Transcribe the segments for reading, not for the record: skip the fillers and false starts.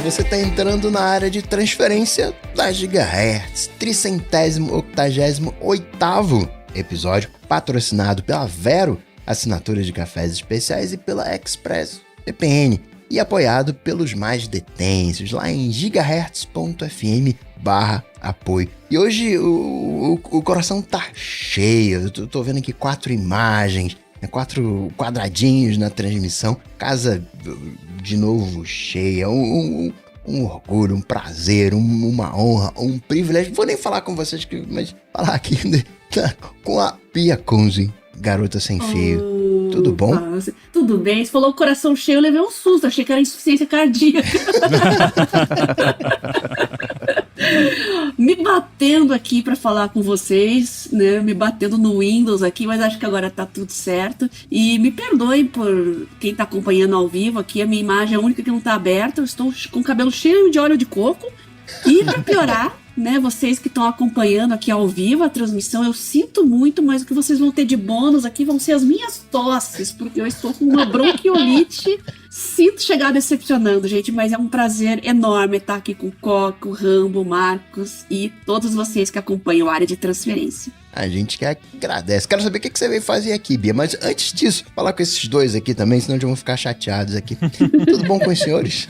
você está entrando na área de transferência da Gigahertz, 388º episódio, patrocinado pela Vero, assinatura de cafés especiais, e pela Express VPN, e apoiado pelos mais detensos, lá em gigahertz.fm/apoio. E hoje o coração tá cheio, eu tô vendo aqui 4 imagens, 4 quadradinhos na transmissão, casa de novo cheia, um orgulho, um prazer, uma honra, um privilégio. Vou nem falar com vocês, mas falar aqui com a Bia Kunze, garota sem fio. Tudo bom? Tudo bem. Você falou coração cheio, eu levei um susto. Achei que era insuficiência cardíaca. Me batendo aqui pra falar com vocês, né? Me batendo no Windows aqui, mas acho que agora tá tudo certo. E me perdoem por quem tá acompanhando ao vivo aqui. A minha imagem é a única que não tá aberta. Eu estou com o cabelo cheio de óleo de coco. E pra piorar, né, vocês que estão acompanhando aqui ao vivo a transmissão, eu sinto muito, mas o que vocês vão ter de bônus aqui vão ser as minhas tosses, porque eu estou com uma bronquiolite. Sinto chegar decepcionando, gente, mas é um prazer enorme estar aqui com o Coco, o Rambo, o Marcos e todos vocês que acompanham a área de transferência. A gente que agradece. Quero saber o que você veio fazer aqui, Bia, mas antes disso, falar com esses dois aqui também, senão eles vão ficar chateados aqui. Tudo bom com os senhores?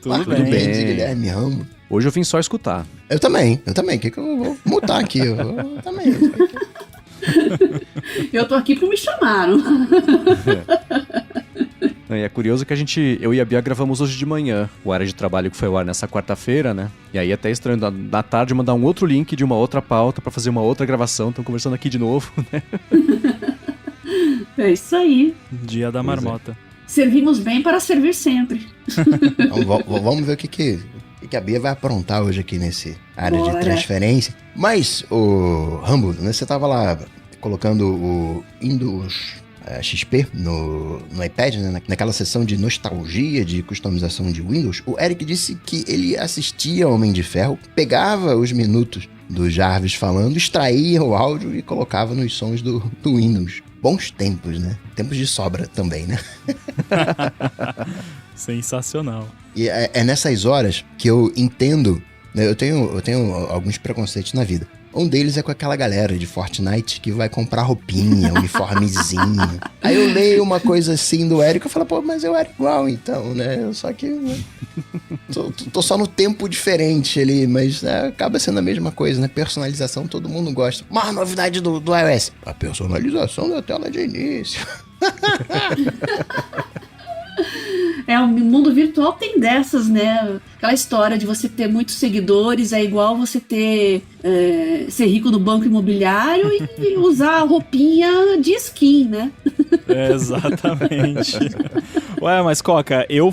Tudo bem. Guilherme, Rambo. Hoje eu vim só escutar. Eu também. O que eu vou mutar aqui? Eu também. Eu tô aqui porque me chamaram. É curioso que eu e a Bia gravamos hoje de manhã o área de trabalho que foi ao ar nessa quarta-feira, né? E aí até estranho na tarde mandar um outro link de uma outra pauta pra fazer uma outra gravação. Estamos conversando aqui de novo, né? É isso aí. Dia da marmota. Servimos bem para servir sempre. Então, vamos ver o que a Bia vai aprontar hoje aqui nesse área de transferência. Mas, o Rambo, né, você tava lá colocando o Windows XP no iPad, né, naquela sessão de nostalgia, de customização de Windows. O Eric disse que ele assistia Homem de Ferro, pegava os minutos do Jarvis falando, extraía o áudio e colocava nos sons do Windows. Bons tempos, né? Tempos de sobra também, né? Sensacional. E é nessas horas que eu entendo, né? Eu tenho alguns preconceitos na vida. Um deles é com aquela galera de Fortnite que vai comprar roupinha, uniformezinho. Aí eu leio uma coisa assim do Eric e eu falo, pô, mas eu era igual então, né? Só que tô só no tempo diferente ali, mas acaba sendo a mesma coisa, né? Personalização todo mundo gosta. Mas novidade do iOS, a personalização da tela de início. O mundo virtual tem dessas, né? Aquela história de você ter muitos seguidores é igual você ser rico no banco imobiliário e usar roupinha de skin, né? Exatamente. Ué, mas Coca, eu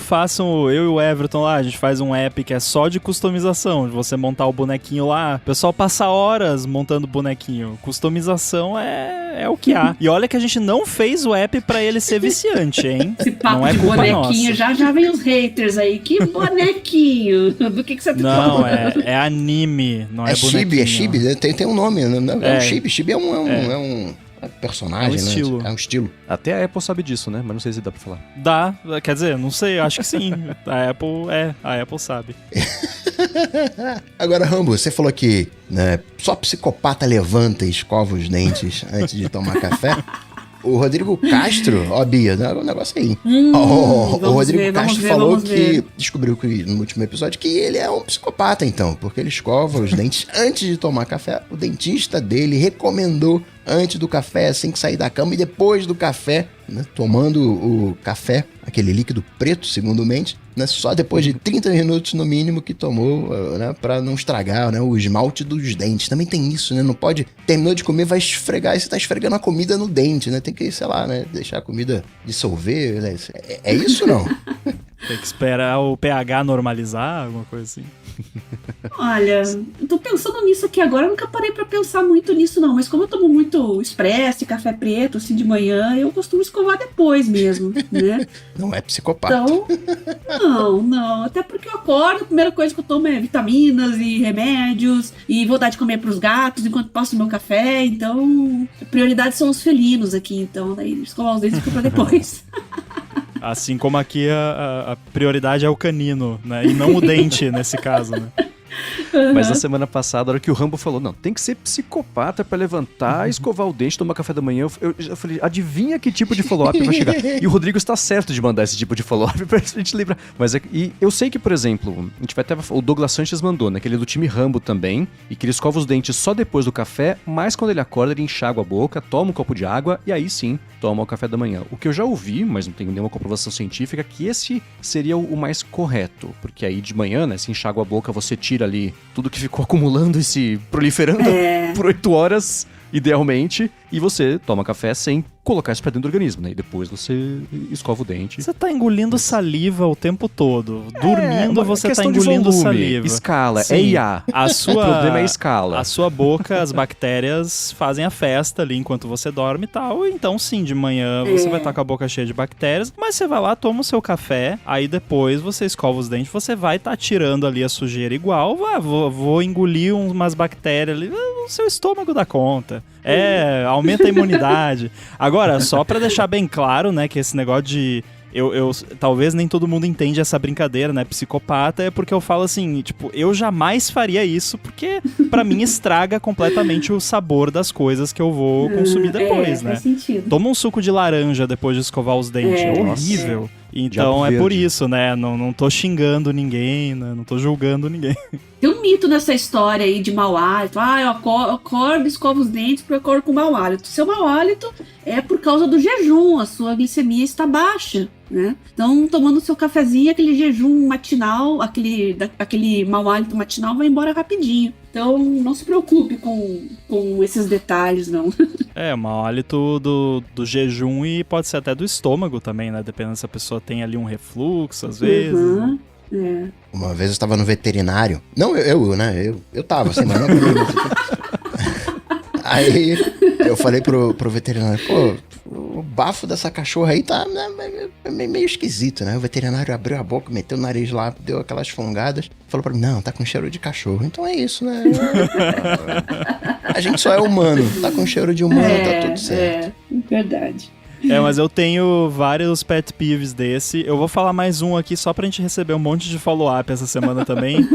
e o Everton lá, a gente faz um app que é só de customização, de você montar o bonequinho lá. O pessoal passa horas montando bonequinho. Customização é o que há. E olha que a gente não fez o app pra ele ser viciante, hein? Esse papo não é de culpa bonequinho, nossa. já vem os haters aí. Que bonequinho? Do que você tá Não, falando? é anime, não é bonequinho. É Chibi, tem um nome, né? É um Chibi. Chibi é um personagem, é um estilo. Né? É um estilo. Até a Apple sabe disso, né? Mas não sei se dá pra falar. Dá, quer dizer, não sei, acho que sim. A Apple sabe. Agora, Rambo, você falou que, né, só psicopata levanta e escova os dentes antes de tomar café. O Rodrigo Castro, Bia, o negócio aí. O Rodrigo Castro falou que descobriu que no último episódio que ele é um psicopata, então, porque ele escova os dentes antes de tomar café. O dentista dele recomendou antes do café, assim que sair da cama, e depois do café, né, tomando o café, aquele líquido preto, segundo mente, né, só depois de 30 minutos no mínimo que tomou, né, pra não estragar, né, o esmalte dos dentes. Também tem isso, né, não pode, terminou de comer, vai esfregar, e você tá esfregando a comida no dente, né, tem que, sei lá, né, deixar a comida dissolver, né, é isso ou não? Tem que esperar o pH normalizar, alguma coisa assim. Olha, eu tô pensando nisso aqui agora, eu nunca parei pra pensar muito nisso não, mas como eu tomo muito expresso e café preto assim de manhã, eu costumo escovar depois mesmo, né? Não é psicopata. Então, não, até porque eu acordo, a primeira coisa que eu tomo é vitaminas e remédios e vontade de comer pros gatos enquanto passo o meu café, então a prioridade são os felinos aqui, então daí escovar os dentes fica pra depois. Assim como aqui a prioridade é o canino, né? E não o dente, nesse caso, né? Mas na semana passada, a hora que o Rambo falou, não, tem que ser psicopata pra levantar, escovar o dente, tomar café da manhã, eu falei, adivinha que tipo de follow-up vai chegar? E o Rodrigo está certo de mandar esse tipo de follow-up pra gente lembrar. Mas e eu sei que, por exemplo, a gente vai até, o Douglas Sanches mandou, né, que ele é do time Rambo também, e que ele escova os dentes só depois do café, mas quando ele acorda, ele enxágua a boca, toma um copo de água, e aí sim, toma o café da manhã. O que eu já ouvi, mas não tenho nenhuma comprovação científica, é que esse seria o mais correto, porque aí de manhã, né, se enxágua a boca, você tira ali tudo que ficou acumulando e se proliferando por 8 horas, idealmente, e você toma café sem colocar isso pra dentro do organismo, né? E depois você escova o dente. Você tá engolindo saliva o tempo todo. Dormindo, você tá de engolindo volume, saliva. Escala, Sim. é IA. O problema é a escala. A sua boca, as bactérias fazem a festa ali enquanto você dorme e tal. Então, sim, de manhã você vai estar com a boca cheia de bactérias, mas você vai lá, toma o seu café, aí depois você escova os dentes, você vai estar tirando ali a sujeira igual. Vou engolir umas bactérias ali, o seu estômago dá conta. Aumenta a imunidade. Agora, só pra deixar bem claro, né, que esse negócio de... talvez nem todo mundo entende essa brincadeira, né? Psicopata é porque eu falo assim, tipo, eu jamais faria isso, porque pra mim estraga completamente o sabor das coisas que eu vou consumir depois, né? Faz sentido. Toma um suco de laranja depois de escovar os dentes, é horrível. Então é por isso, né? Não tô xingando ninguém, né? Não tô julgando ninguém. Tem um mito nessa história aí de mau hálito. Eu acordo, escovo os dentes porque eu acordo com mau hálito. Seu mau hálito é por causa do jejum, a sua glicemia está baixa, né? Então, tomando seu cafezinho, aquele jejum matinal, aquele mau hálito matinal vai embora rapidinho. Então, não se preocupe com esses detalhes, não. O mau hálito do jejum e pode ser até do estômago também, né? Dependendo se a pessoa tem ali um refluxo, às vezes. Uhum. Uma vez eu estava no veterinário. Não, eu tava, assim, mas não comigo. Aí eu falei pro veterinário, pô, o bafo dessa cachorra aí tá meio esquisito, né? O veterinário abriu a boca, meteu o nariz lá, deu aquelas fungadas, falou pra mim, não, tá com cheiro de cachorro. Então é isso, né? A gente só é humano, tá com cheiro de humano, tá tudo certo. Verdade. Mas eu tenho vários pet peeves desse. Eu vou falar mais um aqui só pra gente receber um monte de follow-up essa semana também.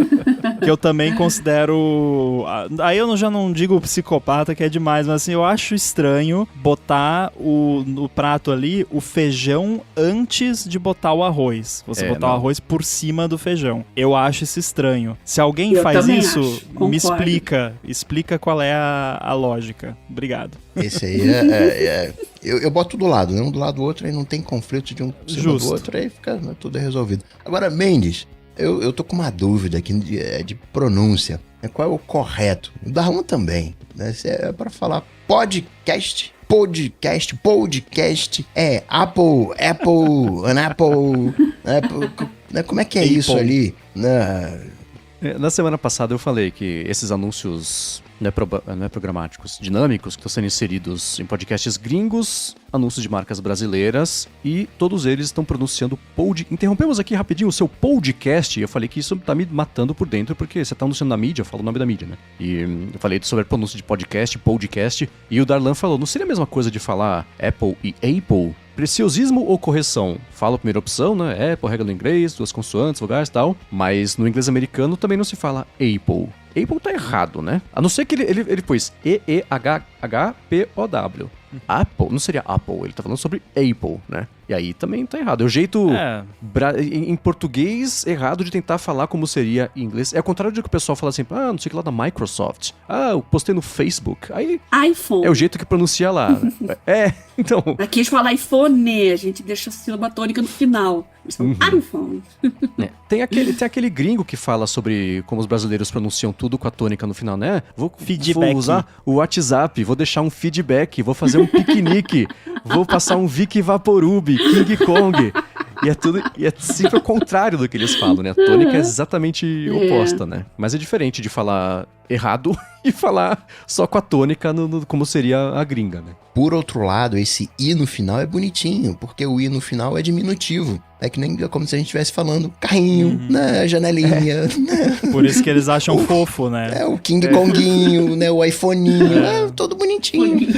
Que eu também considero... Aí eu já não digo psicopata, que é demais, mas assim, eu acho estranho botar no prato ali o feijão antes de botar o arroz. Você botar o arroz por cima do feijão. Eu acho isso estranho. Se alguém faz isso, me explica qual é a lógica. Obrigado. Esse aí eu boto do lado, né? Um do lado do outro, aí não tem conflito de um cima do outro, aí fica tudo resolvido. Agora, Mendes, eu tô com uma dúvida aqui de pronúncia. Qual é o correto? O Darwin também, né? Se é pra falar podcast, Apple, né? Como é que é Apple. isso ali? Na semana passada eu falei que esses anúncios não é programáticos, dinâmicos, que estão sendo inseridos em podcasts gringos, anúncios de marcas brasileiras, e todos eles estão pronunciando Interrompemos aqui rapidinho o seu podcast, e eu falei que isso tá me matando por dentro, porque você tá anunciando na mídia, eu falo o nome da mídia, né? E eu falei sobre a pronúncia de podcast, e o Darlan falou, não seria a mesma coisa de falar Apple e Apple? Preciosismo ou correção? Falo a primeira opção, né? Apple, regra do inglês, 2 consoantes, vogais e tal. Mas no inglês americano também não se fala Apple. Apple tá errado, né? A não ser que ele pôs E-E-H-H-P-O-W. Apple, não seria Apple, ele tá falando sobre Apple, né? E aí também tá errado. É o jeito em português errado de tentar falar como seria em inglês. É o contrário do que o pessoal fala assim, não sei o que lá da Microsoft. Eu postei no Facebook. Aí iPhone. é o jeito que pronuncia lá. Né? Então... Aqui a gente fala iPhone, a gente deixa a sílaba tônica no final. iPhone. Tem aquele gringo que fala sobre como os brasileiros pronunciam tudo com a tônica no final, né? Vou usar o WhatsApp, vou deixar um feedback, vou fazer um piquenique, vou passar um Vicky Vaporub, King Kong. E é sempre o contrário do que eles falam, né? A tônica é exatamente oposta, né? Mas é diferente de falar errado e falar só com a tônica como seria a gringa, né? Por outro lado, esse I no final é bonitinho, porque o I no final é diminutivo. É que nem como se a gente estivesse falando carrinho, né? Janelinha. Né? Por isso que eles acham fofo, né? O King Konguinho, né? O iPhoneinho, todo bonitinho.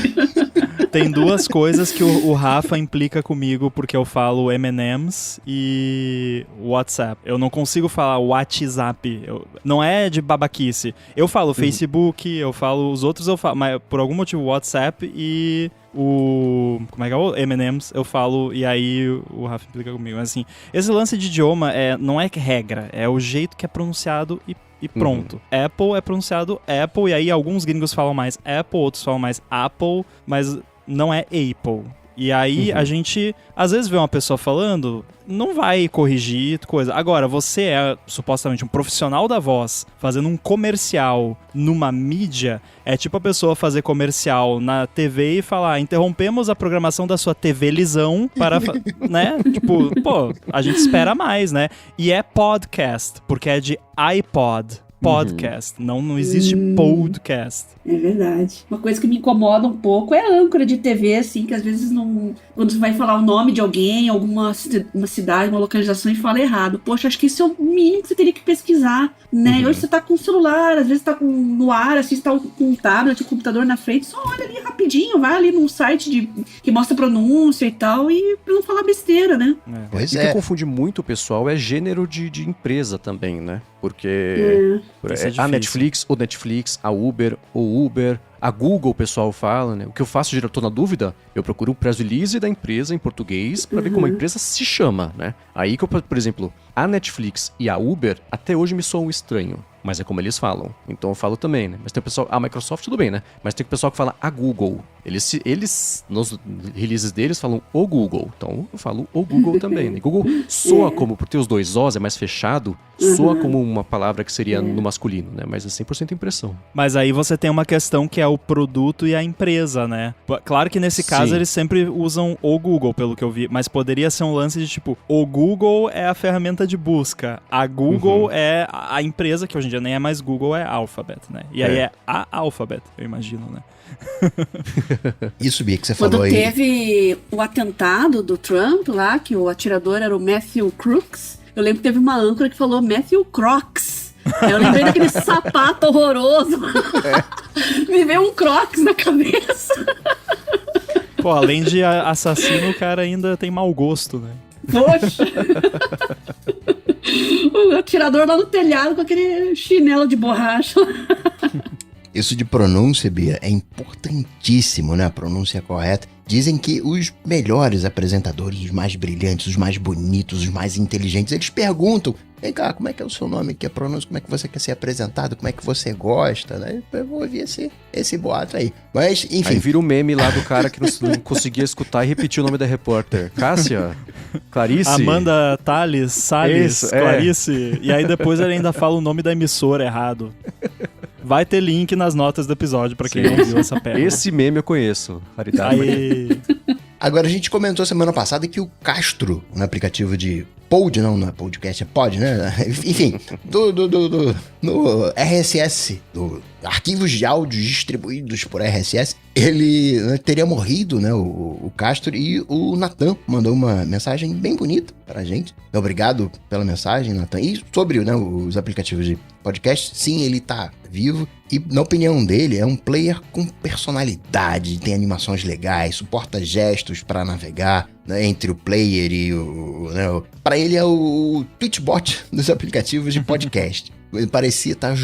Tem duas coisas que o Rafa implica comigo porque eu falo M&M's e WhatsApp. Eu não consigo falar WhatsApp. Não é de babaquice. Eu falo Facebook, eu falo os outros, eu falo, mas por algum motivo WhatsApp e como é que é o M&M's eu falo, e aí o Rafa implica comigo. Mas assim, esse lance de idioma não é regra, é o jeito que é pronunciado e pronto. Apple é pronunciado Apple, e aí alguns gringos falam mais Apple, outros falam mais Apple, mas não é Apple. E aí a gente, às vezes, vê uma pessoa falando, não vai corrigir coisa. Agora, você é supostamente um profissional da voz fazendo um comercial numa mídia, é tipo a pessoa fazer comercial na TV e falar, interrompemos a programação da sua TV-lisão para, né? Tipo, pô, a gente espera mais, né? E é podcast, porque é de iPod. Podcast, não existe podcast. É verdade. Uma coisa que me incomoda um pouco é a âncora de TV, assim, que às vezes não... Quando você vai falar o nome de alguém, uma cidade, uma localização e fala errado. Poxa, acho que isso é o mínimo que você teria que pesquisar, né? Hoje você tá com o celular, às vezes tá no ar, assim, você tá com um tablet, um computador na frente, só olha ali rapidinho, vai ali num site que mostra pronúncia e tal, e pra não falar besteira, né? Pois e o que confunde muito o pessoal é gênero de empresa também, né? Porque a Netflix, a Uber, o Uber, a Google, o pessoal fala, né? O que eu faço, eu tô na dúvida, eu procuro o press release da empresa em português pra ver como a empresa se chama, né? Aí que eu, por exemplo, a Netflix e a Uber até hoje me soam estranho. Mas é como eles falam. Então eu falo também, né? Mas tem o pessoal... A Microsoft, tudo bem, né? Mas tem o pessoal que fala a Google. Eles nos releases deles, falam o Google. Então eu falo o Google também, né? Google soa como... Por ter os dois Os, é mais fechado. Soa como uma palavra que seria no masculino, né? Mas é 100% impressão. Mas aí você tem uma questão que é o produto e a empresa, né? Claro que nesse caso eles sempre usam o Google, pelo que eu vi. Mas poderia ser um lance de tipo... O Google é a ferramenta de busca. A Google é a empresa, que hoje em dia nem é mais Google, é Alphabet, né? E aí é a Alphabet, eu imagino, né? Isso, Bia, que você falou aí. Quando teve o atentado do Trump lá, que o atirador era o Matthew Crooks, eu lembro que teve uma âncora que falou Matthew Crocs. Aí eu lembrei daquele sapato horroroso. Me veio um Crocs na cabeça. Pô, além de assassino, o cara ainda tem mau gosto, né? Poxa! O atirador lá no telhado com aquele chinelo de borracha. Isso de pronúncia, Bia, é importantíssimo, né? A pronúncia correta. Dizem que os melhores apresentadores, os mais brilhantes, os mais bonitos, os mais inteligentes, eles perguntam: vem cá, como é que é o seu nome aqui, a pronúncia, como é que você quer ser apresentado, como é que você gosta, né? Eu vou ouvir esse boato aí. Mas, enfim. Aí vira o meme lá do cara que não conseguia escutar e repetiu o nome da repórter. Cássia? Clarice? Amanda Salles, Clarice. E aí depois ele ainda fala o nome da emissora errado. Vai ter link nas notas do episódio pra quem não viu essa pérola. Esse meme eu conheço. Raridade. Agora, a gente comentou semana passada que o Castro, no aplicativo de Pod, não é podcast, é Pod, né? Enfim, no RSS, do arquivos de áudios distribuídos por RSS, ele teria morrido, né, o Castro, e o Natan mandou uma mensagem bem bonita pra gente. Obrigado pela mensagem, Natan. E sobre, né, os aplicativos de podcast, sim, ele tá vivo, e na opinião dele é um player com personalidade, tem animações legais, suporta gestos para navegar, né, entre o player e né, para ele é o Twitchbot dos aplicativos de podcast. Ele parecia estar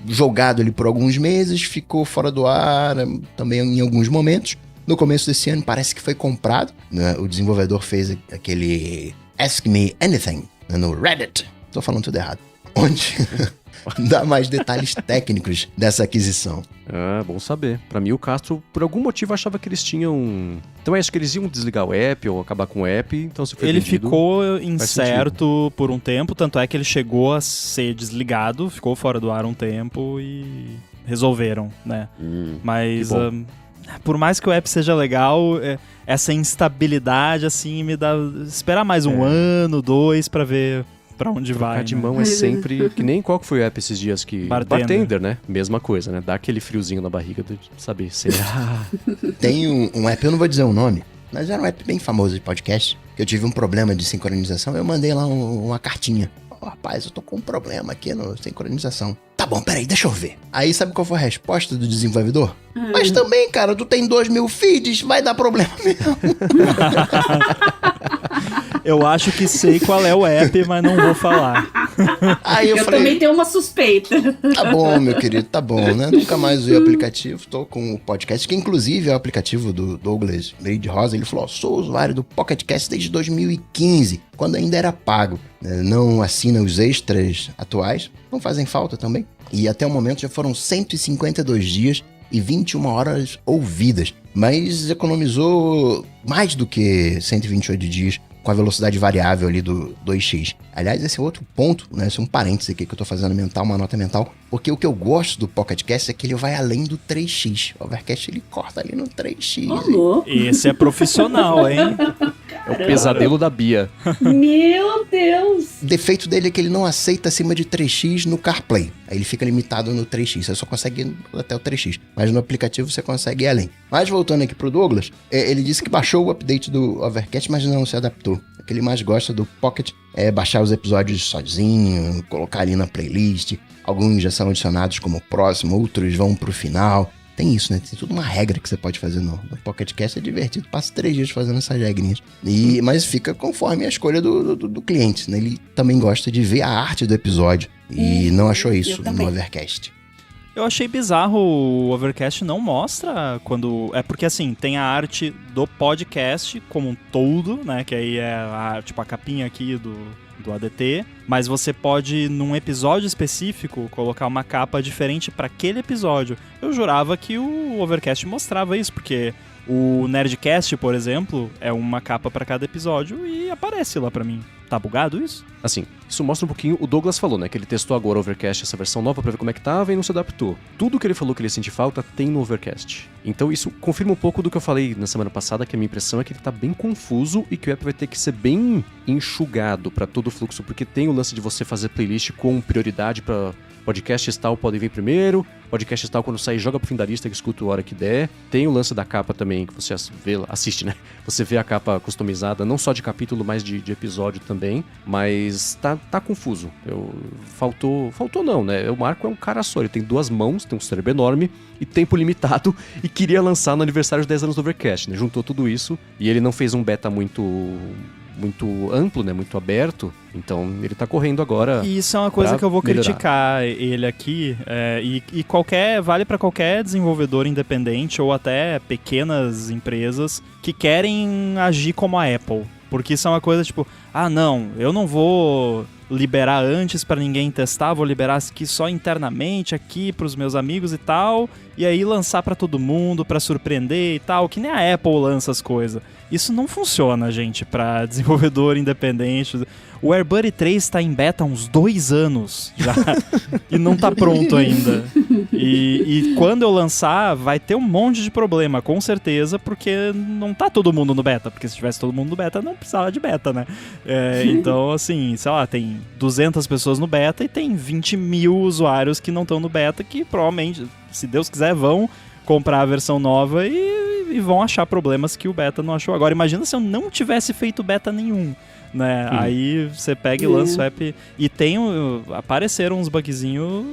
jogado ali por alguns meses, ficou fora do ar também em alguns momentos. No começo desse ano parece que foi comprado, né? O desenvolvedor fez aquele Ask Me Anything, né, no Reddit. Tô falando tudo errado. Onde dá mais detalhes técnicos dessa aquisição. Ah, bom saber. Pra mim, o Castro, por algum motivo, achava que eles tinham... Então, acho que eles iam desligar o app ou acabar com o app, então se foi Ele vendido, ficou incerto por um tempo, tanto é que ele chegou a ser desligado, ficou fora do ar um tempo e resolveram, né? Mas... por mais que o app seja legal, essa instabilidade, assim, me dá... Esperar mais um ano, 2, pra ver pra onde vai. Trocar de mão é sempre... Que nem qual que foi o app esses dias que... Bartender, né? Mesma coisa, né? Dá aquele friozinho na barriga de saber se... Tem um app, eu não vou dizer o nome, mas era um app bem famoso de podcast, que eu tive um problema de sincronização, eu mandei lá uma cartinha. Rapaz, eu tô com um problema aqui na sincronização. Tá bom, peraí, deixa eu ver. Aí sabe qual foi a resposta do desenvolvedor? Mas também, cara, tu tem 2.000 feeds, vai dar problema mesmo. Eu acho que sei qual é o app, mas não vou falar. Aí eu falei, também tenho uma suspeita. Tá bom, meu querido, tá bom, né? Nunca mais usei o aplicativo, tô com o podcast, que inclusive é o aplicativo do Douglas Meire Rosa. Ele falou, sou usuário do Pocket Cast desde 2015, quando ainda era pago. Não assina os extras atuais, não fazem falta também. E até o momento já foram 152 dias e 21 horas ouvidas, mas economizou mais do que 128 dias com a velocidade variável ali do 2x. Aliás, esse é outro ponto, né? Esse é um parênteses aqui que eu tô fazendo mental, uma nota mental, porque o que eu gosto do Pocket Cast é que ele vai além do 3x. O Overcast, ele corta ali no 3x. Esse é profissional, hein? É o pesadelo da Bia. Meu Deus! O defeito dele é que ele não aceita acima de 3x no CarPlay. Aí ele fica limitado no 3x. Você só consegue ir até o 3x. Mas no aplicativo você consegue ir além. Mas voltando aqui pro Douglas, ele disse que baixou o update do Overcast, mas não se adaptou. O que ele mais gosta do Pocket é baixar os episódios sozinho, colocar ali na playlist. Alguns já são adicionados como próximo, outros vão pro final. Tem isso, né? Tem tudo uma regra que você pode fazer no Pocket Cast, é divertido. Passa 3 dias fazendo essas regrinhas. Mas fica conforme a escolha do cliente, né? Ele também gosta de ver a arte do episódio e não achou isso no Overcast. Eu achei bizarro, o Overcast não mostra quando... É porque, assim, tem a arte do podcast como um todo, né? Que aí é a capinha aqui do ADT. Mas você pode, num episódio específico, colocar uma capa diferente para aquele episódio. Eu jurava que o Overcast mostrava isso, porque o Nerdcast, por exemplo, é uma capa para cada episódio e aparece lá para mim. Tá bugado isso? Assim, isso mostra um pouquinho, o Douglas falou, né, que ele testou agora o Overcast, essa versão nova, pra ver como é que tava e não se adaptou. Tudo que ele falou que ele sente falta tem no Overcast. Então isso confirma um pouco do que eu falei na semana passada, que a minha impressão é que ele tá bem confuso e que o app vai ter que ser bem enxugado pra todo o fluxo, porque tem o lance de você fazer playlist com prioridade pra podcasts tal podem vir primeiro, podcasts tal quando sair joga pro fim da lista que escuta a hora que der. Tem o lance da capa também, que você assiste, né? Você vê a capa customizada, não só de capítulo, mas de episódio também. Mas tá confuso. Faltou não, né? O Marco é um cara só, ele tem 2 mãos, tem um cérebro enorme e tempo limitado e queria lançar no aniversário de 10 anos do Overcast, né? Juntou tudo isso e ele não fez um beta muito amplo, né? Muito aberto. Então ele tá correndo agora. E isso é uma coisa que eu vou criticar ele aqui. E vale para qualquer desenvolvedor independente ou até pequenas empresas que querem agir como a Apple. Porque isso é uma coisa tipo, não, eu não vou liberar antes pra ninguém testar, vou liberar aqui só internamente aqui pros meus amigos e tal, e aí lançar pra todo mundo, pra surpreender e tal, que nem a Apple lança as coisas. Isso não funciona, gente, pra desenvolvedor independente. O AirBuddy 3 tá em beta há uns 2 anos já e não tá pronto ainda. E quando eu lançar, vai ter um monte de problema, com certeza, porque não tá todo mundo no beta. Porque se tivesse todo mundo no beta, não precisava de beta, né? Então, assim, sei lá, tem 200 pessoas no beta e tem 20 mil usuários que não estão no beta, que provavelmente, se Deus quiser, vão comprar a versão nova e vão achar problemas que o beta não achou. Agora, imagina se eu não tivesse feito beta nenhum, né? Aí você pega e lança o app e apareceram uns bugzinhos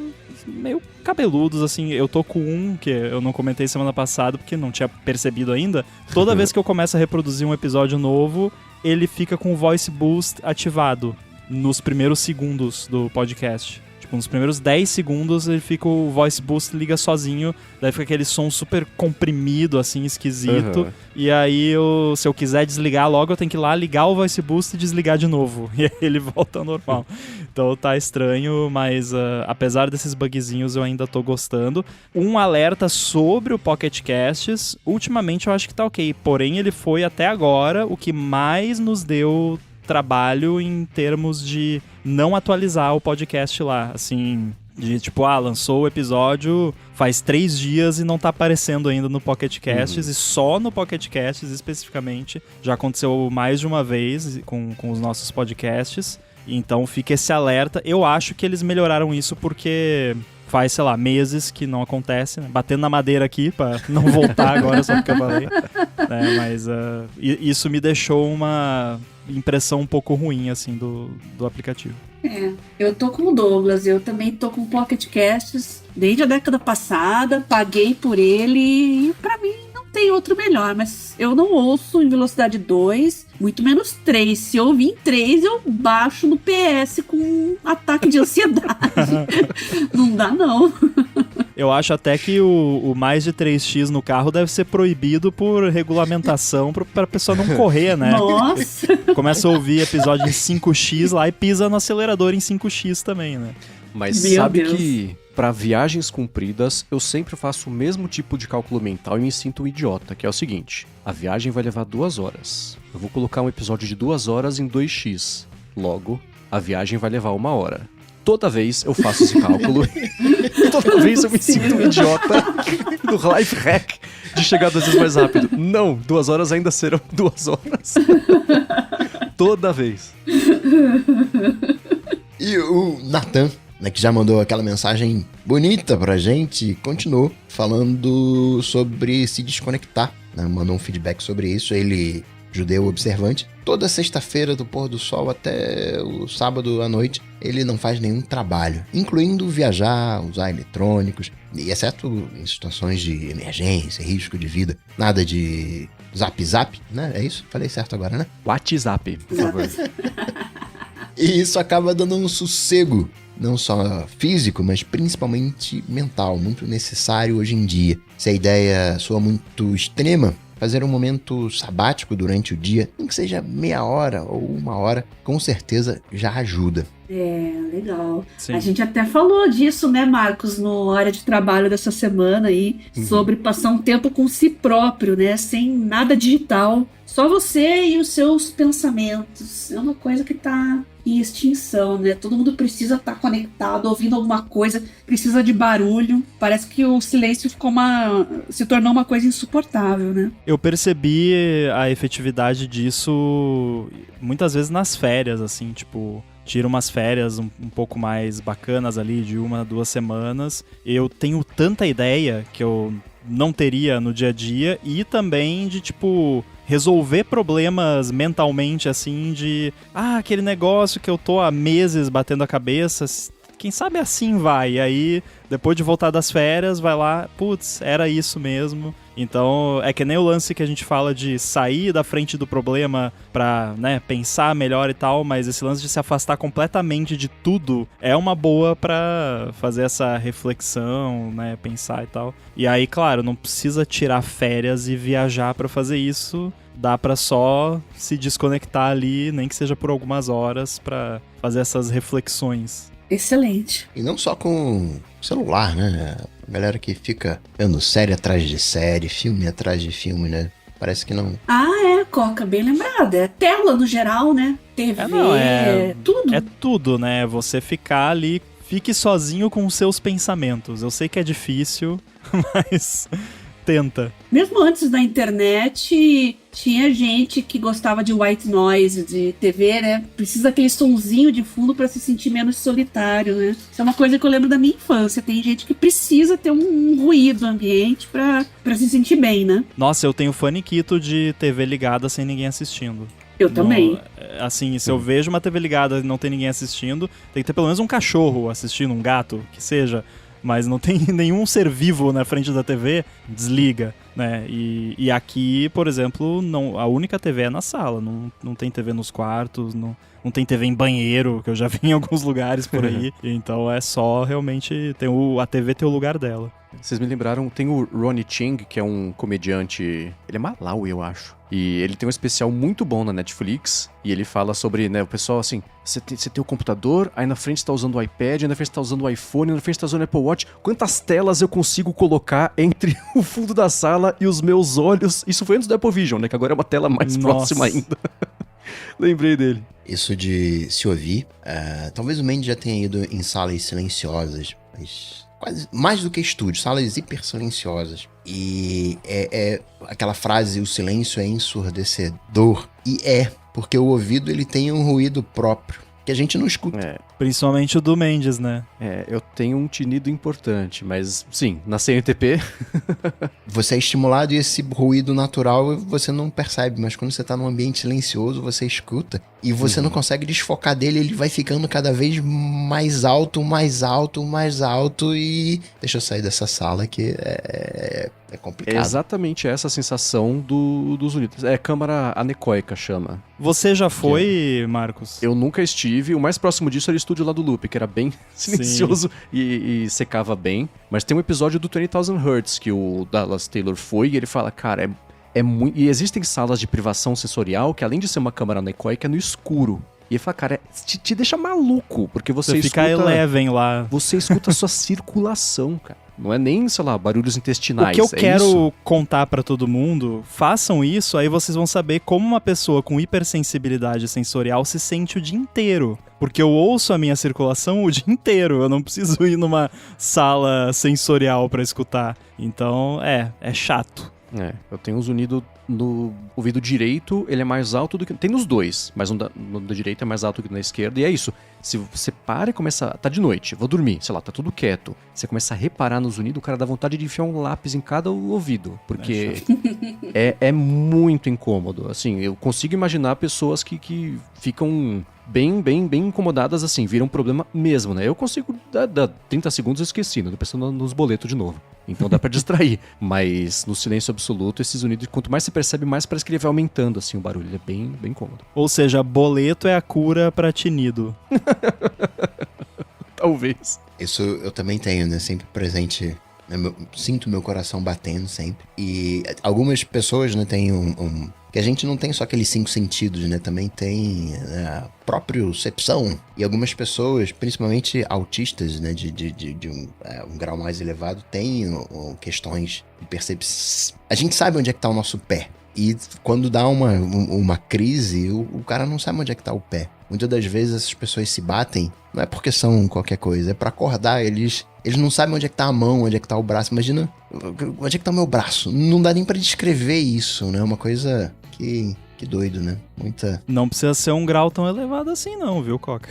meio cabeludos, assim. Eu tô com um que eu não comentei semana passada porque não tinha percebido ainda. Toda vez que eu começo a reproduzir um episódio novo, ele fica com o Voice Boost ativado nos primeiros segundos do podcast. Tipo, nos primeiros 10 segundos ele fica, o Voice Boost liga sozinho, daí fica aquele som super comprimido, assim, esquisito. E aí, se eu quiser desligar logo, eu tenho que ir lá, ligar o Voice Boost e desligar de novo. E aí ele volta ao normal. Então tá estranho, mas apesar desses bugzinhos eu ainda tô gostando. Um alerta sobre o Pocket Casts, ultimamente eu acho que tá ok. Porém, ele foi até agora o que mais nos deu trabalho em termos de não atualizar o podcast lá, assim, de tipo, lançou o episódio faz 3 dias e não tá aparecendo ainda no Pocket Casts, e só no Pocket Casts especificamente, já aconteceu mais de uma vez com os nossos podcasts, então fica esse alerta. Eu acho que eles melhoraram isso porque faz, meses que não acontece, né? Batendo na madeira aqui pra não voltar agora, só porque eu falei. né? Mas isso me deixou uma impressão um pouco ruim, assim, do aplicativo. Eu tô com o Douglas, eu também tô com o Pocket Casts desde a década passada, paguei por ele e pra mim não tem outro melhor, mas eu não ouço em velocidade 2, muito menos 3. Se eu ouvir em 3, eu baixo no PS com um ataque de ansiedade. Não dá, não. Eu acho até que o mais de 3x no carro deve ser proibido por regulamentação pra pessoa não correr, né? Nossa! Começa a ouvir episódio em 5x lá e pisa no acelerador em 5x também, né? Mas Meu sabe Deus. que para viagens compridas eu sempre faço o mesmo tipo de cálculo mental e me sinto um idiota, que é o seguinte: a viagem vai levar 2 horas. Eu vou colocar um episódio de 2 horas em 2x. Logo, a viagem vai levar 1 hora. Toda vez eu faço esse cálculo. Toda vez eu me sinto um idiota do life hack de chegar 2 vezes mais rápido. Não, 2 horas ainda serão 2 horas. Toda vez. E o Nathan, né, que já mandou aquela mensagem bonita pra gente, continuou falando sobre se desconectar, né, mandou um feedback sobre isso. Ele, judeu observante, toda sexta-feira do pôr do sol até o sábado à noite, ele não faz nenhum trabalho, incluindo viajar, usar eletrônicos, e exceto em situações de emergência, risco de vida, nada de zap, né? É isso? Falei certo agora, né? WhatsApp, por favor. E isso acaba dando um sossego, não só físico, mas principalmente mental, muito necessário hoje em dia. Se a ideia soa muito extrema, fazer um momento sabático durante o dia, nem que seja meia hora ou 1 hora, com certeza já ajuda. Legal. Sim. A gente até falou disso, né, Marcos, no Área de Trabalho dessa semana aí, sobre passar um tempo com si próprio, né, sem nada digital. Só você e os seus pensamentos. É uma coisa que tá em extinção, né? Todo mundo precisa estar conectado, ouvindo alguma coisa, precisa de barulho. Parece que o silêncio se tornou uma coisa insuportável, né? Eu percebi a efetividade disso muitas vezes nas férias, assim, tipo, tiro umas férias um pouco mais bacanas ali, de 1 a 2 semanas. Eu tenho tanta ideia que eu não teria no dia a dia, e também de, tipo, resolver problemas mentalmente, assim, de aquele negócio que eu tô há meses batendo a cabeça, quem sabe assim vai, e aí depois de voltar das férias vai lá, putz, era isso mesmo. Então é que nem o lance que a gente fala de sair da frente do problema pra, né, pensar melhor e tal, mas esse lance de se afastar completamente de tudo é uma boa pra fazer essa reflexão, né, pensar e tal. E aí, claro, não precisa tirar férias e viajar pra fazer isso. Dá pra só se desconectar ali, nem que seja por algumas horas, pra fazer essas reflexões. Excelente. E não só com celular, né? A galera que fica vendo série atrás de série, filme atrás de filme, né? Parece que não... Coca, bem lembrada. É tela no geral, né? TV, tudo. É tudo, né? Você ficar ali, fique sozinho com os seus pensamentos. Eu sei que é difícil, mas... tenta. Mesmo antes da internet, tinha gente que gostava de white noise, de TV, né? Precisa daquele sonzinho de fundo pra se sentir menos solitário, né? Isso é uma coisa que eu lembro da minha infância. Tem gente que precisa ter um ruído ambiente pra se sentir bem, né? Nossa, eu tenho faniquito de TV ligada sem ninguém assistindo. Eu também. Assim, se eu vejo uma TV ligada e não tem ninguém assistindo, tem que ter pelo menos um cachorro assistindo, um gato, que seja... mas não tem nenhum ser vivo na frente da TV, desliga, né? E aqui, por exemplo, a única TV é na sala, não tem TV nos quartos, não tem TV em banheiro, que eu já vi em alguns lugares por aí. Então é só realmente, a TV tem o lugar dela. Vocês me lembraram, tem o Ronnie Ching, que é um comediante, ele é Malawi, eu acho. E ele tem um especial muito bom na Netflix, e ele fala sobre, né, o pessoal assim, você tem o computador, aí na frente você tá usando o iPad, aí na frente você tá usando o iPhone, aí na frente você tá usando o Apple Watch, quantas telas eu consigo colocar entre o fundo da sala e os meus olhos? Isso foi antes do Apple Vision, né, que agora é uma tela mais próxima ainda. Lembrei dele. Isso de se ouvir, talvez o Mendes já tenha ido em salas silenciosas, mas... quase mais do que estúdio, salas hiper silenciosas. E é aquela frase, o silêncio é ensurdecedor. E porque o ouvido ele tem um ruído próprio, que a gente não escuta. Principalmente o do Mendes, né? Eu tenho um tinido importante, mas sim, na CNTP... você é estimulado e esse ruído natural você não percebe, mas quando você tá num ambiente silencioso, você escuta e você não consegue desfocar dele, ele vai ficando cada vez mais alto, mais alto, mais alto e... Deixa eu sair dessa sala que é complicado. É exatamente essa sensação dos zunidos. É câmara anecoica, chama. Você já foi, Marcos? Eu nunca estive. O mais próximo disso era o estúdio lá do Loop, que era bem silencioso e secava bem. Mas tem um episódio do 20,000 Hertz que o Dallas Taylor foi e ele fala, cara, é muito... E existem salas de privação sensorial que, além de ser uma câmara anecoica, é no escuro. E ele fala, cara, te deixa maluco, porque você fica Eleven lá. Você escuta a sua circulação, cara. Não é nem, sei lá, barulhos intestinais. O que eu quero contar pra todo mundo, façam isso, aí vocês vão saber como uma pessoa com hipersensibilidade sensorial se sente o dia inteiro. Porque eu ouço a minha circulação o dia inteiro, eu não preciso ir numa sala sensorial pra escutar. Então, é chato. Eu tenho um zunido no ouvido direito, ele é mais alto do que... Tem nos dois, mas no da direita é mais alto que na esquerda, e é isso. Se você para e começa... Tá de noite, vou dormir, sei lá, tá tudo quieto. Você começa a reparar no zunido, o cara dá vontade de enfiar um lápis em cada ouvido, porque é muito incômodo. Assim, eu consigo imaginar pessoas que ficam bem incomodadas, assim, viram um problema mesmo, né? Eu consigo dar 30 segundos e esqueci, né? Tô pensando nos boletos de novo. Então dá pra distrair. Mas no silêncio absoluto, esses zunidos, quanto mais você percebe, mais parece que ele vai aumentando, assim, o barulho. Ele é bem incômodo. Ou seja, boleto é a cura pra tinido. Talvez. Isso eu também tenho, né? Sempre presente. Sinto meu coração batendo sempre. E algumas pessoas, né, têm que a gente não tem só aqueles 5 sentidos, né? Também tem a propriocepção. E algumas pessoas, principalmente autistas, né? De um grau mais elevado, têm questões de percepção. A gente sabe onde é que tá o nosso pé. E quando dá uma crise, o cara não sabe onde é que tá o pé. Muitas das vezes essas pessoas se batem, não é porque são qualquer coisa, é pra acordar. Eles não sabem onde é que tá a mão, onde é que tá o braço. Imagina, onde é que tá o meu braço? Não dá nem pra descrever isso, né? Uma coisa que doido, né? Não precisa ser um grau tão elevado assim não, viu, Coca?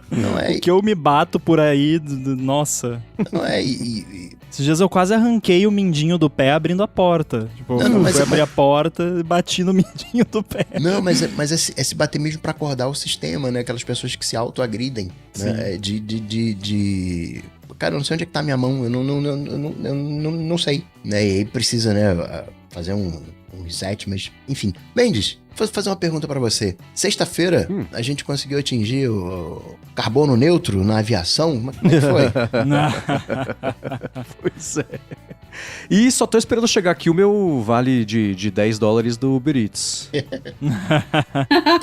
Não é... O que eu me bato por aí, nossa... Não é... Esses dias eu quase arranquei o mindinho do pé abrindo a porta. Tipo, fui abrir a porta e bati no mindinho do pé. Não, mas é se bater mesmo pra acordar o sistema, né? Aquelas pessoas que se autoagridem, né? Cara, eu não sei onde é que tá a minha mão, eu não sei. Né? E aí precisa, né, fazer um reset, mas... Enfim. Mendes, vou fazer uma pergunta pra você. Sexta-feira, a gente conseguiu atingir o carbono neutro na aviação? Como é que foi? Pois é. E só tô esperando chegar aqui o meu vale de $10 do Uber Eats.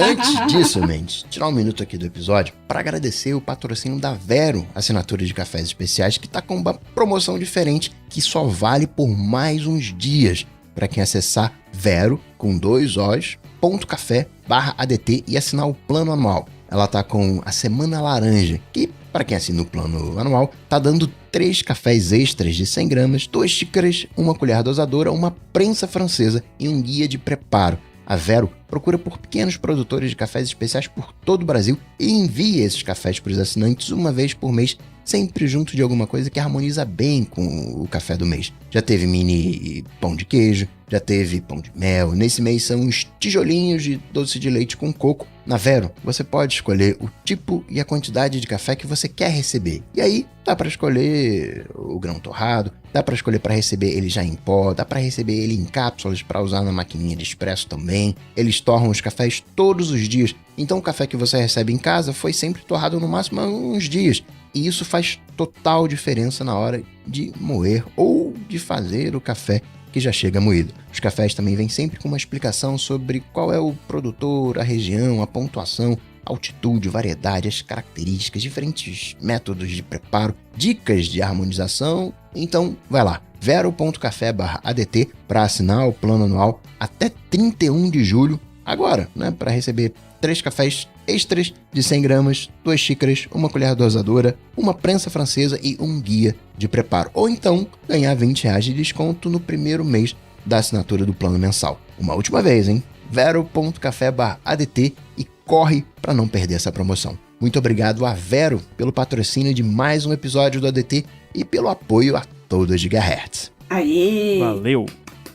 Antes disso, Mendes, tirar um minuto aqui do episódio para agradecer o patrocínio da Vero, assinatura de cafés especiais, que tá com uma promoção diferente que só vale por mais uns dias. Para quem acessar Vero, com 2 os.café/ADT e assinar o plano anual. Ela tá com a Semana Laranja, que, para quem assina o plano anual, tá dando 3 cafés extras de 100 gramas, 2 xícaras, 1 colher dosadora, uma prensa francesa e um guia de preparo. A Vero procura por pequenos produtores de cafés especiais por todo o Brasil e envia esses cafés para os assinantes uma vez por mês, sempre junto de alguma coisa que harmoniza bem com o café do mês. Já teve mini pão de queijo, já teve pão de mel. Nesse mês são uns tijolinhos de doce de leite com coco. Na Vero, você pode escolher o tipo e a quantidade de café que você quer receber. E aí, dá para escolher o grão torrado, dá para escolher para receber ele já em pó, dá para receber ele em cápsulas para usar na maquininha de expresso também. Eles torram os cafés todos os dias. Então o café que você recebe em casa foi sempre torrado no máximo há uns dias. E isso faz total diferença na hora de moer ou de fazer o café que já chega moído. Os cafés também vêm sempre com uma explicação sobre qual é o produtor, a região, a pontuação, a altitude, variedade, as características, diferentes métodos de preparo, dicas de harmonização. Então, vai lá, vero.café/ADT para assinar o plano anual até 31 de julho, agora, né, para receber 3 cafés extras de 100 gramas, 2 xícaras, 1 colher dosadora, uma prensa francesa e um guia de preparo. Ou então, ganhar R$20 de desconto no primeiro mês da assinatura do plano mensal. Uma última vez, hein? vero.café/ADT e corre para não perder essa promoção. Muito obrigado a Vero pelo patrocínio de mais um episódio do ADT e pelo apoio a todo Gigahertz. Aê!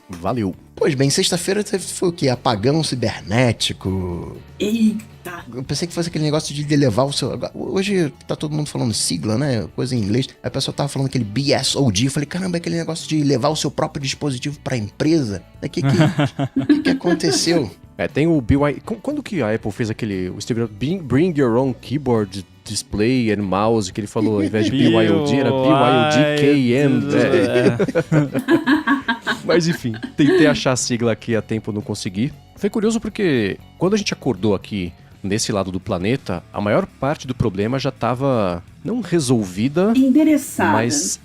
Valeu. Pois bem, sexta-feira foi o quê? Apagão cibernético. Eita! Eu pensei que fosse aquele negócio de levar o seu... Hoje tá todo mundo falando sigla, né? Coisa em inglês. Aí a pessoa tava falando aquele BSOD. Eu falei, caramba, é aquele negócio de levar o seu próprio dispositivo pra empresa. O que aconteceu? Tem o BYD. Quando que a Apple fez aquele... O Steve Bring Your Own Keyboard, Display and Mouse, que ele falou, ao invés de BYOD, era BYOD-KM. Mas enfim, tentei achar a sigla aqui a tempo, não consegui. Foi curioso porque quando a gente acordou aqui nesse lado do planeta, a maior parte do problema já estava não resolvida, endereçada. Mas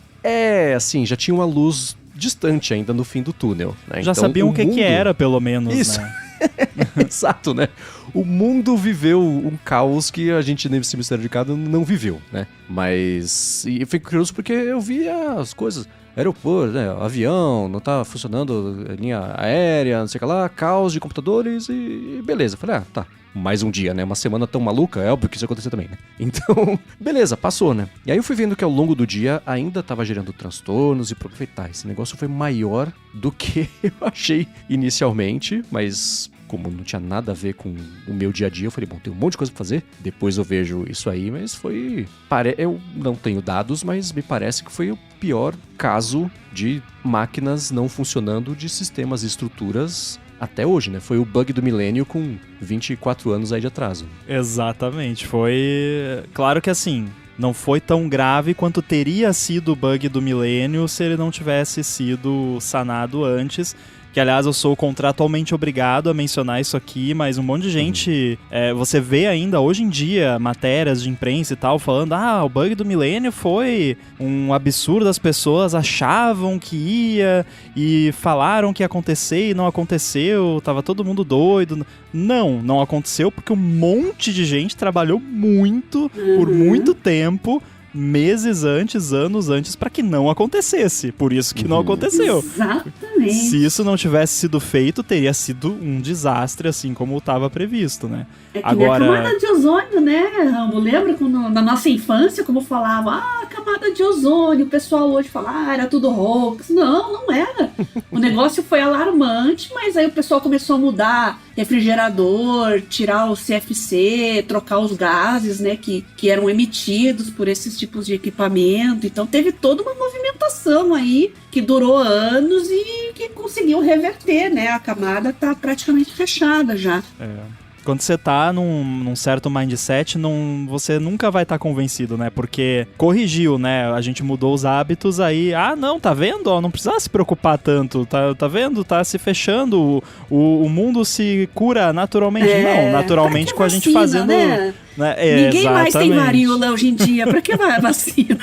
assim, já tinha uma luz distante ainda no fim do túnel. Né? Já então, sabiam o que era, pelo menos. Isso. Né? Exato, né? O mundo viveu um caos que a gente nesse hemisfério de cada não viveu, né? Mas... E eu fiquei curioso porque eu vi as coisas... Aeroporto, né? Avião, não tá funcionando, linha aérea, não sei o que lá, caos de computadores e beleza. Falei, tá, mais um dia, né? Uma semana tão maluca, é óbvio que isso ia acontecer também, né? Então, beleza, passou, né? E aí eu fui vendo que ao longo do dia ainda tava gerando transtornos e aproveitar. Esse negócio foi maior do que eu achei inicialmente, mas... Como não tinha nada a ver com o meu dia a dia, eu falei, bom, tem um monte de coisa pra fazer, depois eu vejo isso aí, mas foi... Eu não tenho dados, mas me parece que foi o pior caso de máquinas não funcionando de sistemas e estruturas até hoje, né? Foi o bug do milênio com 24 anos aí de atraso. Exatamente, foi... Claro que assim... Não foi tão grave quanto teria sido o bug do milênio se ele não tivesse sido sanado antes. Que, aliás, eu sou contratualmente obrigado a mencionar isso aqui, mas um monte de gente... você vê ainda, hoje em dia, matérias de imprensa e tal, falando o bug do milênio foi um absurdo, as pessoas achavam que ia e falaram que ia acontecer e não aconteceu, tava todo mundo doido. Não aconteceu porque um monte de gente trabalhou muito, por muito tempo, meses antes, anos antes, para que não acontecesse. Por isso que não aconteceu. Exatamente. Se isso não tivesse sido feito, teria sido um desastre, assim como estava previsto, né? É que nem a camada de ozônio, né, Rambo? Lembra quando, na nossa infância, como falava, camada de ozônio, o pessoal hoje fala, era tudo hoax. Não era. O negócio foi alarmante, mas aí o pessoal começou a mudar refrigerador, tirar o CFC, trocar os gases, né, que eram emitidos por esses tipos de equipamento. Então teve toda uma movimentação aí que durou anos e que conseguiu reverter, né? A camada tá praticamente fechada já. Quando você tá num certo mindset, você nunca vai estar convencido, né? Porque corrigiu, né? A gente mudou os hábitos, aí... não, tá vendo? Não precisa se preocupar tanto. Tá vendo? Tá se fechando. O mundo se cura naturalmente. Não, naturalmente com a gente fazendo... Né? Ninguém exatamente. Mais tem varíola hoje em dia. Pra que vai a vacina?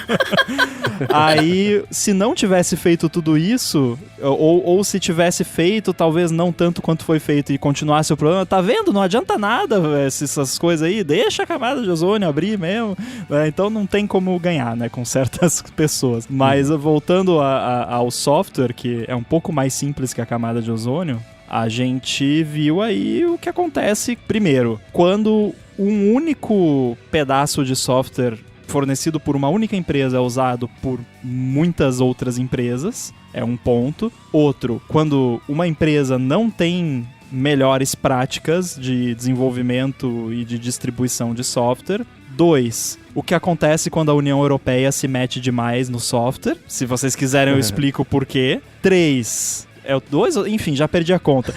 Aí, se não tivesse feito tudo isso, ou se tivesse feito, talvez não tanto quanto foi feito e continuasse o problema, tá vendo? Não adianta nada essas coisas aí, deixa a camada de ozônio abrir mesmo, né? Então não tem como ganhar, né, com certas pessoas. Mas voltando ao software, que é um pouco mais simples que a camada de ozônio, a gente viu aí o que acontece primeiro, quando um único pedaço de software fornecido por uma única empresa é usado por muitas outras empresas, é um ponto. Outro, quando uma empresa não tem melhores práticas de desenvolvimento e de distribuição de software. 2, o que acontece quando a União Europeia se mete demais no software. Se vocês quiserem, eu explico o porquê. 3... É o 2? Enfim, já perdi a conta.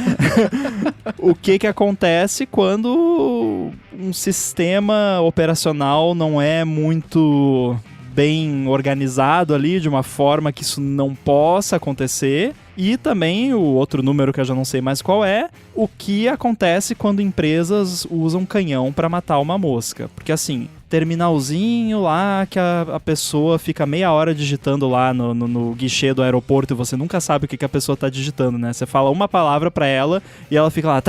O que acontece quando um sistema operacional não é muito bem organizado ali, de uma forma que isso não possa acontecer. E também o outro número que eu já não sei mais qual é, o que acontece quando empresas usam canhão para matar uma mosca. Porque assim, terminalzinho lá que a pessoa fica meia hora digitando lá no guichê do aeroporto e você nunca sabe o que a pessoa tá digitando, né? Você fala uma palavra pra ela e ela fica lá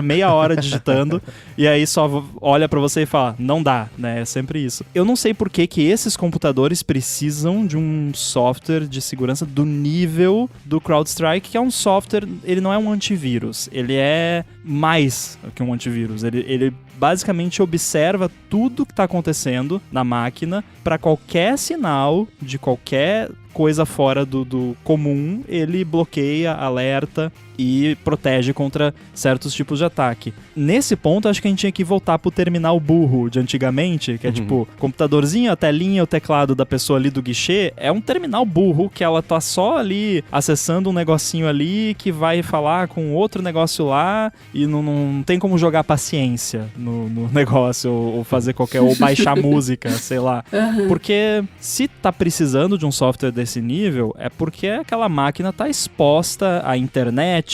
meia hora digitando e aí só olha pra você e fala, não dá, né? É sempre isso. Eu não sei por que esses computadores precisam de um software de segurança do nível do CrowdStrike, que é um software, ele não é um antivírus, ele é mais que um antivírus, ele basicamente observa tudo que está acontecendo na máquina para qualquer sinal de qualquer coisa fora do comum, ele bloqueia, alerta e protege contra certos tipos de ataque. Nesse ponto, acho que a gente tinha que voltar pro terminal burro de antigamente, que é tipo, computadorzinho, a telinha, o teclado da pessoa ali do guichê, é um terminal burro que ela tá só ali acessando um negocinho ali que vai falar com outro negócio lá e não tem como jogar paciência no negócio ou fazer ou baixar música, sei lá. Porque se tá precisando de um software desse nível, é porque aquela máquina tá exposta à internet,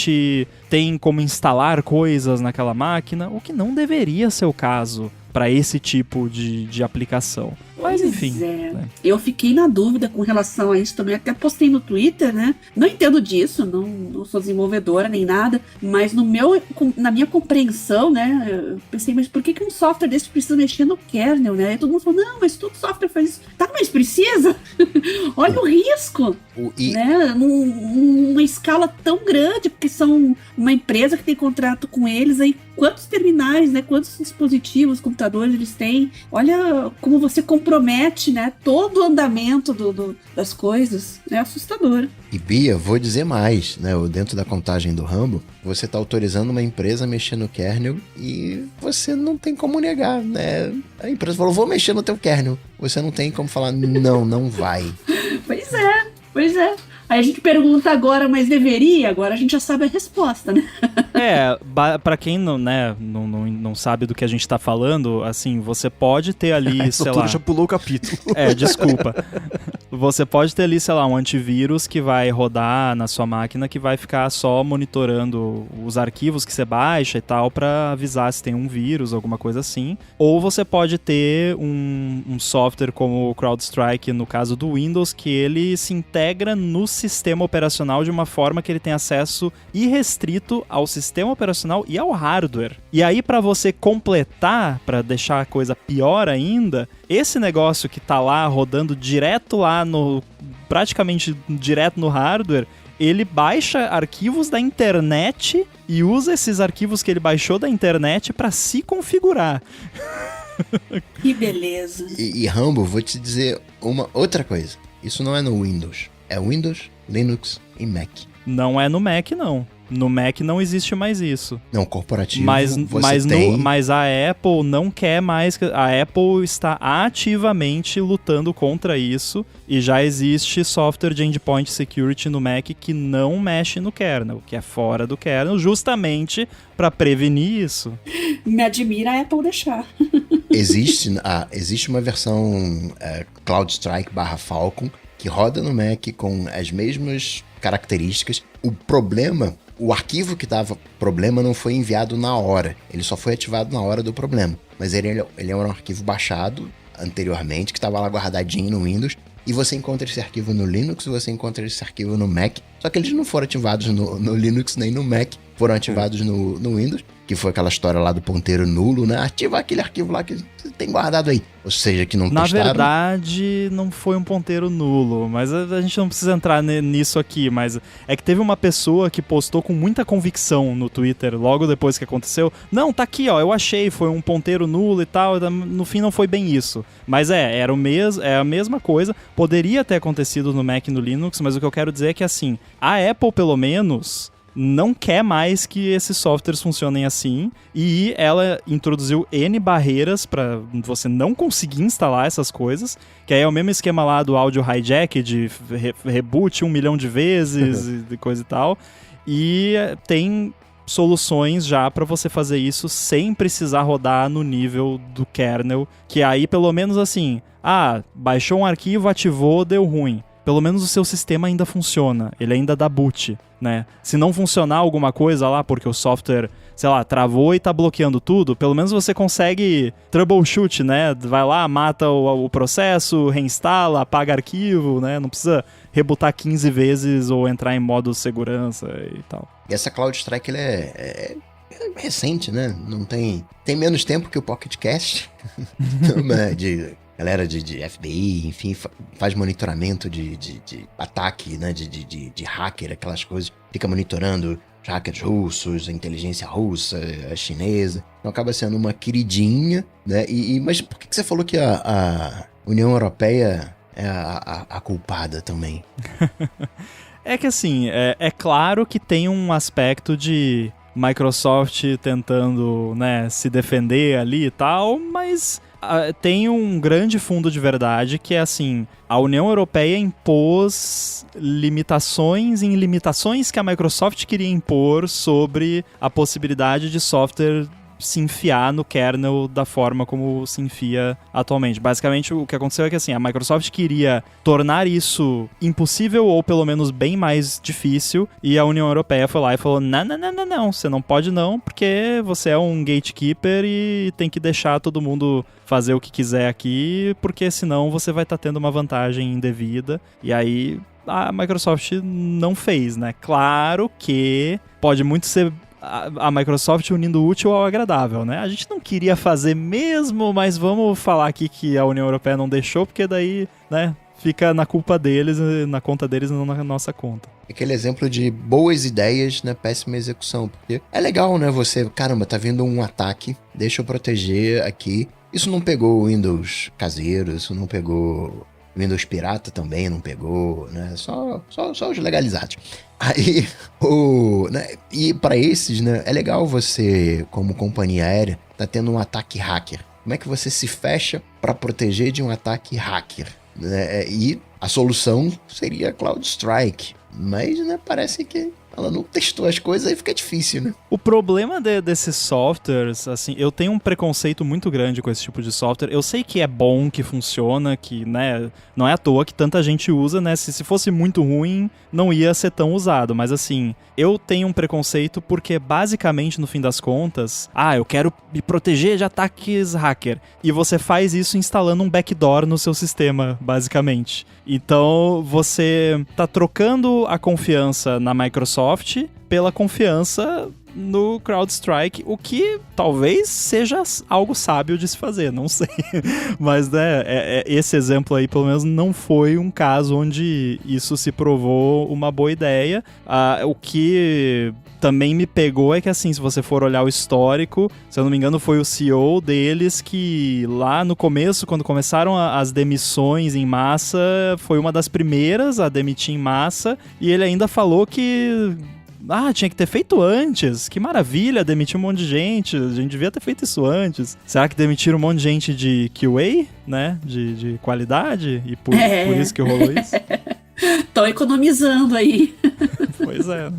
tem como instalar coisas naquela máquina, o que não deveria ser o caso para esse tipo de aplicação. Mas enfim. Né? Eu fiquei na dúvida com relação a isso também, até postei no Twitter, né? Não entendo disso, não sou desenvolvedora nem nada, mas na minha compreensão, né? Eu pensei, mas por que um software desse precisa mexer no kernel, né? E todo mundo falou, não, mas todo software faz isso. Tá, mas precisa? Olha o risco, né? Numa escala tão grande, porque são uma empresa que tem contrato com eles, aí quantos terminais, né? Quantos dispositivos, computadores eles têm. Olha como você compromete, né, todo o andamento das coisas. É assustador. E Bia, vou dizer mais, né? Dentro da contagem do Rambo, você está autorizando uma empresa a mexer no kernel e você não tem como negar, né? A empresa falou, vou mexer no teu kernel. Você não tem como falar, não vai. Pois é. Aí a gente pergunta agora, mas deveria? Agora a gente já sabe a resposta, né? Pra quem não sabe do que a gente tá falando, assim, você pode ter ali, sei lá... já pulou o capítulo. Desculpa. Você pode ter ali, sei lá, um antivírus que vai rodar na sua máquina, que vai ficar só monitorando os arquivos que você baixa e tal, pra avisar se tem um vírus, alguma coisa assim. Ou você pode ter um software como o CrowdStrike, no caso do Windows, que ele se integra no sistema operacional de uma forma que ele tem acesso irrestrito ao sistema operacional e ao hardware. E aí, para você completar, para deixar a coisa pior ainda, esse negócio que tá lá rodando direto lá praticamente direto no hardware, ele baixa arquivos da internet e usa esses arquivos que ele baixou da internet para se configurar. Que beleza. E Rambo, vou te dizer uma outra coisa. Isso não é no Windows. É Windows, Linux e Mac. Não é no Mac, não. No Mac não existe mais isso. Não, corporativo mas a Apple não quer mais... A Apple está ativamente lutando contra isso e já existe software de endpoint security no Mac que não mexe no kernel, que é fora do kernel, justamente para prevenir isso. Me admira a Apple deixar. Existe uma versão CloudStrike/Falcon que roda no Mac com as mesmas características. O arquivo que dava problema não foi enviado na hora. Ele só foi ativado na hora do problema. Mas ele é um arquivo baixado anteriormente, que estava lá guardadinho no Windows. E você encontra esse arquivo no Linux, você encontra esse arquivo no Mac. Só que eles não foram ativados no Linux nem no Mac. Foram ativados no Windows, que foi aquela história lá do ponteiro nulo, né? Ativa aquele arquivo lá que você tem guardado aí. Ou seja, que não testaram. Na verdade, não foi um ponteiro nulo, mas a gente não precisa entrar nisso aqui, mas é que teve uma pessoa que postou com muita convicção no Twitter, logo depois que aconteceu. Não, tá aqui, ó, eu achei, foi um ponteiro nulo e tal, no fim não foi bem isso. Mas é a mesma coisa, poderia ter acontecido no Mac e no Linux, mas o que eu quero dizer é que assim, a Apple pelo menos não quer mais que esses softwares funcionem assim, e ela introduziu N barreiras para você não conseguir instalar essas coisas, que aí é o mesmo esquema lá do áudio hijack, de reboot 1 milhão de vezes e coisa e tal, e tem soluções já para você fazer isso sem precisar rodar no nível do kernel, que aí pelo menos assim, baixou um arquivo, ativou, deu ruim. Pelo menos o seu sistema ainda funciona, ele ainda dá boot, né? Se não funcionar alguma coisa lá, porque o software, sei lá, travou e tá bloqueando tudo, pelo menos você consegue troubleshoot, né? Vai lá, mata o processo, reinstala, apaga arquivo, né? Não precisa rebootar 15 vezes ou entrar em modo segurança e tal. E essa CloudStrike, ela é recente, né? Não tem menos tempo que o Pocket Cast. Galera de FBI, enfim, faz monitoramento de ataque, né, de hacker, aquelas coisas. Fica monitorando os hackers russos, a inteligência russa, a chinesa. Então acaba sendo uma queridinha, né? Mas por que você falou que a União Europeia é a culpada também? É que assim, é claro que tem um aspecto de Microsoft tentando, né, se defender ali e tal, mas tem um grande fundo de verdade que é assim, a União Europeia impôs limitações em limitações que a Microsoft queria impor sobre a possibilidade de software se enfiar no kernel da forma como se enfia atualmente. Basicamente, o que aconteceu é que assim, a Microsoft queria tornar isso impossível ou pelo menos bem mais difícil, e a União Europeia foi lá e falou, não, você não pode não, porque você é um gatekeeper e tem que deixar todo mundo fazer o que quiser aqui, porque senão você vai estar tendo uma vantagem indevida. E aí a Microsoft não fez, né? Claro que pode muito ser a Microsoft unindo o útil ao agradável, né? A gente não queria fazer mesmo, mas vamos falar aqui que a União Europeia não deixou, porque daí, né, fica na culpa deles, na conta deles e não na nossa conta. Aquele exemplo de boas ideias na péssima execução, porque é legal, né, você, caramba, tá vindo um ataque, deixa eu proteger aqui. Isso não pegou o Windows caseiro, isso não pegou Windows pirata também, não pegou, né, só os legalizados. Aí, né, e para esses, né, é legal você, como companhia aérea, tá tendo um ataque hacker. Como é que você se fecha para proteger de um ataque hacker? Né? E a solução seria CrowdStrike, mas, né, parece que ela não testou as coisas, aí fica difícil, né? O problema desses softwares, assim, eu tenho um preconceito muito grande com esse tipo de software. Eu sei que é bom, que funciona, que, né, não é à toa que tanta gente usa, né? Se fosse muito ruim, não ia ser tão usado. Mas, assim, eu tenho um preconceito porque, basicamente, no fim das contas, eu quero me proteger de ataques hacker. E você faz isso instalando um backdoor no seu sistema, basicamente. Então, você tá trocando a confiança na Microsoft pela confiança no CrowdStrike, o que talvez seja algo sábio de se fazer, não sei. Mas, né, esse exemplo aí, pelo menos, não foi um caso onde isso se provou uma boa ideia. O que também me pegou é que, assim, se você for olhar o histórico, se eu não me engano, foi o CEO deles que lá no começo, quando começaram as demissões em massa, foi uma das primeiras a demitir em massa, e ele ainda falou que tinha que ter feito antes. Que maravilha, demitir um monte de gente. A gente devia ter feito isso antes. Será que demitiram um monte de gente de QA, né? De qualidade? E por isso que rolou isso? Estão economizando aí. Pois é.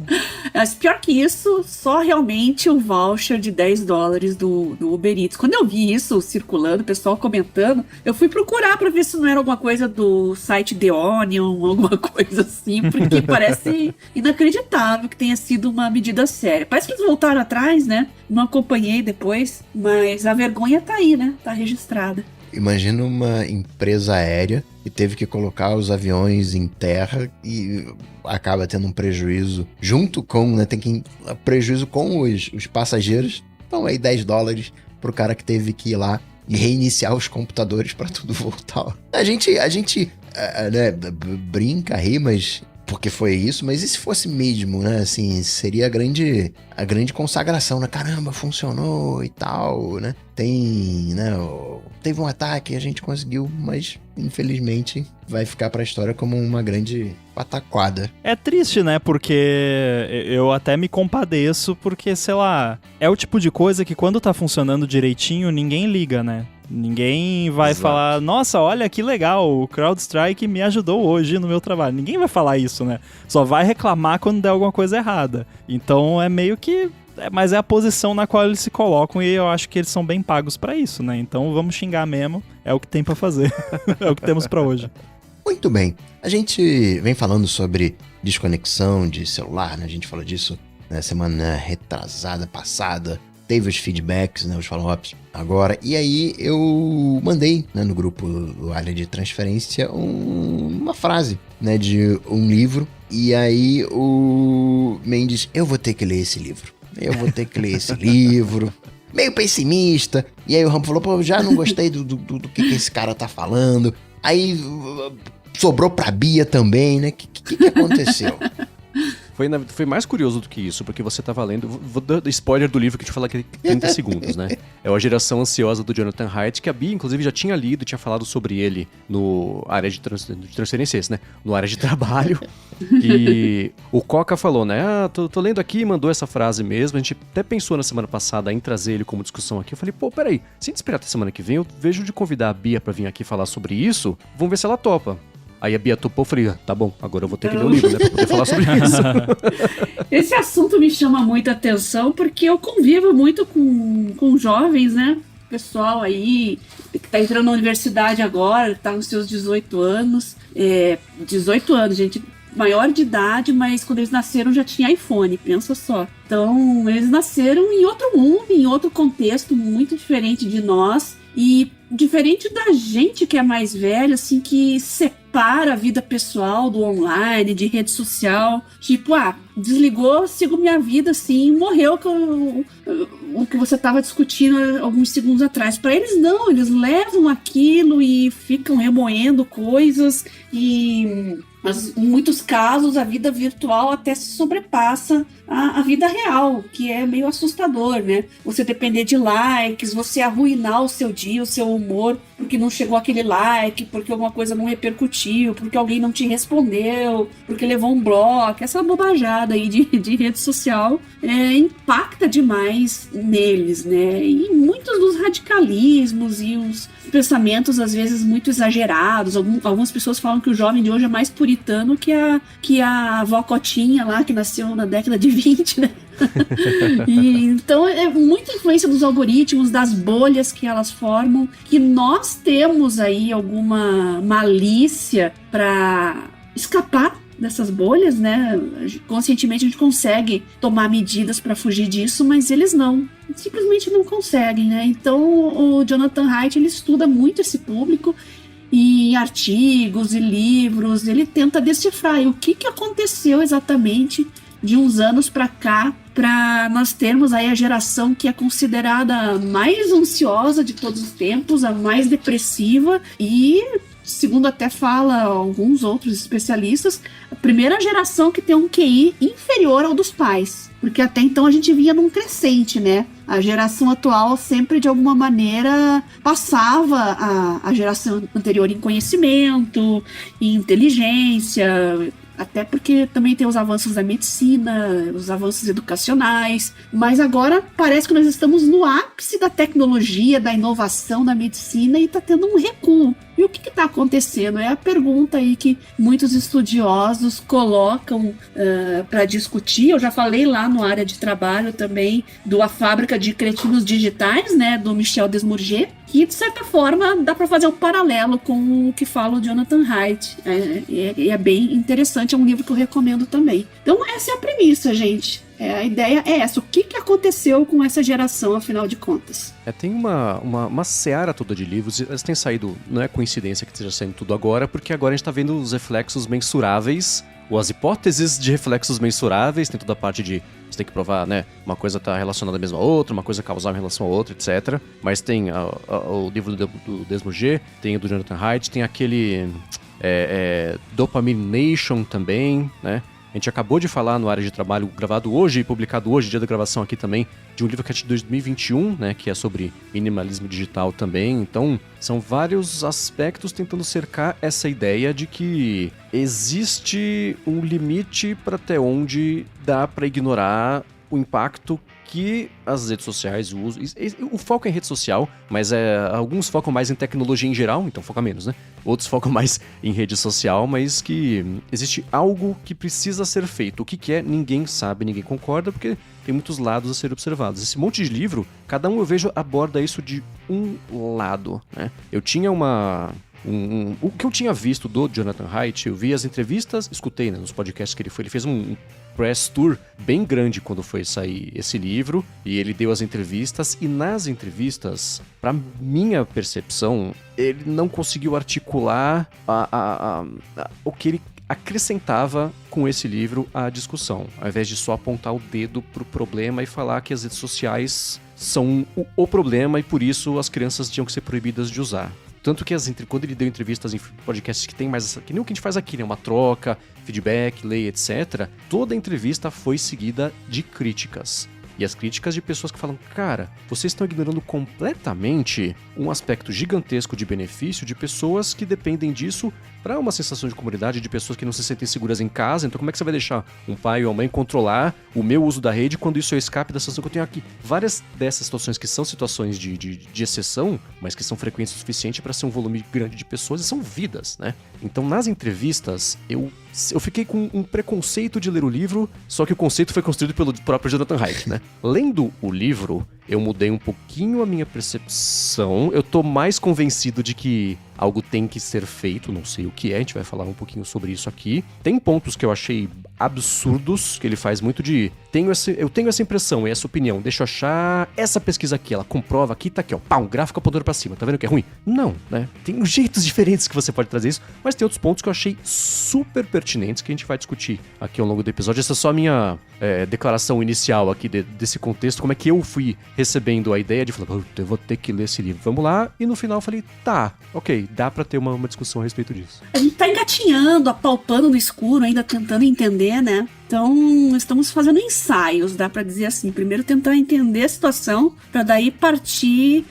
Mas pior que isso, só realmente o voucher de $10 do Uber Eats. Quando eu vi isso circulando, o pessoal comentando, eu fui procurar pra ver se não era alguma coisa do site The Onion, alguma coisa assim, porque parece inacreditável que tenha sido uma medida séria. Parece que eles voltaram atrás, né? Não acompanhei depois, mas a vergonha tá aí, né? Tá registrada. Imagina uma empresa aérea que teve que colocar os aviões em terra e acaba tendo um prejuízo junto com, né, prejuízo com os passageiros. Então aí $10 pro cara que teve que ir lá e reiniciar os computadores para tudo voltar. A gente né, brinca, ri, mas porque foi isso, mas e se fosse mesmo, né, assim, seria a grande consagração, né, caramba, funcionou e tal, né, teve um ataque, a gente conseguiu, mas infelizmente vai ficar pra história como uma grande pataquada. É triste, né, porque eu até me compadeço, porque, sei lá, é o tipo de coisa que quando tá funcionando direitinho, ninguém liga, né. Ninguém vai Exato. falar, nossa, olha que legal, o CrowdStrike me ajudou hoje no meu trabalho. Ninguém vai falar isso, né? Só vai reclamar quando der alguma coisa errada. Então é meio que... Mas é a posição na qual eles se colocam e eu acho que eles são bem pagos pra isso, né? Então vamos xingar mesmo, é o que tem pra fazer. É o que temos pra hoje. Muito bem. A gente vem falando sobre desconexão de celular, né? A gente falou disso na semana retrasada, passada. Teve os feedbacks, né, os follow-ups agora. E aí eu mandei, né, no grupo do Área de Transferência uma frase, né, de um livro. E aí o Mendes, eu vou ter que ler esse livro. Meio pessimista. E aí o Rambo falou, pô, já não gostei do que esse cara tá falando. Aí sobrou pra Bia também, né? O que aconteceu? Foi mais curioso do que isso, porque você tava lendo... Vou dar spoiler do livro que eu te falar aqui 30 segundos, né? É A Geração Ansiosa, do Jonathan Haidt, que a Bia, inclusive, já tinha lido e tinha falado sobre ele no área de transferências, né? No área de trabalho. E o Coca falou, né? Tô lendo aqui e mandou essa frase mesmo. A gente até pensou na semana passada em trazer ele como discussão aqui. Eu falei, pô, peraí, se a gente esperar até semana que vem, eu vejo de convidar a Bia pra vir aqui falar sobre isso. Vamos ver se ela topa. Aí a Bia topou, eu falei, tá bom, agora eu vou ter que ler o livro, né, pra poder falar sobre isso. Esse assunto me chama muita atenção porque eu convivo muito com jovens, né? Pessoal aí que tá entrando na universidade agora, tá nos seus 18 anos. 18 anos, gente, maior de idade, mas quando eles nasceram já tinha iPhone, pensa só. Então, eles nasceram em outro mundo, em outro contexto muito diferente de nós. E diferente da gente que é mais velho, assim, que separa a vida pessoal do online, de rede social. Tipo, desligou, sigo minha vida, assim, morreu o que você estava discutindo alguns segundos atrás. Para eles, não, eles levam aquilo e ficam remoendo coisas e... Mas, em muitos casos, a vida virtual até se sobrepassa a vida real, que é meio assustador, né? Você depender de likes, você arruinar o seu dia, o seu humor, porque não chegou aquele like, porque alguma coisa não repercutiu, porque alguém não te respondeu, porque levou um bloco. Essa bobajada aí de rede social impacta demais neles, né? E muitos dos radicalismos e os pensamentos, às vezes, muito exagerados. Algumas pessoas falam que o jovem de hoje é mais puritano que a avó Cotinha lá, que nasceu na década de 20, né? Então é muita influência dos algoritmos, das bolhas que elas formam, que nós temos aí alguma malícia para escapar dessas bolhas, né? Conscientemente a gente consegue tomar medidas para fugir disso, mas eles não, simplesmente não conseguem, né? Então o Jonathan Haidt, ele estuda muito esse público e em artigos e livros ele tenta decifrar o que aconteceu exatamente de uns anos para cá, para nós termos aí a geração que é considerada a mais ansiosa de todos os tempos, a mais depressiva e, segundo até fala alguns outros especialistas, a primeira geração que tem um QI inferior ao dos pais, porque até então a gente vinha num crescente, né? A geração atual sempre, de alguma maneira, passava a geração anterior em conhecimento, em inteligência, até porque também tem os avanços da medicina, os avanços educacionais, mas agora parece que nós estamos no ápice da tecnologia, da inovação, da medicina e está tendo um recuo. E o que está acontecendo? É a pergunta aí que muitos estudiosos colocam para discutir. Eu já falei lá no área de trabalho também A Fábrica de Cretinos Digitais, né, do Michel Desmourget, que de certa forma dá para fazer um paralelo com o que fala o Jonathan Haidt. É bem interessante, é um livro que eu recomendo também. Então essa é a premissa, gente. A ideia é essa. O que aconteceu com essa geração, afinal de contas? Tem uma seara toda de livros. Eles têm saído, não é coincidência que esteja saindo tudo agora, porque agora a gente está vendo os reflexos mensuráveis, ou as hipóteses de reflexos mensuráveis. Tem toda a parte de você tem que provar, né? Uma coisa está relacionada mesmo a outra, uma coisa causal em relação a outra, etc. Mas tem o livro do Desmourget, tem o do Jonathan Haidt, tem aquele Dopamination também, né? A gente acabou de falar no área de trabalho, gravado hoje e publicado hoje, dia da gravação aqui também, de um livro que é de 2021, né, que é sobre minimalismo digital também. Então, são vários aspectos tentando cercar essa ideia de que existe um limite para até onde dá para ignorar o impacto que as redes sociais usam. O foco é em rede social, mas alguns focam mais em tecnologia em geral, então foca menos, né? Outros focam mais em rede social, mas que existe algo que precisa ser feito. O que é, ninguém sabe, ninguém concorda, porque tem muitos lados a serem observados. Esse monte de livro, cada um eu vejo aborda isso de um lado, né? Eu tinha o que eu tinha visto do Jonathan Haidt, eu vi as entrevistas, escutei, né, nos podcasts que ele fez um press tour bem grande quando foi sair esse livro, e ele deu as entrevistas, e nas entrevistas, pra minha percepção, ele não conseguiu articular o que ele acrescentava com esse livro à discussão, ao invés de só apontar o dedo pro problema e falar que as redes sociais são o problema e por isso as crianças tinham que ser proibidas de usar. Tanto que quando ele deu entrevistas em podcasts que tem mais essa, que nem o que a gente faz aqui, né? Uma troca, feedback, lei, etc. Toda a entrevista foi seguida de críticas. E as críticas de pessoas que falam, cara, vocês estão ignorando completamente um aspecto gigantesco de benefício de pessoas que dependem disso para uma sensação de comunidade, de pessoas que não se sentem seguras em casa. Então como é que você vai deixar um pai ou uma mãe controlar o meu uso da rede quando isso é o escape da situação que eu tenho aqui? Várias dessas situações que são situações de exceção, mas que são frequentes o suficiente para ser um volume grande de pessoas e são vidas, né? Então nas entrevistas, eu fiquei com um preconceito de ler o livro, só que o conceito foi construído pelo próprio Jonathan Haidt, né? Lendo o livro, eu mudei um pouquinho a minha percepção. Eu tô mais convencido de que algo tem que ser feito, não sei o que é, a gente vai falar um pouquinho sobre isso aqui. Tem pontos que eu achei absurdos, que ele faz muito de... Eu tenho essa impressão e essa opinião, deixa eu achar essa pesquisa aqui, ela comprova aqui, tá aqui, ó, pá, um gráfico apontando pra cima, tá vendo que é ruim? Não, né? Tem jeitos diferentes que você pode trazer isso, mas tem outros pontos que eu achei super pertinentes que a gente vai discutir aqui ao longo do episódio. Essa é só a minha declaração inicial aqui desse contexto, como é que eu fui recebendo a ideia de falar, eu vou ter que ler esse livro, vamos lá, e no final eu falei, tá, ok, dá pra ter uma discussão a respeito disso. A gente tá engatinhando, apalpando no escuro, ainda tentando entender, né? Então, estamos fazendo ensaios, dá pra dizer assim. Primeiro tentar entender a situação, pra daí partir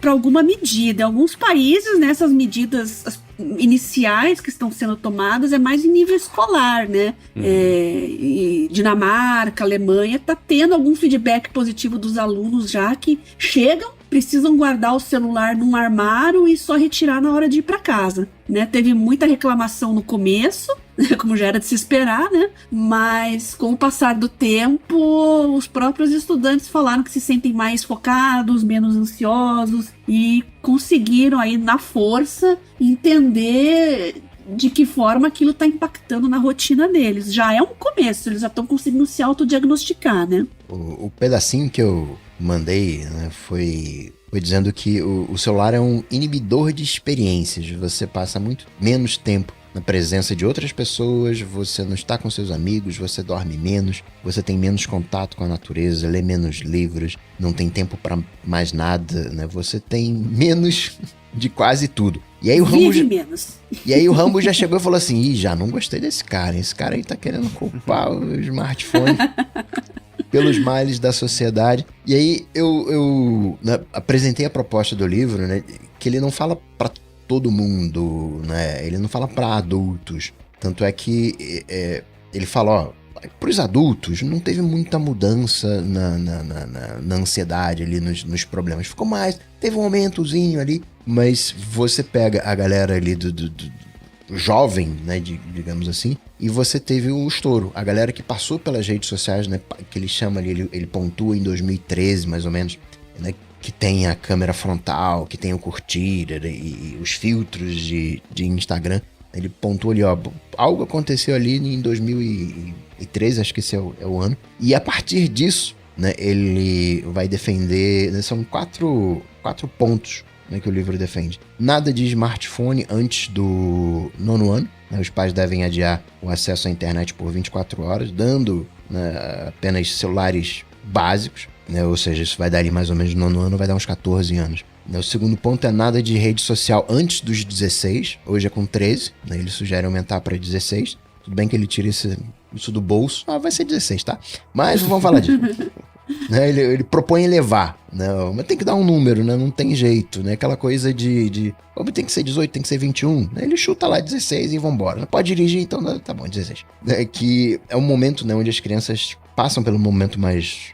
pra alguma medida. Em alguns países, né, essas medidas iniciais que estão sendo tomadas é mais em nível escolar, né? E Dinamarca, Alemanha, tá tendo algum feedback positivo dos alunos já que chegam, precisam guardar o celular num armário e só retirar na hora de ir para casa, né? Teve muita reclamação no começo, como já era de se esperar, né? Mas com o passar do tempo, os próprios estudantes falaram que se sentem mais focados, menos ansiosos e conseguiram aí na força entender de que forma aquilo está impactando na rotina deles. Já é um começo, eles já estão conseguindo se autodiagnosticar, né? O pedacinho que eu mandei, né, foi dizendo que o celular é um inibidor de experiências. Você passa muito menos tempo na presença de outras pessoas, você não está com seus amigos, você dorme menos, você tem menos contato com a natureza, lê menos livros, não tem tempo para mais nada, né? Você tem menos de quase tudo. E aí o Rambo já chegou e falou assim, ih, já não gostei desse cara, esse cara aí tá querendo culpar o smartphone pelos males da sociedade. E aí eu apresentei a proposta do livro, né, que ele não fala para todo mundo, né, ele não fala para adultos, tanto é que ele fala, ó, para os adultos não teve muita mudança na ansiedade ali, nos problemas, ficou mais, teve um aumentozinho ali, mas você pega a galera ali do jovem, né, digamos assim, e você teve o estouro, a galera que passou pelas redes sociais, né, que ele chama ali, ele pontua em 2013 mais ou menos, né, que tem a câmera frontal, que tem o curtir e os filtros de Instagram. Ele pontuou ali, ó, algo aconteceu ali em 2013, acho que esse é o ano. E a partir disso, né, ele vai defender, né, são quatro pontos, né, que o livro defende. Nada de smartphone antes do 9º ano. Né, os pais devem adiar o acesso à internet por 24 horas, dando, né, apenas celulares básicos. Né, ou seja, isso vai dar ali mais ou menos no 9º ano, vai dar uns 14 anos. O segundo ponto é nada de rede social antes dos 16, hoje é com 13, né? Ele sugere aumentar para 16. Tudo bem que ele tira isso do bolso, vai ser 16, tá? Mas não vamos falar disso. Né? Ele propõe elevar, né? Mas tem que dar um número, né? Não tem jeito, né? Aquela coisa de tem que ser 18, tem que ser 21, né? Ele chuta lá 16 e vambora. Não pode dirigir, então tá bom, 16. Que é um momento, né, onde as crianças passam pelo momento mais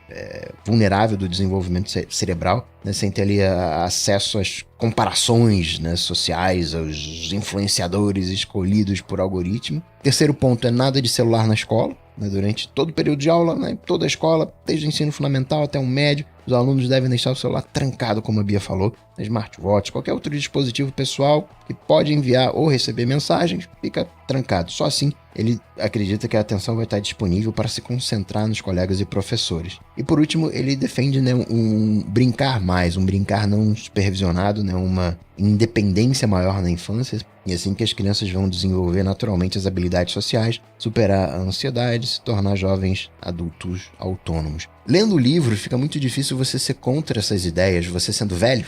vulnerável do desenvolvimento cerebral, né, sem ter ali acesso às comparações, né, sociais, aos influenciadores escolhidos por algoritmo. Terceiro ponto é nada de celular na escola, né, durante todo o período de aula, né, toda a escola, desde o ensino fundamental até o médio, os alunos devem deixar o celular trancado, como a Bia falou, smartwatch, qualquer outro dispositivo pessoal que pode enviar ou receber mensagens, fica trancado. Só assim ele acredita que a atenção vai estar disponível para se concentrar nos colegas e professores. E por último, ele defende, né, um brincar mais, um brincar não supervisionado, né, uma independência maior na infância, e assim que as crianças vão desenvolver naturalmente as habilidades sociais, superar a ansiedade, se tornar jovens adultos autônomos. lendo o livro fica muito difícil você ser contra essas ideias, você sendo velho.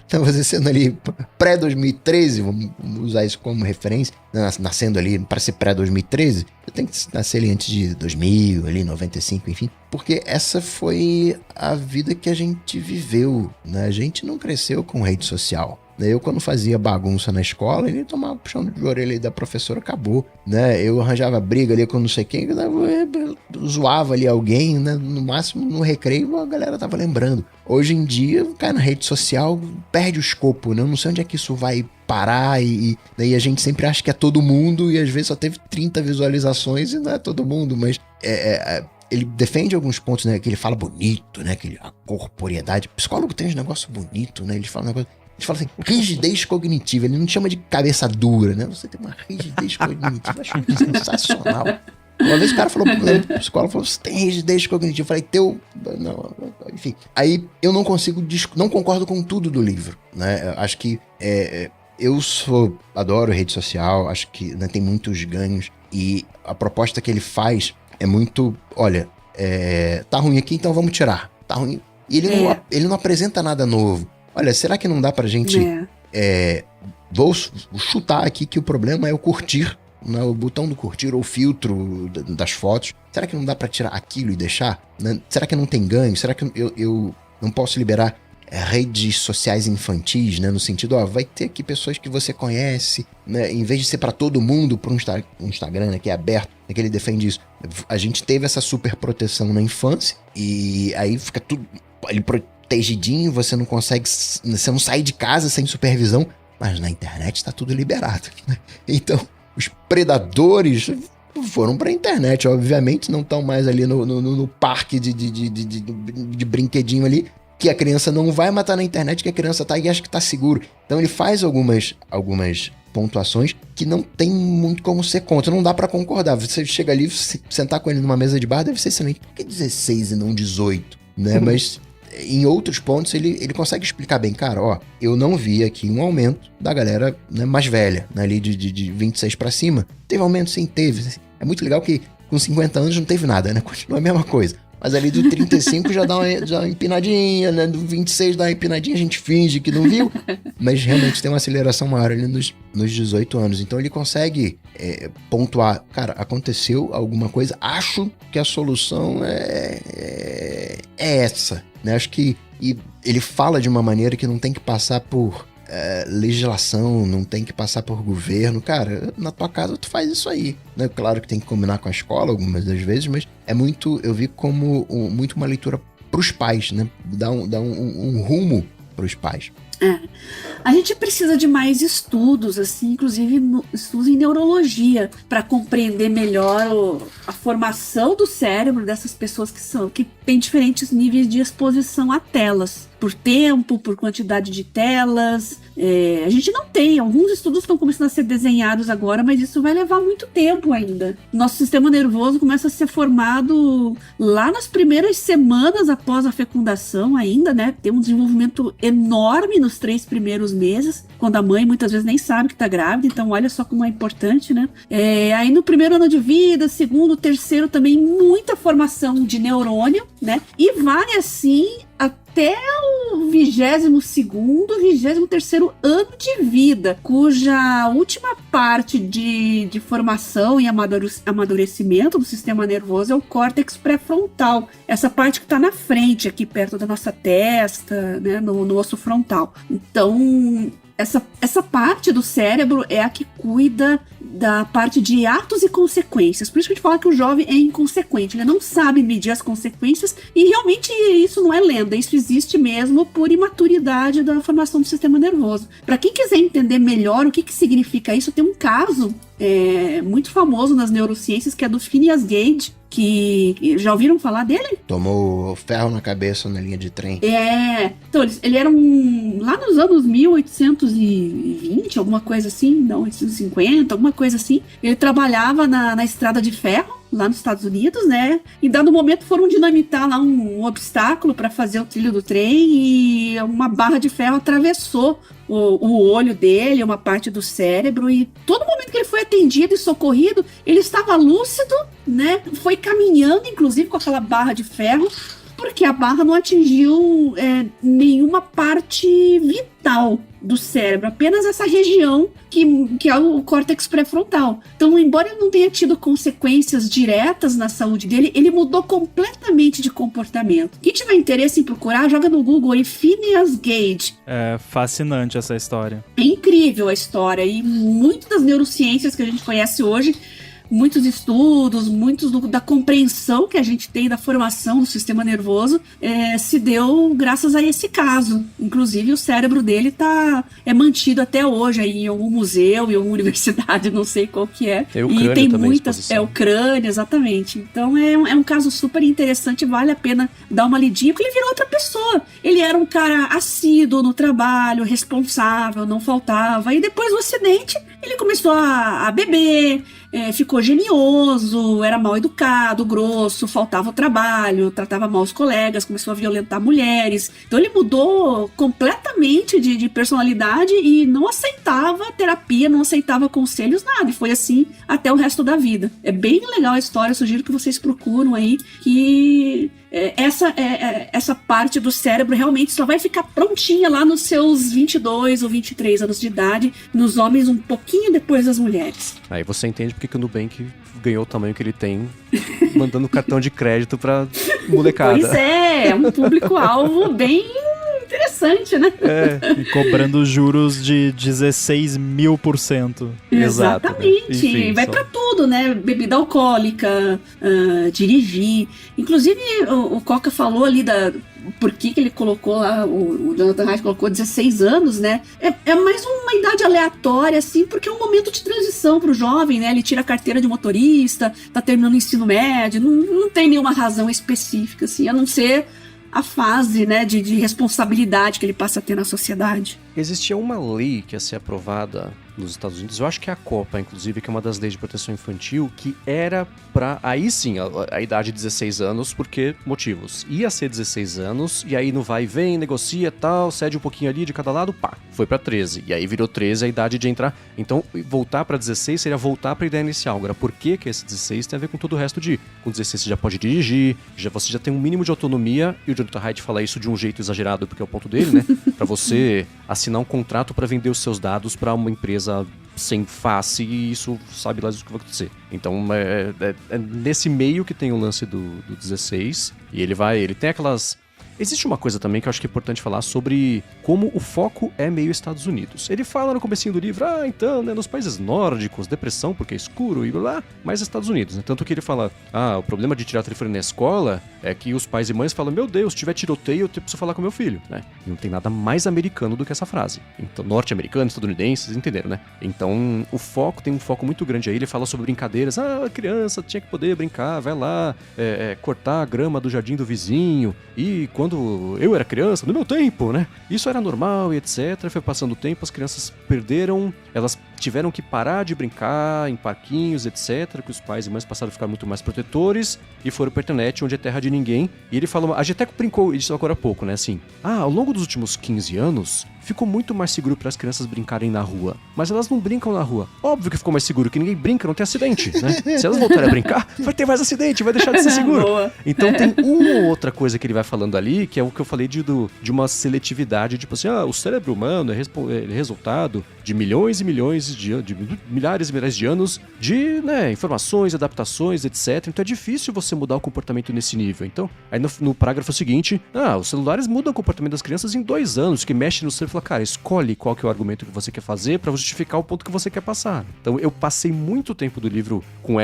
Então você sendo ali pré-2013, vamos usar isso como referência, nascendo ali para ser pré-2013, você tem que nascer ali antes de 2000, ali 95, enfim. Porque essa foi a vida que a gente viveu, né? A gente não cresceu com rede social. Eu, quando fazia bagunça na escola, ele tomava puxão de orelha aí da professora, acabou, né? Eu arranjava briga ali com não sei quem, zoava ali alguém, né? No máximo, no recreio, a galera tava lembrando. Hoje em dia, cai na rede social, perde o escopo, né? Eu não sei onde é que isso vai parar e daí a gente sempre acha que é todo mundo e às vezes só teve 30 visualizações e não é todo mundo, mas ele defende alguns pontos, né? Que ele fala bonito, né? Que a corporeidade. O psicólogo tem um negócio bonito, né? Ele fala um negócio... A gente fala assim, rigidez cognitiva. Ele não chama de cabeça dura, né? Você tem uma rigidez cognitiva. Acho sensacional. Uma vez o cara falou, o psicólogo falou, você tem rigidez cognitiva. Eu falei, não, enfim. Aí eu não concordo com tudo do livro, né? Eu acho que adoro rede social, acho que, né, tem muitos ganhos. E a proposta que ele faz é muito, olha, tá ruim aqui, então vamos tirar. Tá ruim. E ele não apresenta nada novo. Olha, será que não dá pra gente... vou chutar aqui que o problema é o curtir, né? O botão do curtir ou o filtro das fotos. Será que não dá pra tirar aquilo e deixar? Né? Será que não tem ganho? Será que eu não posso liberar redes sociais infantis, né? No sentido, vai ter aqui pessoas que você conhece, né? Em vez de ser pra todo mundo, para um Instagram, né, que é aberto, né, que ele defende isso. A gente teve essa super proteção na infância e aí fica tudo... protegidinho, você não consegue, você não sai de casa sem supervisão, mas na internet está tudo liberado, né? Então, os predadores foram para a internet, obviamente, não estão mais ali no parque de brinquedinho ali, que a criança não vai matar na internet, que a criança tá e acha que tá seguro. Então ele faz algumas pontuações que não tem muito como ser contra, não dá para concordar. Você chega ali, sentar com ele numa mesa de bar, deve ser excelente. Por que 16 e não 18? Né? Mas em outros pontos ele consegue explicar bem, cara, eu não vi aqui um aumento da galera, né, mais velha, né, ali de 26 para cima. Teve aumento? Sim, teve. É muito legal que com 50 anos não teve nada, né? Continua a mesma coisa. Mas ali do 35 já dá uma empinadinha, né? Do 26 dá uma empinadinha, a gente finge que não viu. Mas realmente tem uma aceleração maior ali nos 18 anos. Então ele consegue pontuar, cara, aconteceu alguma coisa, acho que a solução é essa, né? Acho que ele fala de uma maneira que não tem que passar por legislação, não tem que passar por governo. Cara, na tua casa tu faz isso aí, né? Claro que tem que combinar com a escola algumas das vezes, mas é muito, eu vi como muito uma leitura pros pais, né? Dá um rumo pros pais. A gente precisa de mais estudos, assim, inclusive estudos em neurologia, para compreender melhor a formação do cérebro dessas pessoas que têm diferentes níveis de exposição a telas, por tempo, por quantidade de telas. A gente não tem, alguns estudos estão começando a ser desenhados agora, mas isso vai levar muito tempo ainda. Nosso sistema nervoso começa a ser formado lá nas primeiras semanas após a fecundação ainda, né? Tem um desenvolvimento enorme nos 3 primeiros meses, quando a mãe muitas vezes nem sabe que tá grávida, então olha só como é importante, né? Aí no primeiro ano de vida, segundo, terceiro também muita formação de neurônio, né? E vai assim até o 22º, 23º ano de vida, cuja última parte de formação e amadurecimento do sistema nervoso é o córtex pré-frontal. Essa parte que está na frente, aqui perto da nossa testa, né, no osso frontal. Então, essa parte do cérebro é a que cuida da parte de atos e consequências. Por isso que a gente fala que o jovem é inconsequente. Ele não sabe medir as consequências e realmente isso não é lenda. Isso existe mesmo por imaturidade da formação do sistema nervoso. Para quem quiser entender melhor o que significa isso, tem um caso muito famoso nas neurociências que é do Phineas Gage, que já ouviram falar dele? Tomou ferro na cabeça na linha de trem. Então ele era lá nos anos 1820, alguma coisa assim, não, 1850, alguma coisa assim. Ele trabalhava na estrada de ferro, lá nos Estados Unidos, né? E dado momento foram dinamitar lá um obstáculo para fazer o trilho do trem e uma barra de ferro atravessou o olho dele, uma parte do cérebro, e todo momento que ele foi atendido e socorrido, ele estava lúcido, né? Foi caminhando, inclusive, com aquela barra de ferro, porque a barra não atingiu nenhuma parte vital do cérebro, apenas essa região que é o córtex pré-frontal. Então, embora ele não tenha tido consequências diretas na saúde dele, ele mudou completamente de comportamento. Quem tiver interesse em procurar, joga no Google aí, Phineas Gage. É fascinante essa história. É incrível a história, e muitas das neurociências que a gente conhece hoje, muitos estudos, da compreensão que a gente tem da formação do sistema nervoso se deu graças a esse caso. Inclusive, o cérebro dele é mantido até hoje aí em algum museu, em alguma universidade, não sei qual que é. É o e crânio tem também, muitas. É o crânio, exatamente. Então é um caso super interessante, vale a pena dar uma lidinha, porque ele virou outra pessoa. Ele era um cara assíduo no trabalho, responsável, não faltava. E depois do acidente, ele começou a beber, ficou genioso, era mal educado, grosso, faltava ao trabalho, tratava mal os colegas, começou a violentar mulheres. Então ele mudou completamente de personalidade e não aceitava terapia, não aceitava conselhos, nada. E foi assim até o resto da vida. É bem legal a história, sugiro que vocês procuram aí, que essa parte do cérebro realmente só vai ficar prontinha lá nos seus 22 ou 23 anos de idade, nos homens um pouquinho depois das mulheres. Aí você entende porque que o Nubank ganhou o tamanho que ele tem, mandando cartão de crédito pra molecada. Pois é um público-alvo bem interessante, né? E cobrando juros de 16.000%. Exatamente. Enfim, vai pra tudo, né? Bebida alcoólica, dirigir. Inclusive, o Coca falou ali por que ele colocou lá, o Jonathan Haidt colocou 16 anos, né? É mais uma idade aleatória, assim, porque é um momento de transição pro jovem, né? Ele tira a carteira de motorista, tá terminando o ensino médio, não tem nenhuma razão específica, assim, a não ser a fase, né, de responsabilidade que ele passa a ter na sociedade. Existia uma lei que ia ser aprovada nos Estados Unidos, eu acho que é a Copa, inclusive, que é uma das leis de proteção infantil, que era pra, aí sim, a idade de 16 anos, porque motivos. Ia ser 16 anos, e aí no vai e vem, negocia, tal, cede um pouquinho ali de cada lado, pá, foi pra 13. E aí virou 13 a idade de entrar. Então, voltar pra 16 seria voltar pra ideia inicial. Agora, por que esse 16 tem a ver com todo o resto com 16 você já pode dirigir, você já tem um mínimo de autonomia, e o Jonathan Haidt fala isso de um jeito exagerado, porque é o ponto dele, né? Pra você assinar um contrato pra vender os seus dados pra uma empresa sem face, e isso sabe lá o que vai acontecer. Então é nesse meio que tem o lance do 16, e ele tem aquelas... Existe uma coisa também que eu acho que é importante falar sobre como o foco é meio Estados Unidos. Ele fala no comecinho do livro, então, né, nos países nórdicos, depressão porque é escuro e blá, mas Estados Unidos, né? Tanto que ele fala, o problema de tirar telefone na escola é que os pais e mães falam, meu Deus, se tiver tiroteio, eu preciso falar com meu filho, né? E não tem nada mais americano do que essa frase. Então, norte-americano, estadunidenses, entenderam, né? Então, tem um foco muito grande aí, ele fala sobre brincadeiras, a criança tinha que poder brincar, vai lá, cortar a grama do jardim do vizinho, e quando eu era criança, no meu tempo, né? Isso era normal e etc. Foi passando o tempo, as crianças perderam, elas tiveram que parar de brincar em parquinhos, etc. Que os pais e mães passaram a ficar muito mais protetores e foram pra internet, onde é terra de ninguém. E ele falou, a gente até brincou isso agora há pouco, né? Assim, ao longo dos últimos 15 anos, ficou muito mais seguro para as crianças brincarem na rua. Mas elas não brincam na rua. Óbvio que ficou mais seguro, que ninguém brinca, não tem acidente, né? Se elas voltarem a brincar, vai ter mais acidente, vai deixar de ser seguro. Então tem uma ou outra coisa que ele vai falando ali, que é o que eu falei de uma seletividade, tipo assim, o cérebro humano é resultado de milhões e milhões de milhares e milhares de anos de, né, informações, adaptações, etc. Então é difícil você mudar o comportamento nesse nível. Então, aí no parágrafo seguinte, os celulares mudam o comportamento das crianças em 2 anos, que mexe no cérebro. Fala, cara, escolhe qual que é o argumento que você quer fazer pra justificar o ponto que você quer passar. Então eu passei muito tempo do livro com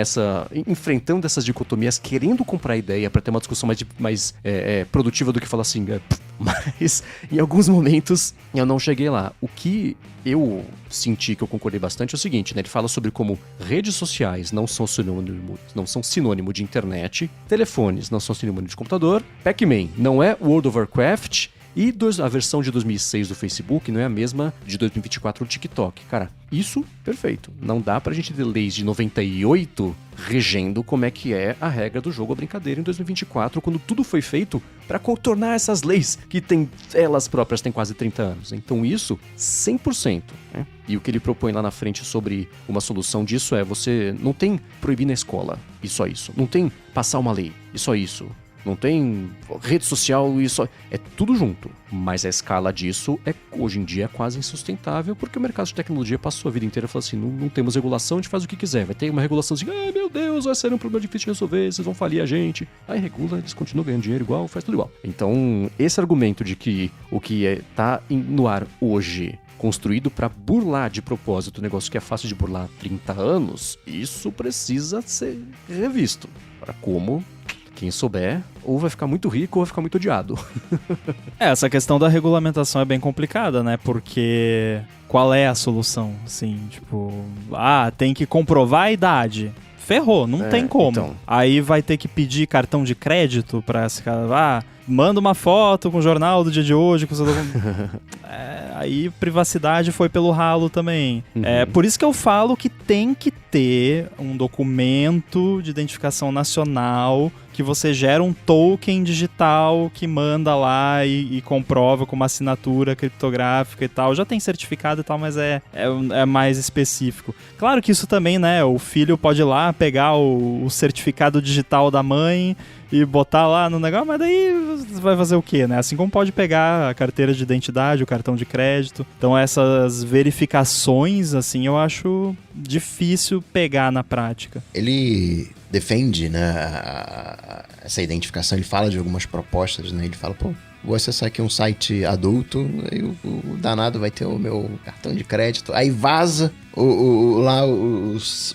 enfrentando essas dicotomias, querendo comprar ideia pra ter uma discussão mais produtiva do que falar assim, mas em alguns momentos eu não cheguei lá. O que eu senti que eu concordei bastante é o seguinte, né? Ele fala sobre como redes sociais não são sinônimo de internet, telefones não são sinônimo de computador, Pac-Man não é World of Warcraft, e a versão de 2006 do Facebook não é a mesma de 2024 do TikTok. Cara, isso, perfeito. Não dá pra gente ter leis de 98 regendo como é que é a regra do jogo, a brincadeira em 2024, quando tudo foi feito pra contornar essas leis que elas próprias têm quase 30 anos. Então isso, 100%. Né? E o que ele propõe lá na frente sobre uma solução disso você não tem proibir na escola, e só isso. Não tem passar uma lei, e só isso. Não tem rede social, isso é tudo junto. Mas a escala disso hoje em dia é quase insustentável, porque o mercado de tecnologia passou a vida inteira falando assim, não temos regulação, a gente faz o que quiser. Vai ter uma regulação assim, meu Deus, vai ser um problema difícil de resolver, vocês vão falir a gente. Aí regula, eles continuam ganhando dinheiro igual, faz tudo igual. Então, esse argumento de que o que tá no ar hoje, construído para burlar de propósito um negócio que é fácil de burlar há 30 anos, isso precisa ser revisto. Para como... Quem souber, ou vai ficar muito rico ou vai ficar muito odiado. Essa questão da regulamentação é bem complicada, né? Porque qual é a solução? Assim, tipo, tem que comprovar a idade. Ferrou, não tem como. Então. Aí vai ter que pedir cartão de crédito pra esse cara. Manda uma foto com o jornal do dia de hoje. Com aí privacidade foi pelo ralo também. Uhum. Por isso que eu falo que tem que ter um documento de identificação nacional que você gera um token digital que manda lá e comprova com uma assinatura criptográfica e tal. Já tem certificado e tal, mas é mais específico. Claro que isso também, né? O filho pode ir lá pegar o certificado digital da mãe e botar lá no negócio, mas daí você vai fazer o quê, né? Assim como pode pegar a carteira de identidade, o cartão de crédito. Então essas verificações, assim, eu acho difícil pegar na prática. Ele defende, né, essa identificação, ele fala de algumas propostas, né? Ele fala, vou acessar aqui um site adulto, aí o danado vai ter o meu cartão de crédito, aí vaza lá os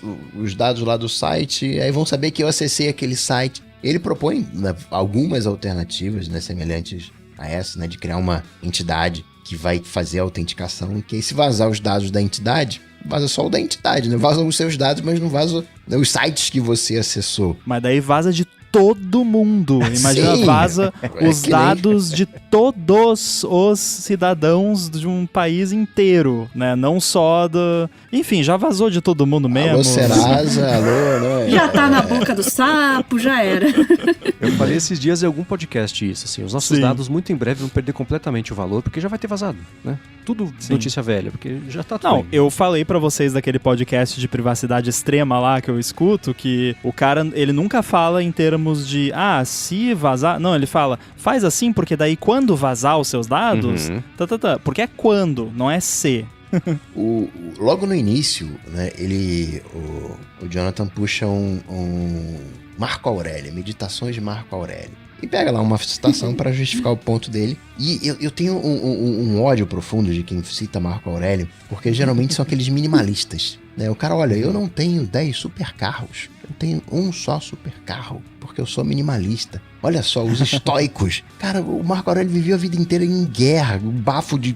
dados lá do site, aí vão saber que eu acessei aquele site. Ele propõe, né, algumas alternativas, né, semelhantes a essa, né, de criar uma entidade que vai fazer a autenticação, que aí se vazar os dados da entidade, vaza só o da entidade, né? Vazam os seus dados, mas não vaza, né, os sites que você acessou. Mas daí vaza de todo mundo. Imagina, sim, vaza os dados de todos os cidadãos de um país inteiro, né? Não só do... Enfim, já vazou de todo mundo mesmo. Alô, Serasa, alô, né? Já tá na boca do sapo, já era. Eu falei esses dias em algum podcast isso, assim, os nossos dados muito em breve vão perder completamente o valor, porque já vai ter vazado, né? Tudo notícia velha, porque já tá tudo. Não, eu falei pra vocês daquele podcast de privacidade extrema lá que eu escuto, que o cara, ele nunca fala em termos de, se vazar... Não, ele fala, faz assim, porque daí quando vazar os seus dados, porque é quando, não é se. Logo no início, né, o Jonathan puxa um Marco Aurélio, Meditações de Marco Aurélio. E pega lá uma citação para justificar o ponto dele. E eu tenho um ódio profundo de quem cita Marco Aurélio, porque geralmente são aqueles minimalistas, né? O cara, olha, eu não tenho 10 supercarros, eu tenho um só supercarro, porque eu sou minimalista. Olha só, os estoicos. Cara, o Marco Aurélio viveu a vida inteira em guerra, um bafo de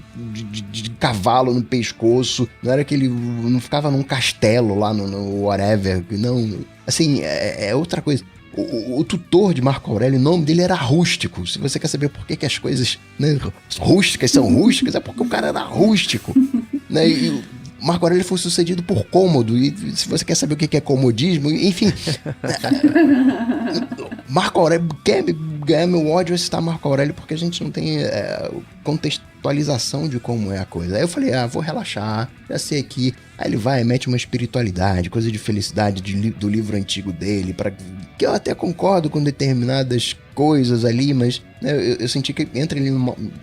cavalo no pescoço. Não era que ele não ficava num castelo lá no whatever. Não, assim, é outra coisa. O tutor de Marco Aurélio, o nome dele era Rústico. Se você quer saber por que as coisas, né, rústicas são rústicas, é porque o cara era rústico. Né? E Marco Aurélio foi sucedido por Cômodo. E se você quer saber o que é comodismo, enfim. Marco Aurélio, ganhar meu ódio é citar Marco Aurélio porque a gente não tem contextualização de como é a coisa. Aí eu falei, vou relaxar, já sei aqui. Aí ele vai, mete uma espiritualidade, coisa de felicidade do livro antigo dele, que eu até concordo com determinadas coisas ali, mas né, eu senti que entra ali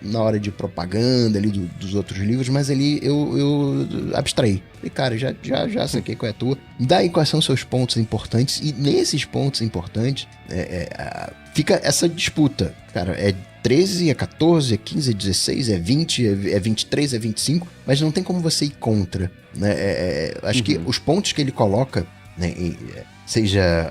na hora de propaganda ali dos outros livros, mas ali eu abstraí. E cara, já saquei qual é a tua. Daí quais são seus pontos importantes, e nesses pontos importantes fica essa disputa. Cara, é 13, é 14, é 15, é 16, é 20, é 23, é 25, mas não tem como você ir contra, né? Acho que os pontos que ele coloca, né, seja,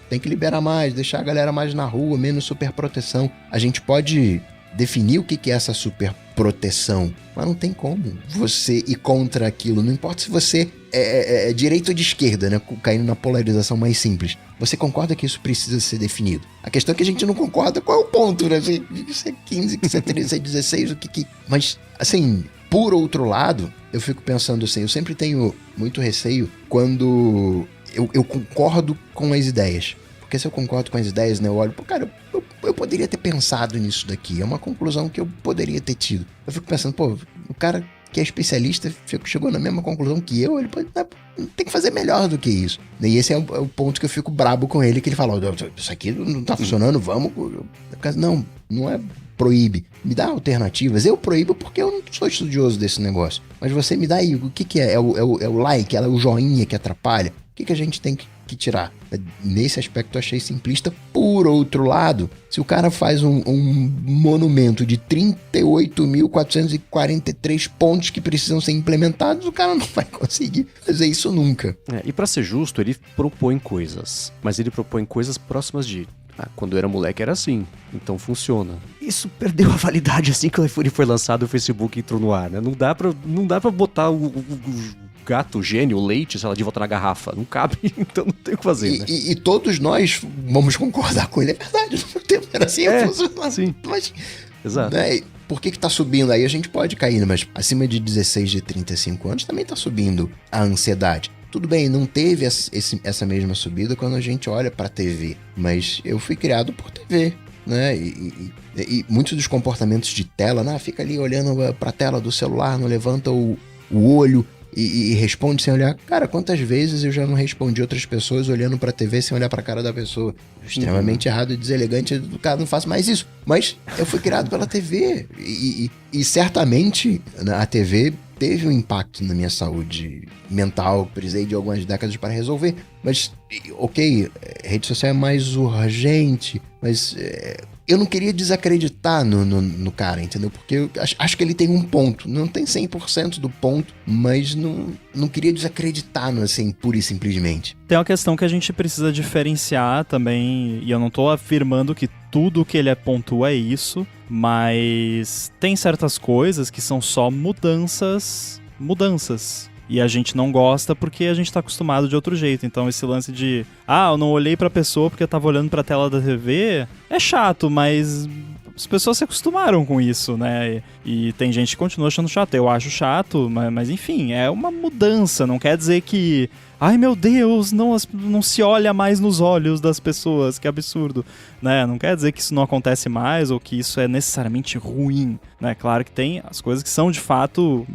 tem que liberar mais, deixar a galera mais na rua, menos superproteção. A gente pode definir o que é essa superproteção, mas não tem como você ir contra aquilo. Não importa se você é direita ou de esquerda, né, caindo na polarização mais simples. Você concorda que isso precisa ser definido? A questão é que a gente não concorda qual é o ponto, né? Se é 15, se é 13, se é 16, o que... Mas, assim, por outro lado, eu fico pensando assim, eu sempre tenho muito receio quando eu concordo com as ideias. Porque se eu concordo com as ideias, né, eu olho, cara, eu poderia ter pensado nisso daqui. É uma conclusão que eu poderia ter tido. Eu fico pensando, o cara que é especialista chegou na mesma conclusão que eu, ele pode... tem que fazer melhor do que isso. E esse é o ponto que eu fico brabo com ele, que ele fala, isso aqui não tá funcionando, vamos... Não é proíbe. Me dá alternativas. Eu proíbo porque eu não sou estudioso desse negócio. Mas você me dá aí, o que é? É o like, é o joinha que atrapalha? O que a gente tem que tirar? Nesse aspecto eu achei simplista. Por outro lado, se o cara faz um monumento de 38.443 pontos que precisam ser implementados, o cara não vai conseguir fazer isso nunca. E pra ser justo, ele propõe coisas. Mas ele propõe coisas próximas de... quando eu era moleque era assim, então funciona. Isso perdeu a validade assim que o iPhone foi lançado e o Facebook entrou no ar, né? Não dá pra botar o gato, o gênio, o leite, sei lá, de volta na garrafa. Não cabe, então não tem o que fazer, né? E todos nós vamos concordar com ele, é verdade. No tempo era assim, funcionava. Sim. Mas, exato. Né, por que tá subindo? Aí a gente pode cair, mas acima de 16, de 35 anos também tá subindo a ansiedade. Tudo bem, não teve essa mesma subida quando a gente olha pra TV, mas eu fui criado por TV, né? E muitos dos comportamentos de tela, fica ali olhando pra tela do celular, não levanta o olho e responde sem olhar. Cara, quantas vezes eu já não respondi outras pessoas olhando pra TV sem olhar pra cara da pessoa? Extremamente errado e deselegante, cara, não faço mais isso. Mas eu fui criado pela TV e certamente a TV teve um impacto na minha saúde mental, precisei de algumas décadas para resolver, mas ok, rede social é mais urgente, mas eu não queria desacreditar no cara, entendeu? Porque eu acho que ele tem um ponto, não tem 100% do ponto, mas não queria desacreditar, assim, pura e simplesmente. Tem uma questão que a gente precisa diferenciar também, e eu não tô afirmando que tudo que ele pontua é isso, mas tem certas coisas que são só mudanças. E a gente não gosta porque a gente tá acostumado de outro jeito. Então esse lance de, eu não olhei pra pessoa porque eu tava olhando pra tela da TV, é chato, mas as pessoas se acostumaram com isso, né? E tem gente que continua achando chato. Eu acho chato, mas enfim, é uma mudança. Não quer dizer que... Ai, meu Deus, não se olha mais nos olhos das pessoas, que absurdo, né? Não quer dizer que isso não acontece mais ou que isso é necessariamente ruim, né? Claro que tem as coisas que são, de fato,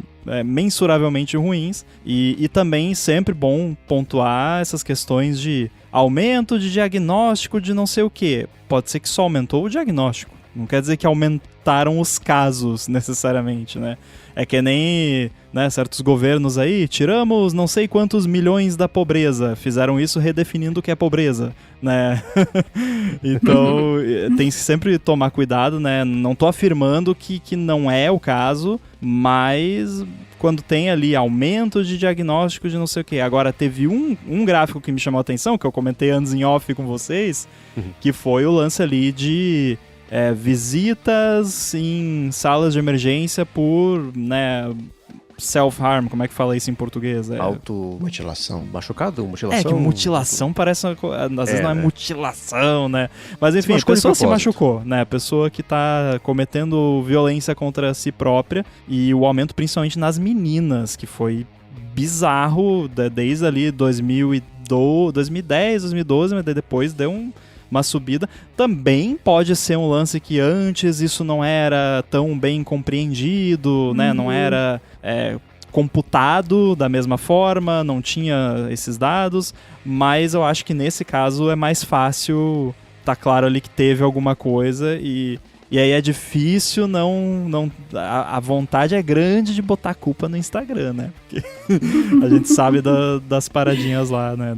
mensuravelmente ruins e também sempre bom pontuar essas questões de aumento de diagnóstico de não sei o quê. Pode ser que só aumentou o diagnóstico. Não quer dizer que aumentaram os casos, necessariamente, né? É que nem, né, certos governos aí, tiramos não sei quantos milhões da pobreza. Fizeram isso redefinindo o que é pobreza, né? Então, tem que sempre tomar cuidado, né? Não tô afirmando que não é o caso, mas... quando tem ali aumento de diagnóstico de não sei o que. Agora, teve um gráfico que me chamou a atenção, que eu comentei antes em off com vocês, que foi o lance ali de visitas em salas de emergência por, né, self-harm, como é que fala isso em português? Automutilação. Machucado? Mutilação? Que mutilação parece... Às vezes não é mutilação, né? Mas enfim, a pessoa se machucou, né? A pessoa que tá cometendo violência contra si própria e o aumento principalmente nas meninas, que foi bizarro desde ali 2010, 2012, mas depois deu uma subida. Também pode ser um lance que antes isso não era tão bem compreendido, né? Não era computado da mesma forma, não tinha esses dados, mas eu acho que nesse caso é mais fácil, tá claro ali que teve alguma coisa e aí é difícil a vontade é grande de botar culpa no Instagram, né? Porque a gente sabe das paradinhas lá, né?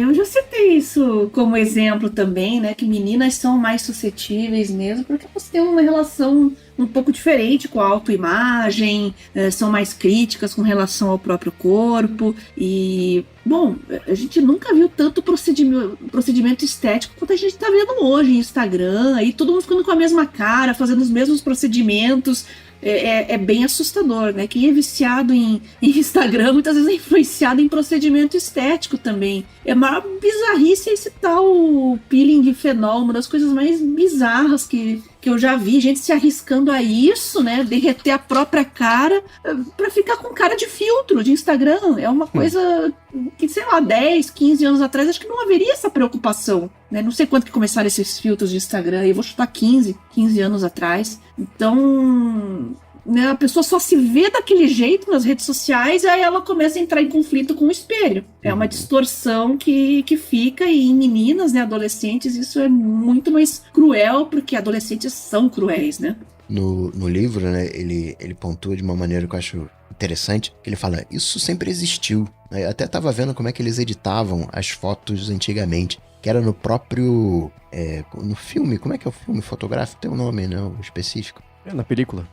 Eu já citei isso como exemplo também, né? Que meninas são mais suscetíveis mesmo, porque você tem uma relação um pouco diferente com a autoimagem, são mais críticas com relação ao próprio corpo e... Bom, a gente nunca viu tanto procedimento estético quanto a gente está vendo hoje em Instagram, aí todo mundo ficando com a mesma cara, fazendo os mesmos procedimentos. É bem assustador, né? Quem é viciado em Instagram muitas vezes é influenciado em procedimento estético também. É a maior bizarrice esse tal peeling de fenol, uma das coisas mais bizarras que eu já vi, gente se arriscando a isso, né? Derreter a própria cara pra ficar com cara de filtro de Instagram. É uma coisa que, sei lá, 10, 15 anos atrás, acho que não haveria essa preocupação, né? Não sei quanto que começaram esses filtros de Instagram, eu vou chutar 15 anos atrás. Então, né, a pessoa só se vê daquele jeito nas redes sociais e aí ela começa a entrar em conflito com o espelho. É uma distorção que fica, e em meninas, né, adolescentes, isso é muito mais cruel, porque adolescentes são cruéis, né? No livro, né, ele pontua de uma maneira que eu acho interessante, que ele fala, isso sempre existiu. Eu até tava vendo como é que eles editavam as fotos antigamente, que era no próprio... no filme, como é que é o filme fotográfico? Tem um nome, né, específico. Na película.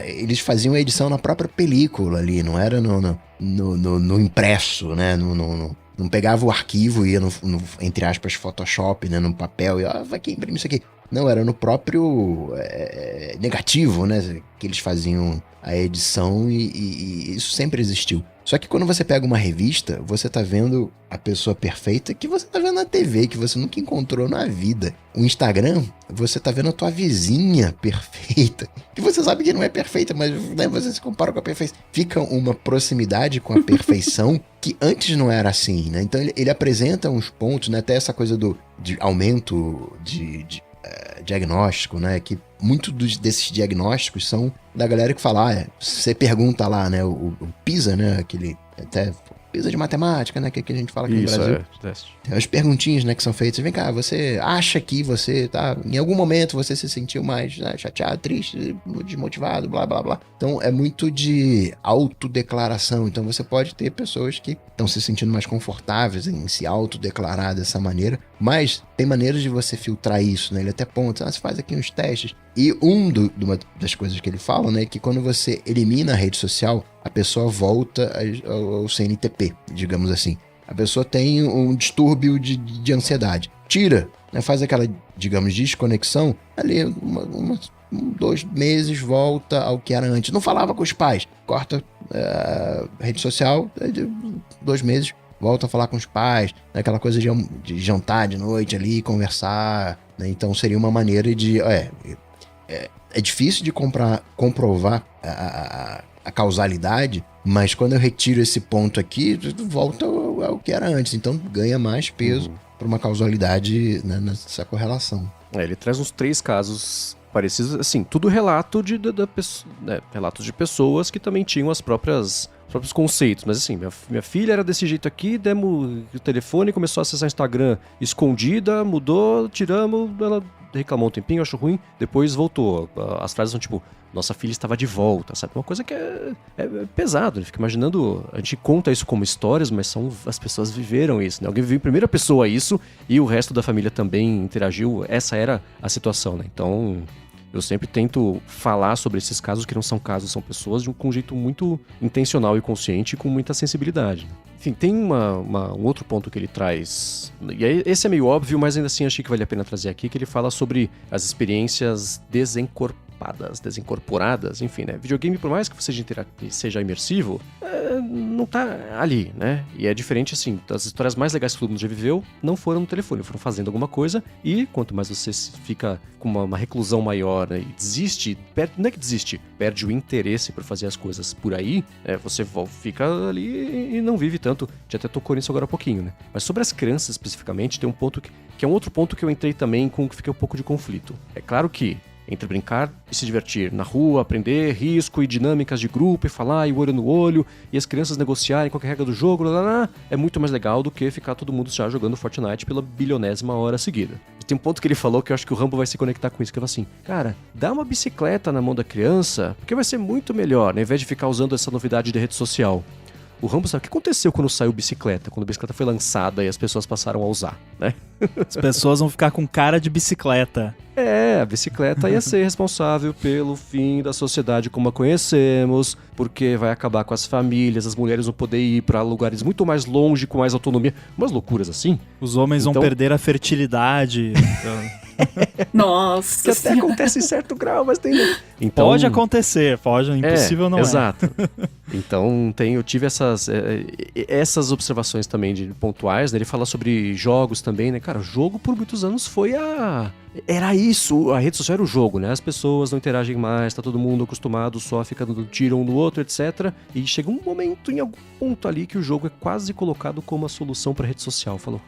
Eles faziam a edição na própria película ali, não era no impresso, né, não pegava o arquivo e ia no, entre aspas, Photoshop, né, no papel, e vai que imprime isso aqui. Não, era no próprio negativo, né, que eles faziam a edição, e isso sempre existiu. Só que quando você pega uma revista, você tá vendo a pessoa perfeita que você tá vendo na TV, que você nunca encontrou na vida. O Instagram, você tá vendo a tua vizinha perfeita, que você sabe que não é perfeita, mas, né, você se compara com a perfeição. Fica uma proximidade com a perfeição que antes não era assim, né? Então ele apresenta uns pontos, né, até essa coisa de aumento de diagnóstico, né? Que muito desses diagnósticos são da galera que fala, você pergunta lá, né? O PISA, né? Aquele até PISA de matemática, né? Que a gente fala aqui isso, no Brasil. Teste. Tem as perguntinhas, né? Que são feitas. Vem cá, você acha que você tá... Em algum momento você se sentiu mais, né, chateado, triste, desmotivado, blá, blá, blá. Então é muito de autodeclaração. Então você pode ter pessoas que estão se sentindo mais confortáveis em se autodeclarar dessa maneira. Mas tem maneiras de você filtrar isso, né? Ele até ponta, você faz aqui uns testes. E uma das coisas que ele fala, né? É que quando você elimina a rede social, a pessoa volta ao CNTP, digamos assim. A pessoa tem um distúrbio de ansiedade. Tira, né? Faz aquela, digamos, desconexão. Ali, 2 meses, volta ao que era antes. Não falava com os pais. Corta a rede social, 2 meses, volta a falar com os pais. Né? Aquela coisa de jantar de noite ali, conversar. Né? Então seria uma maneira de... É difícil de comprovar a causalidade, mas quando eu retiro esse ponto aqui, volta ao que era antes. Então ganha mais peso para uma causalidade, né, nessa correlação. Ele traz uns 3 casos parecidos, assim, tudo relato relatos de pessoas que também tinham os próprios conceitos, mas assim, minha filha era desse jeito aqui, demos o telefone, começou a acessar o Instagram escondida, mudou, tiramos, ela reclamou um tempinho, achou ruim, depois voltou. As frases são tipo, nossa filha estava de volta, sabe? Uma coisa que é pesado, fica imaginando, a gente conta isso como histórias, mas as pessoas viveram isso, né? Alguém viveu em primeira pessoa isso e o resto da família também interagiu, essa era a situação, né? Então... eu sempre tento falar sobre esses casos que não são casos, são pessoas com um jeito muito intencional e consciente e com muita sensibilidade. Enfim, tem um outro ponto que ele traz, e esse é meio óbvio, mas ainda assim achei que vale a pena trazer aqui, que ele fala sobre as experiências desencorporadas, enfim, né? Videogame, por mais que seja imersivo, não tá ali, né? E é diferente, assim, as histórias mais legais que todo mundo já viveu não foram no telefone, foram fazendo alguma coisa, e quanto mais você fica com uma reclusão maior, né, e desiste, não é que desiste, perde o interesse por fazer as coisas por aí, você fica ali e não vive tanto. A gente até tocou nisso agora há pouquinho, né? Mas sobre as crianças especificamente, tem um ponto que é um outro ponto que eu entrei também com que fiquei um pouco de conflito. É claro que entre brincar e se divertir na rua, aprender risco e dinâmicas de grupo e falar e olho no olho e as crianças negociarem qualquer regra do jogo, é muito mais legal do que ficar todo mundo já jogando Fortnite pela bilionésima hora seguida. E tem um ponto que ele falou que eu acho que o Rambo vai se conectar com isso, que ele falou assim, cara, dá uma bicicleta na mão da criança, porque vai ser muito melhor, né, ao invés de ficar usando essa novidade de rede social. O Rambo sabe o que aconteceu quando saiu bicicleta, quando a bicicleta foi lançada e as pessoas passaram a usar, né? As pessoas vão ficar com cara de bicicleta. A bicicleta ia ser responsável pelo fim da sociedade como a conhecemos, porque vai acabar com as famílias, as mulheres vão poder ir para lugares muito mais longe, com mais autonomia. Umas loucuras assim. Os homens vão perder a fertilidade. Nossa, que até acontece em certo grau, mas tem... Então, pode acontecer, impossível não exato. Então eu tive essas observações também pontuais, né? Ele fala sobre jogos também, né? Cara, o jogo por muitos anos era isso, a rede social era o jogo, né? As pessoas não interagem mais, tá todo mundo acostumado, só fica dando tiro um no outro, etc. E chega um momento, em algum ponto ali, que o jogo é quase colocado como a solução pra rede social. Falou,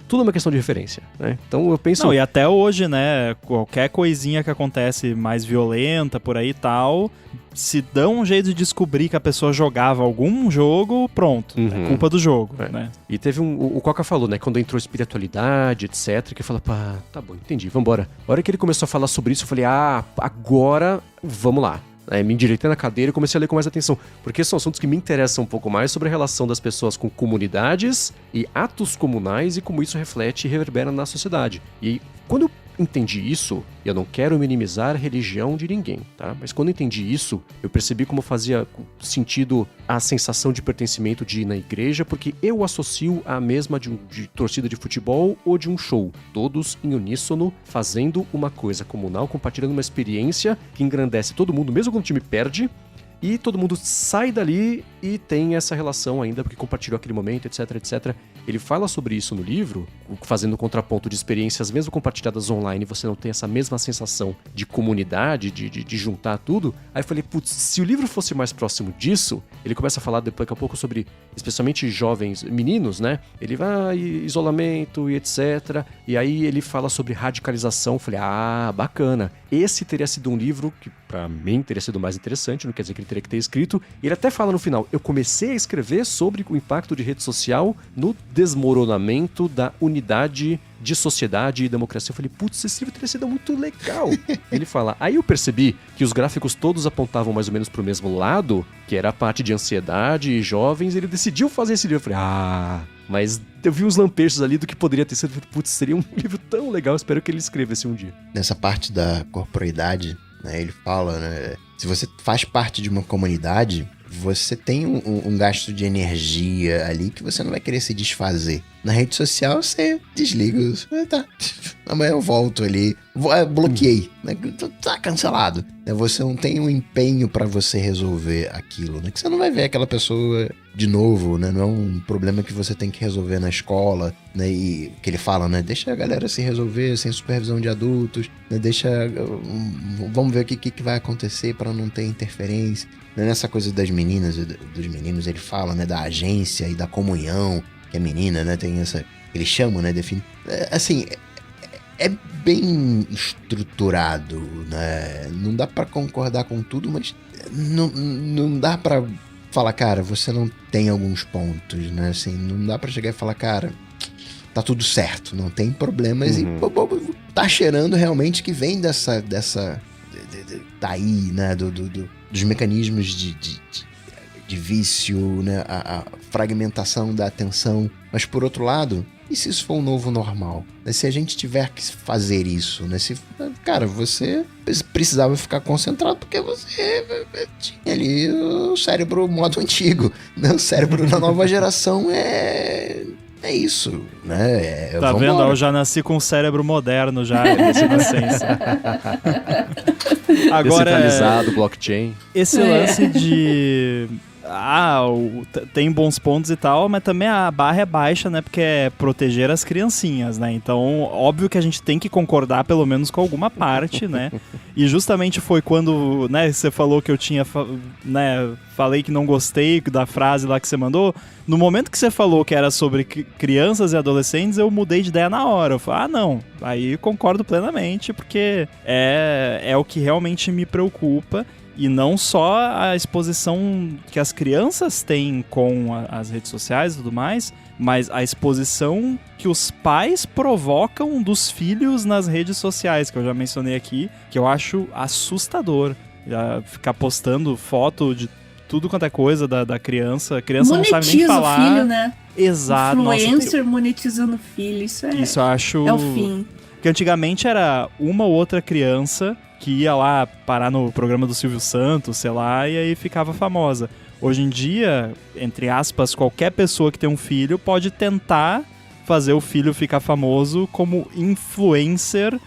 tudo é uma questão de referência, né? Então eu penso... Não, e até hoje, né? Qualquer coisinha que acontece mais violenta por aí e tal, se dão um jeito de descobrir que a pessoa jogava algum jogo, pronto. É culpa do jogo, né? E teve o Coca falou, né? Quando entrou espiritualidade, etc. Que falou, pá, tá bom, entendi, vambora. A hora que ele começou a falar sobre isso, eu falei, agora vamos lá. Me endireitei na cadeira e comecei a ler com mais atenção, porque são assuntos que me interessam um pouco mais sobre a relação das pessoas com comunidades e atos comunais e como isso reflete e reverbera na sociedade. E quando eu entendi isso, eu não quero minimizar a religião de ninguém, tá? Mas quando eu entendi isso, eu percebi como fazia sentido a sensação de pertencimento de ir na igreja, porque eu associo a mesma de torcida de futebol ou de um show. Todos em uníssono, fazendo uma coisa comunal, compartilhando uma experiência que engrandece todo mundo, mesmo quando o time perde, e todo mundo sai dali e tem essa relação ainda, porque compartilhou aquele momento, etc, etc. Ele fala sobre isso no livro, fazendo um contraponto de experiências, mesmo compartilhadas online, você não tem essa mesma sensação de comunidade, de juntar tudo. Aí eu falei, putz, se o livro fosse mais próximo disso, ele começa a falar daqui a pouco sobre, especialmente jovens, meninos, né? Ele vai, isolamento e etc. E aí ele fala sobre radicalização. Eu falei, bacana. Esse teria sido um livro que, pra mim, teria sido mais interessante, não quer dizer que ele teria que ter escrito. E ele até fala no final, eu comecei a escrever sobre o impacto de rede social no desmoronamento da unidade de sociedade e democracia. Eu falei, putz, esse livro teria sido muito legal. Ele fala, aí eu percebi que os gráficos todos apontavam mais ou menos pro mesmo lado, que era a parte de ansiedade e jovens, e ele decidiu fazer esse livro. Eu falei, mas eu vi uns lampejos ali do que poderia ter sido. Putz, seria um livro tão legal, espero que ele escrevesse um dia. Nessa parte da corporeidade, né, ele fala, né, se você faz parte de uma comunidade, você tem um gasto de energia ali que você não vai querer se desfazer. Na rede social, você desliga. Tá, amanhã eu volto ali. Bloqueei. Tá cancelado. Você não tem um empenho pra você resolver aquilo, né? Que você não vai ver aquela pessoa de novo, né? Não é um problema que você tem que resolver na escola, né? E que ele fala, né? Deixa a galera se resolver sem supervisão de adultos, né? Vamos ver o que vai acontecer pra não ter interferência. Nessa coisa das meninas e dos meninos, ele fala, né, da agência e da comunhão, que a menina, né, tem essa... Ele chama, né, define... Assim, é bem estruturado, né? Não dá pra concordar com tudo, mas não dá pra falar, cara, você não tem alguns pontos, né? Assim, não dá pra chegar e falar, cara, tá tudo certo, não tem problemas. E tá cheirando realmente que vem dessa daí, né, dos mecanismos de vício, né, a fragmentação da atenção. Mas por outro lado, e se isso for um novo normal? Né? Se a gente tiver que fazer isso, né? Cara, você precisava ficar concentrado porque você tinha ali o cérebro modo antigo, né? O cérebro da nova geração é isso, né? Tá vendo? Eu já nasci com um cérebro moderno já, desde nascença. Agora, descentralizado, blockchain. Esse lance de... tem bons pontos e tal, mas também a barra é baixa, né? Porque é proteger as criancinhas, né? Então, óbvio que a gente tem que concordar pelo menos com alguma parte, né? E justamente foi quando, né, você falou que eu tinha, né, falei que não gostei da frase lá que você mandou. No momento que você falou que era sobre crianças e adolescentes, eu mudei de ideia na hora. Eu falei, não, aí concordo plenamente, porque é o que realmente me preocupa. E não só a exposição que as crianças têm com as redes sociais e tudo mais, mas a exposição que os pais provocam dos filhos nas redes sociais, que eu já mencionei aqui, que eu acho assustador. Já ficar postando foto de tudo quanto é coisa da criança. A criança não sabe nem falar. Monetiza o filho, né? Exato. Influencer monetizando o filho, isso eu acho... É o fim. Porque antigamente era uma ou outra criança que ia lá parar no programa do Silvio Santos, sei lá, e aí ficava famosa. Hoje em dia, entre aspas, qualquer pessoa que tem um filho pode tentar fazer o filho ficar famoso como influencer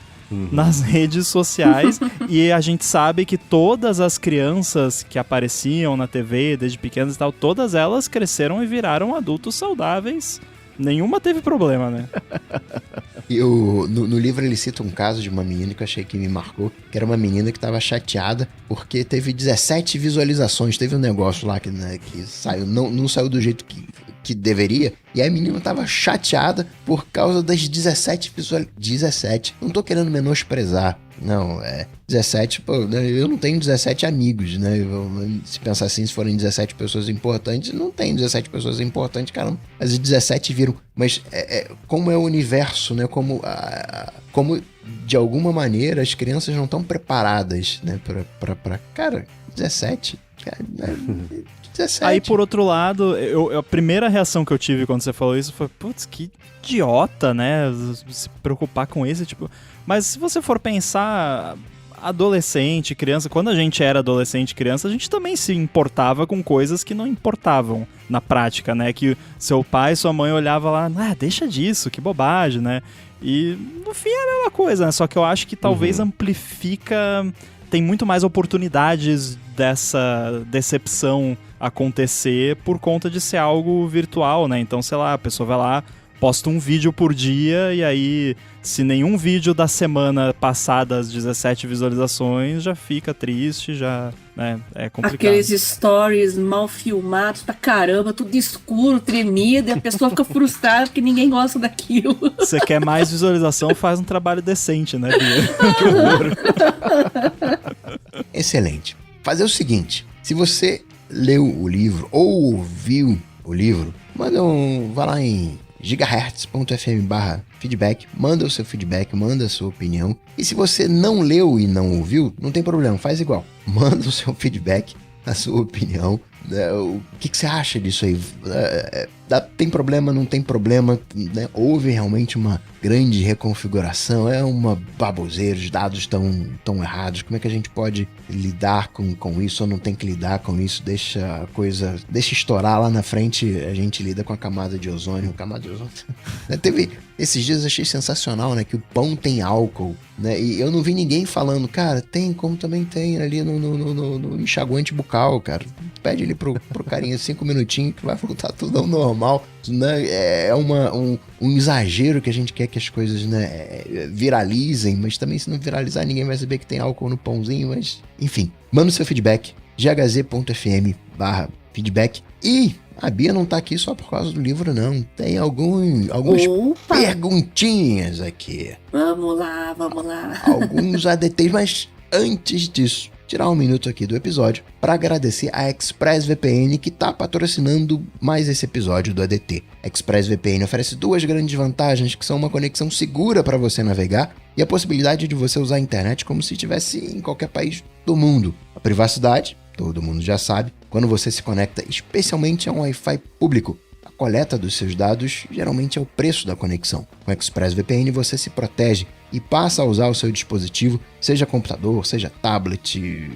nas redes sociais. E a gente sabe que todas as crianças que apareciam na TV desde pequenas e tal, todas elas cresceram e viraram adultos saudáveis. Nenhuma teve problema, né? E no livro ele cita um caso de uma menina que eu achei que me marcou, que era uma menina que estava chateada porque teve 17 visualizações. Teve um negócio lá que saiu, não saiu do jeito que deveria, e aí a menina tava chateada por causa das 17 visualizações. 17, não tô querendo menosprezar, não, 17, pô, eu não tenho 17 amigos, né? Se pensar assim, se forem 17 pessoas importantes, não tem 17 pessoas importantes, caramba. As 17 viram, mas como é o universo, né? Como de alguma maneira as crianças não estão preparadas, né? Cara, 17, cara, 17. Aí, por outro lado, a primeira reação que eu tive quando você falou isso foi, putz, que idiota, né? Se preocupar com isso, tipo... Mas se você for pensar, adolescente, criança, quando a gente era adolescente, criança, a gente também se importava com coisas que não importavam na prática, né? Que seu pai e sua mãe olhavam lá, deixa disso, que bobagem, né? E no fim é a mesma coisa, né? Só que eu acho que talvez amplifica... Tem muito mais oportunidades dessa decepção acontecer por conta de ser algo virtual, né? Então, sei lá, a pessoa vai lá, posta um vídeo por dia e aí, se nenhum vídeo da semana passar das 17 visualizações, já fica triste, já, né? É complicado. Aqueles stories mal filmados pra caramba, tudo escuro, tremido, e a pessoa fica frustrada porque ninguém gosta daquilo. Você quer mais visualização, faz um trabalho decente, né, Bia? Que horror. Excelente. Fazer o seguinte, se você leu o livro ou ouviu o livro, vai lá em gigahertz.fm/feedback, manda o seu feedback, manda a sua opinião. E se você não leu e não ouviu, não tem problema, faz igual. Manda o seu feedback, a sua opinião. O que você acha disso aí? Tem problema, não tem problema, né? Houve realmente uma grande reconfiguração, é uma baboseira, os dados estão errados, como é que a gente pode lidar com isso ou não tem que lidar com isso? Deixa estourar lá na frente, a gente lida com a camada de ozônio. Teve, esses dias eu achei sensacional, né, que o pão tem álcool, né, e eu não vi ninguém falando, cara, tem como também tem ali no enxaguante bucal, cara, pede ali pro carinha 5 minutinhos que vai voltar tudo ao normal, né? É um exagero que a gente quer que as coisas, né, viralizem, mas também se não viralizar ninguém vai saber que tem álcool no pãozinho, mas enfim, manda o seu feedback, ghz.fm/feedback. E a Bia não tá aqui só por causa do livro, não. Tem algumas perguntinhas aqui. Vamos lá. Alguns ADTs, mas antes disso, tirar um minuto aqui do episódio para agradecer a ExpressVPN que está patrocinando mais esse episódio do ADT. A ExpressVPN oferece 2 grandes vantagens, que são uma conexão segura para você navegar e a possibilidade de você usar a internet como se estivesse em qualquer país do mundo. A privacidade, todo mundo já sabe, quando você se conecta especialmente a um Wi-Fi público. A coleta dos seus dados geralmente é o preço da conexão. Com a ExpressVPN você se protege e passa a usar o seu dispositivo, seja computador, seja tablet,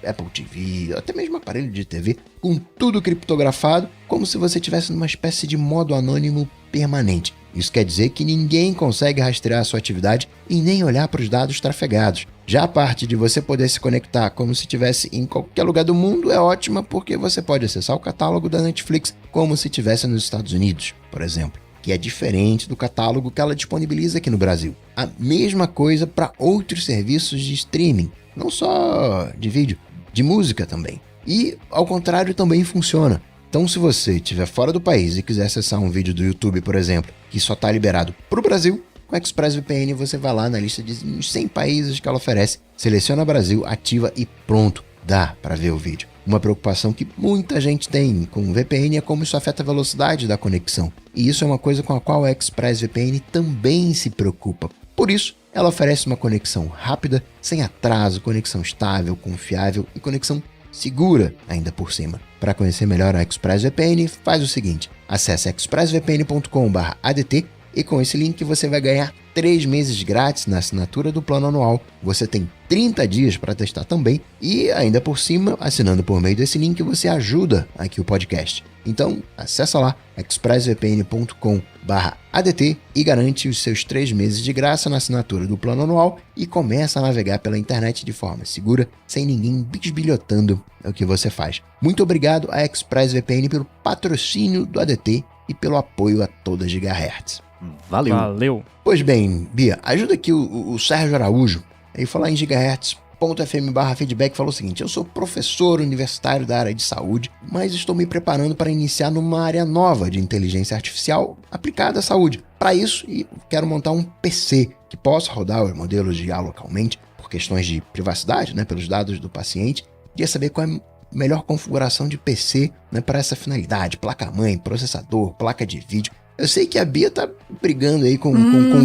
Apple TV, até mesmo aparelho de TV, com tudo criptografado, como se você estivesse numa espécie de modo anônimo permanente. Isso quer dizer que ninguém consegue rastrear a sua atividade e nem olhar para os dados trafegados. Já a parte de você poder se conectar como se estivesse em qualquer lugar do mundo é ótima, porque você pode acessar o catálogo da Netflix como se estivesse nos Estados Unidos, por exemplo, que é diferente do catálogo que ela disponibiliza aqui no Brasil. A mesma coisa para outros serviços de streaming, não só de vídeo, de música também. E, ao contrário, também funciona. Então, se você estiver fora do país e quiser acessar um vídeo do YouTube, por exemplo, que só está liberado para o Brasil, com a ExpressVPN você vai lá na lista de 100 países que ela oferece, seleciona Brasil, ativa e pronto, dá para ver o vídeo. Uma preocupação que muita gente tem com o VPN é como isso afeta a velocidade da conexão. E isso é uma coisa com a qual a ExpressVPN também se preocupa. Por isso, ela oferece uma conexão rápida, sem atraso, conexão estável, confiável e conexão segura ainda por cima. Para conhecer melhor a ExpressVPN, faz o seguinte, acesse expressvpn.com/adt e com esse link você vai ganhar 3 meses grátis na assinatura do plano anual. Você tem 30 dias para testar também e ainda por cima, assinando por meio desse link, você ajuda aqui o podcast. Então, acessa lá expressvpn.com/adt e garante os seus 3 meses de graça na assinatura do plano anual e começa a navegar pela internet de forma segura, sem ninguém bisbilhotando o que você faz. Muito obrigado à ExpressVPN pelo patrocínio do ADT e pelo apoio a toda Gigahertz. Valeu. Pois bem, Bia, ajuda aqui o Sérgio Araújo. Ele falar em Gigahertz, anchor.fm/feedback falou o seguinte: eu sou professor universitário da área de saúde, mas estou me preparando para iniciar numa área nova de inteligência artificial aplicada à saúde. Para isso, quero montar um PC que possa rodar os modelos de IA localmente, por questões de privacidade, né, pelos dados do paciente. Queria saber qual é a melhor configuração de PC, né, para essa finalidade: placa-mãe, processador, placa de vídeo. Eu sei que a Bia tá brigando aí com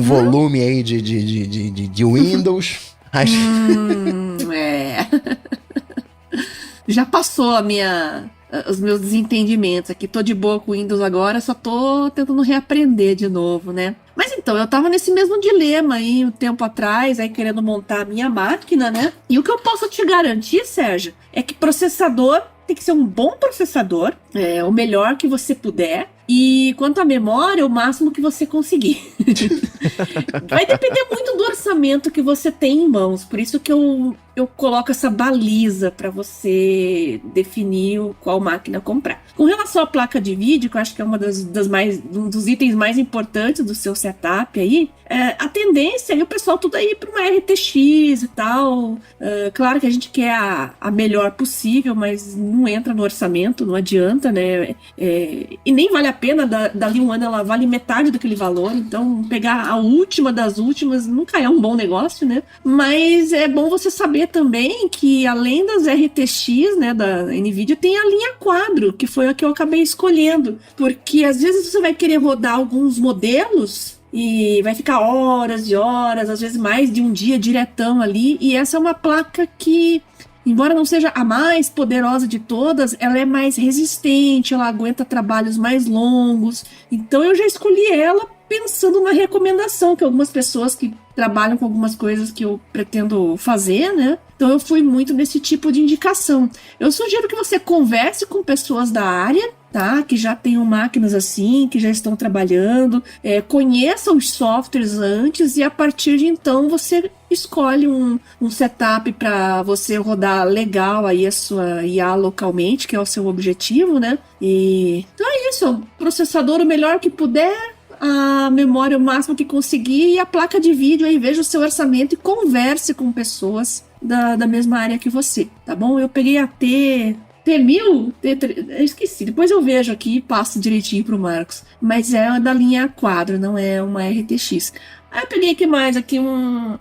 volume aí de Windows. Já passou os meus desentendimentos aqui. Tô de boa com o Windows agora, só tô tentando reaprender de novo, né? Mas então, eu tava nesse mesmo dilema aí um tempo atrás, aí querendo montar a minha máquina, né? E o que eu posso te garantir, Sérgio, é que processador tem que ser um bom processador, o melhor que você puder. E quanto à memória, o máximo que você conseguir. Vai depender muito do orçamento que você tem em mãos. Por isso que eu coloco essa baliza para você definir qual máquina comprar. Com relação à placa de vídeo, que eu acho que é um dos itens mais importantes do seu setup aí, a tendência é o pessoal tudo aí para uma RTX e tal. Claro que a gente quer a melhor possível, mas não entra no orçamento, não adianta, né? E nem vale a pena, dali um ano ela vale metade daquele valor, então pegar a última das últimas nunca é um bom negócio, né? Mas é bom você saber também que além das RTX, né, da NVIDIA, tem a linha Quadro, que foi a que eu acabei escolhendo, porque às vezes você vai querer rodar alguns modelos e vai ficar horas e horas, às vezes mais de um dia diretão ali, e essa é uma placa que, embora não seja a mais poderosa de todas, ela é mais resistente, ela aguenta trabalhos mais longos. Então eu já escolhi ela pensando na recomendação que algumas pessoas que trabalham com algumas coisas que eu pretendo fazer, né? Então eu fui muito nesse tipo de indicação. Eu sugiro que você converse com pessoas da área, tá? Que já tenham máquinas assim, que já estão trabalhando, conheça os softwares antes e a partir de então você escolhe um setup para você rodar legal aí a sua IA localmente, que é o seu objetivo, né? E então é isso, processador o melhor que puder, a memória o máximo que conseguir e a placa de vídeo, aí veja o seu orçamento e converse com pessoas da mesma área que você, tá bom? Eu peguei a T1000, eu esqueci, depois eu vejo aqui e passo direitinho pro Marcos, mas é da linha Quadro, não é uma RTX. Aí eu peguei aqui mais, aqui um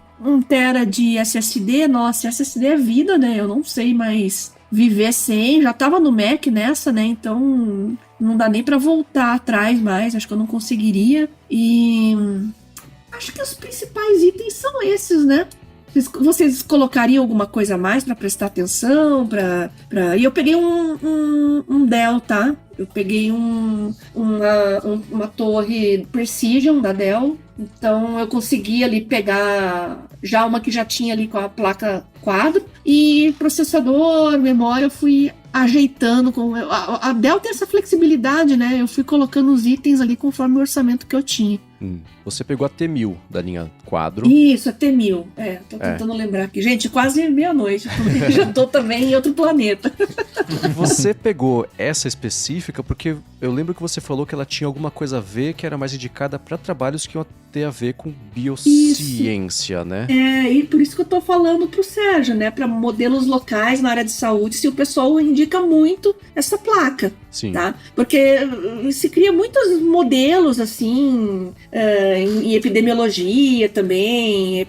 tera de SSD, nossa, SSD é vida, né? Eu não sei mais viver sem, já tava no Mac nessa, né? Então não dá nem pra voltar atrás mais, acho que eu não conseguiria. E acho que os principais itens são esses, né? Vocês colocariam alguma coisa a mais para prestar atenção? E eu peguei um Dell, tá? Eu peguei uma torre Precision da Dell. Então eu consegui ali pegar já uma que já tinha ali com a placa Quadro. E processador, memória, eu fui ajeitando. A Dell tem essa flexibilidade, né? Eu fui colocando os itens ali conforme o orçamento que eu tinha. Você pegou a T1000 da linha Quadro. Isso, a T1000. Tô tentando lembrar aqui. Gente, quase meia-noite. Já tô também em outro planeta. Você pegou essa específica porque eu lembro que você falou que ela tinha alguma coisa a ver que era mais indicada para trabalhos que iam ter a ver com biociência, isso, né? E por isso que eu tô falando pro Sérgio, né? Para modelos locais na área de saúde, se o pessoal indica muito essa placa. Sim. Tá? Porque se cria muitos modelos, assim, em epidemiologia também,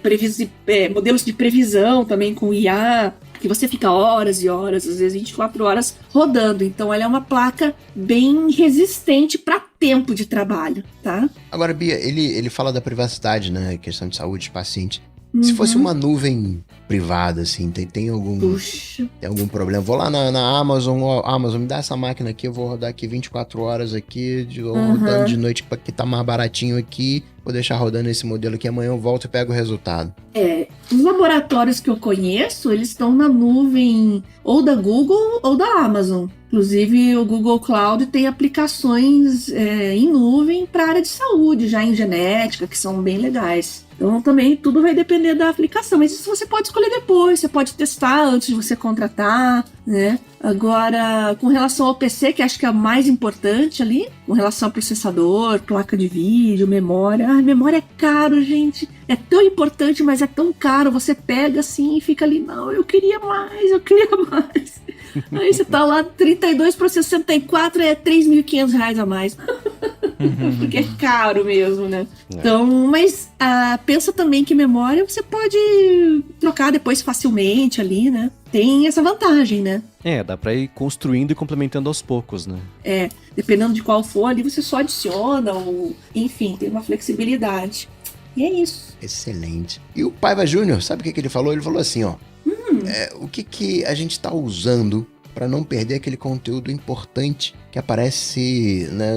modelos de previsão também com IA, que você fica horas e horas, às vezes 24 horas rodando. Então ela é uma placa bem resistente para tempo de trabalho, tá? Agora, Bia, ele fala da privacidade, né? Questão de saúde de paciente. Se fosse uma nuvem privada, assim, tem algum problema? Vou lá na Amazon, Amazon, me dá essa máquina aqui, eu vou rodar aqui 24 horas aqui, rodando de noite, que tá mais baratinho aqui, vou deixar rodando esse modelo aqui, amanhã eu volto e pego o resultado. Os laboratórios que eu conheço, eles estão na nuvem ou da Google ou da Amazon. Inclusive, o Google Cloud tem aplicações em nuvem para a área de saúde, já em genética, que são bem legais. Então, também tudo vai depender da aplicação. Mas isso você pode escolher depois, você pode testar antes de você contratar, né? Agora, com relação ao PC, que acho que é o mais importante ali, com relação ao processador, placa de vídeo, memória. Memória é caro, gente. É tão importante, mas é tão caro. Você pega assim e fica ali, não, eu queria mais. Aí você tá lá, 32 para 64 é R$3.500 a mais. Porque é caro mesmo, né? Então, mas pensa também que memória você pode trocar depois facilmente ali, né? Tem essa vantagem, né? Dá pra ir construindo e complementando aos poucos, né? Dependendo de qual for ali, você só adiciona ou... Enfim, tem uma flexibilidade. E é isso. Excelente. E o Paiva Júnior, sabe o que ele falou? Ele falou assim, ó. O que a gente tá usando para não perder aquele conteúdo importante que aparece, né,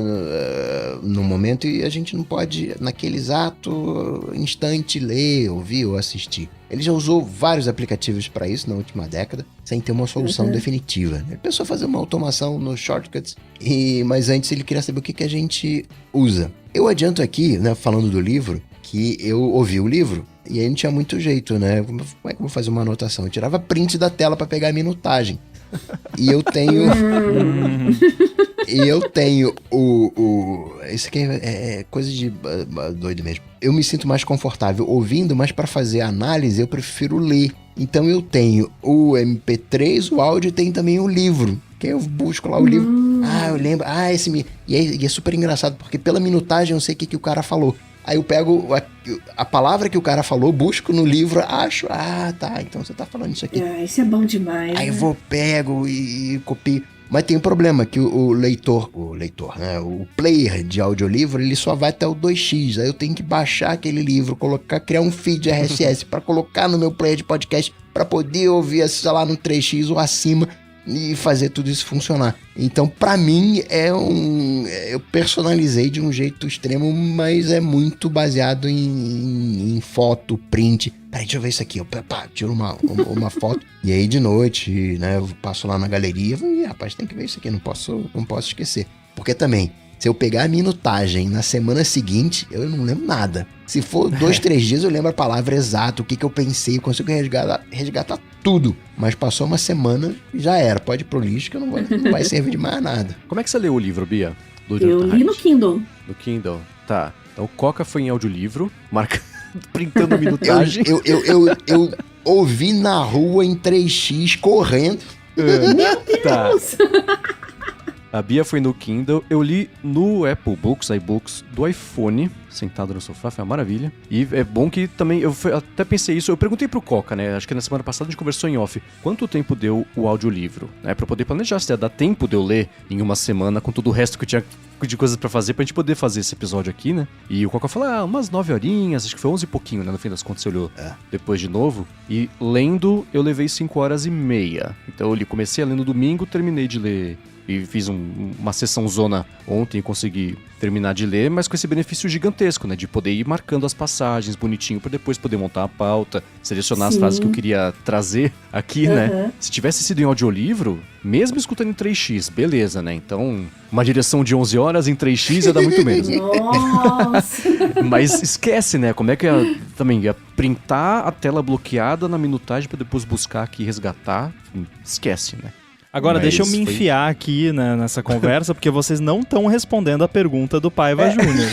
no momento e a gente não pode, naquele exato instante, ler, ouvir ou assistir. Ele já usou vários aplicativos para isso na última década, sem ter uma solução definitiva. Ele pensou em fazer uma automação nos shortcuts, mas antes ele queria saber o que a gente usa. Eu adianto aqui, né, falando do livro, que eu ouvi o livro e aí não tinha muito jeito, né? Como é que eu vou fazer uma anotação? Eu tirava print da tela para pegar a minutagem. E eu tenho... Isso aqui é coisa de doido mesmo. Eu me sinto mais confortável ouvindo, mas para fazer análise eu prefiro ler. Então eu tenho o MP3, o áudio e tem também o livro. Que eu busco lá o livro. Eu lembro. E é super engraçado, porque pela minutagem eu sei o que o cara falou. Aí eu pego a palavra que o cara falou, busco no livro, acho, tá, então você tá falando isso aqui. Isso é bom demais. Aí eu pego e copio. Mas tem um problema, que o leitor, né, o player de audiolivro, ele só vai até o 2x. Aí eu tenho que baixar aquele livro, criar um feed RSS para colocar no meu player de podcast, para poder ouvir, sei lá, no 3x ou acima, e fazer tudo isso funcionar. Então, pra mim, eu personalizei de um jeito extremo, mas é muito baseado em foto, print. Peraí, deixa eu ver isso aqui. Tiro uma foto. E aí, de noite, né, eu passo lá na galeria e, rapaz, tem que ver isso aqui, não posso esquecer. Porque também, se eu pegar a minutagem na semana seguinte, eu não lembro nada. Se for 2, 3 dias, eu lembro a palavra exata, o que eu pensei, eu consigo resgatar tudo. Mas passou uma semana, já era. Pode ir pro lixo que não vai servir de mais nada. Como é que você leu o livro, Bia? Eu li no Kindle. No Kindle, tá. Então o Coca foi em audiolivro, printando minutagem. Eu ouvi na rua em 3x, correndo. Meu Deus! A Bia foi no Kindle, eu li no Apple Books, iBooks, do iPhone, sentado no sofá, foi uma maravilha. E é bom que também, até pensei isso, eu perguntei pro Coca, né, acho que na semana passada a gente conversou em off, quanto tempo deu o audiolivro, né, pra poder planejar, se ia dar tempo de eu ler em uma semana, com todo o resto que eu tinha de coisas pra fazer, pra gente poder fazer esse episódio aqui, né. E o Coca falou, umas 9 horinhas, acho que foi 11 e pouquinho, né, no fim das contas você olhou depois de novo. E lendo, eu levei 5 horas e meia. Então eu comecei a ler no domingo, terminei de ler... E fiz uma sessão zona ontem e consegui terminar de ler, mas com esse benefício gigantesco, né? De poder ir marcando as passagens bonitinho para depois poder montar a pauta, selecionar as frases que eu queria trazer aqui, né? Se tivesse sido em audiolivro, mesmo escutando em 3x, beleza, né? Então, uma direção de 11 horas em 3x ia dar muito menos. Nossa! Mas esquece, né? Como é que ia printar a tela bloqueada na minutagem para depois buscar aqui e resgatar? Esquece, né? Agora, deixa eu me enfiar aqui nessa conversa, porque vocês não estão respondendo a pergunta do Paiva Júnior.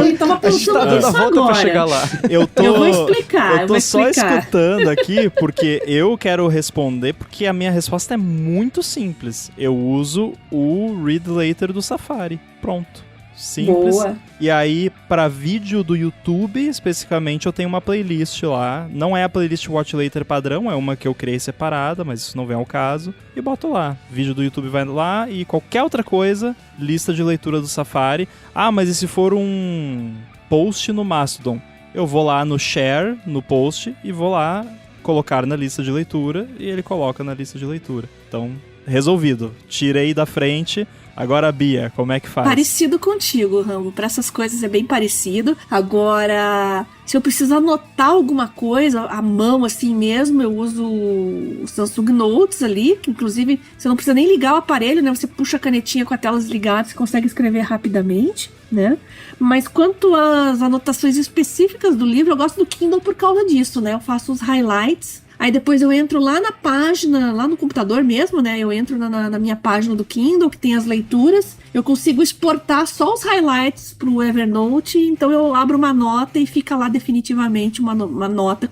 Eu tava pensando nisso agora. Pra chegar lá. Eu vou explicar. Eu tô só escutando aqui, porque eu quero responder, porque a minha resposta é muito simples. Eu uso o Read Later do Safari. Pronto. Simples. Boa. E aí, pra vídeo do YouTube, especificamente, eu tenho uma playlist lá. Não é a playlist Watch Later padrão, é uma que eu criei separada, mas isso não vem ao caso. E boto lá. Vídeo do YouTube vai lá e qualquer outra coisa, lista de leitura do Safari. Mas e se for um post no Mastodon? Eu vou lá no share, no post, e vou lá colocar na lista de leitura, e ele coloca na lista de leitura. Então... resolvido. Tirei da frente. Agora, Bia, como é que faz? Parecido contigo, Rambo. Pra essas coisas é bem parecido. Agora, se eu preciso anotar alguma coisa, à mão assim mesmo, eu uso o Samsung Notes ali, que inclusive você não precisa nem ligar o aparelho, né? Você puxa a canetinha com a tela desligada, você consegue escrever rapidamente, né? Mas quanto às anotações específicas do livro, eu gosto do Kindle por causa disso, né? Eu faço os highlights. Aí depois eu entro lá na página, lá no computador mesmo, né? Eu entro na minha página do Kindle, que tem as leituras. Eu consigo exportar só os highlights pro Evernote. Então eu abro uma nota e fica lá definitivamente uma nota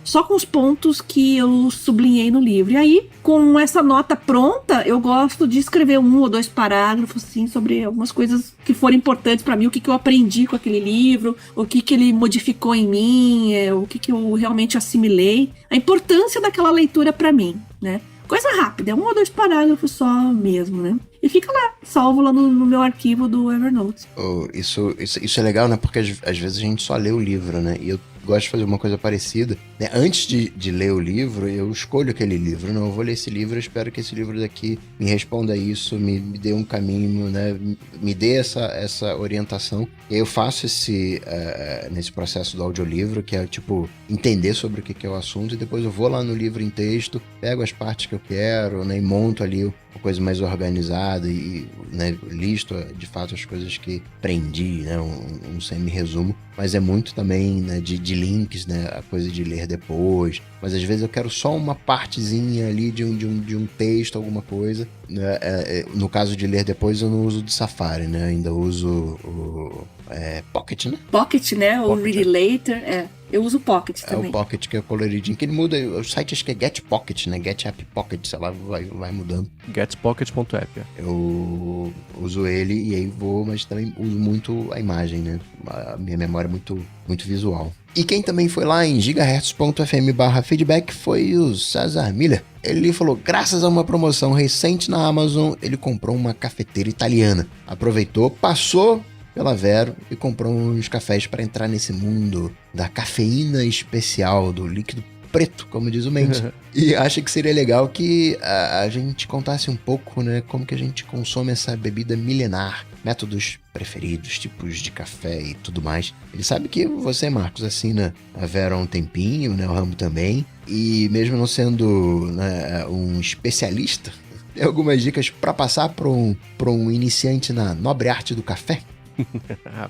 só com os pontos que eu sublinhei no livro. E aí, com essa nota pronta, eu gosto de escrever 1 ou 2 parágrafos, assim, sobre algumas coisas que foram importantes para mim. O que eu aprendi com aquele livro, o que ele modificou em mim, o que eu realmente assimilei. A importância daquela leitura para mim, né? Coisa rápida, 1 ou 2 parágrafos só mesmo, né? E fica lá, salvo lá no meu arquivo do Evernote. Isso é legal, né? Porque às vezes a gente só lê o livro, né? E eu gosto de fazer uma coisa parecida, né? Antes de ler o livro, eu escolho aquele livro. Não, eu vou ler esse livro, eu espero que esse livro daqui me responda isso, me dê um caminho, né? Me dê essa orientação. E aí eu faço nesse processo do audiolivro, que é tipo, entender sobre o que é o assunto, e depois eu vou lá no livro em texto, pego as partes que eu quero, né? E monto ali uma coisa mais organizada e, né, listo de fato as coisas que aprendi, né? Um semi-resumo. Mas é muito também, né, de links, né? A coisa de ler depois. Mas às vezes eu quero só uma partezinha ali de um texto, alguma coisa. No caso de ler depois, eu não uso do Safari, né? Ainda uso o Pocket, né? Pocket, né? Ou Read Later, Eu uso o Pocket também. É o Pocket que é coloridinho, que ele muda, o site acho que é Get Pocket, né? Get App Pocket, sei lá, vai mudando. Getpocket.app. Eu uso ele e aí mas também uso muito a imagem, né? A minha memória é muito, muito visual. E quem também foi lá em gigahertz.fm/feedback foi o César Miller. Ele falou, graças a uma promoção recente na Amazon, ele comprou uma cafeteira italiana. Aproveitou, passou pela Vero e comprou uns cafés para entrar nesse mundo da cafeína especial, do líquido preto, como diz o Mendes. E acha que seria legal que a gente contasse um pouco, né, como que a gente consome essa bebida milenar, métodos preferidos, tipos de café e tudo mais. Ele sabe que você, Marcos, assina a Vero há um tempinho, né, o Rambo também, e mesmo não sendo, né, um especialista, tem algumas dicas para passar para um iniciante na nobre arte do café?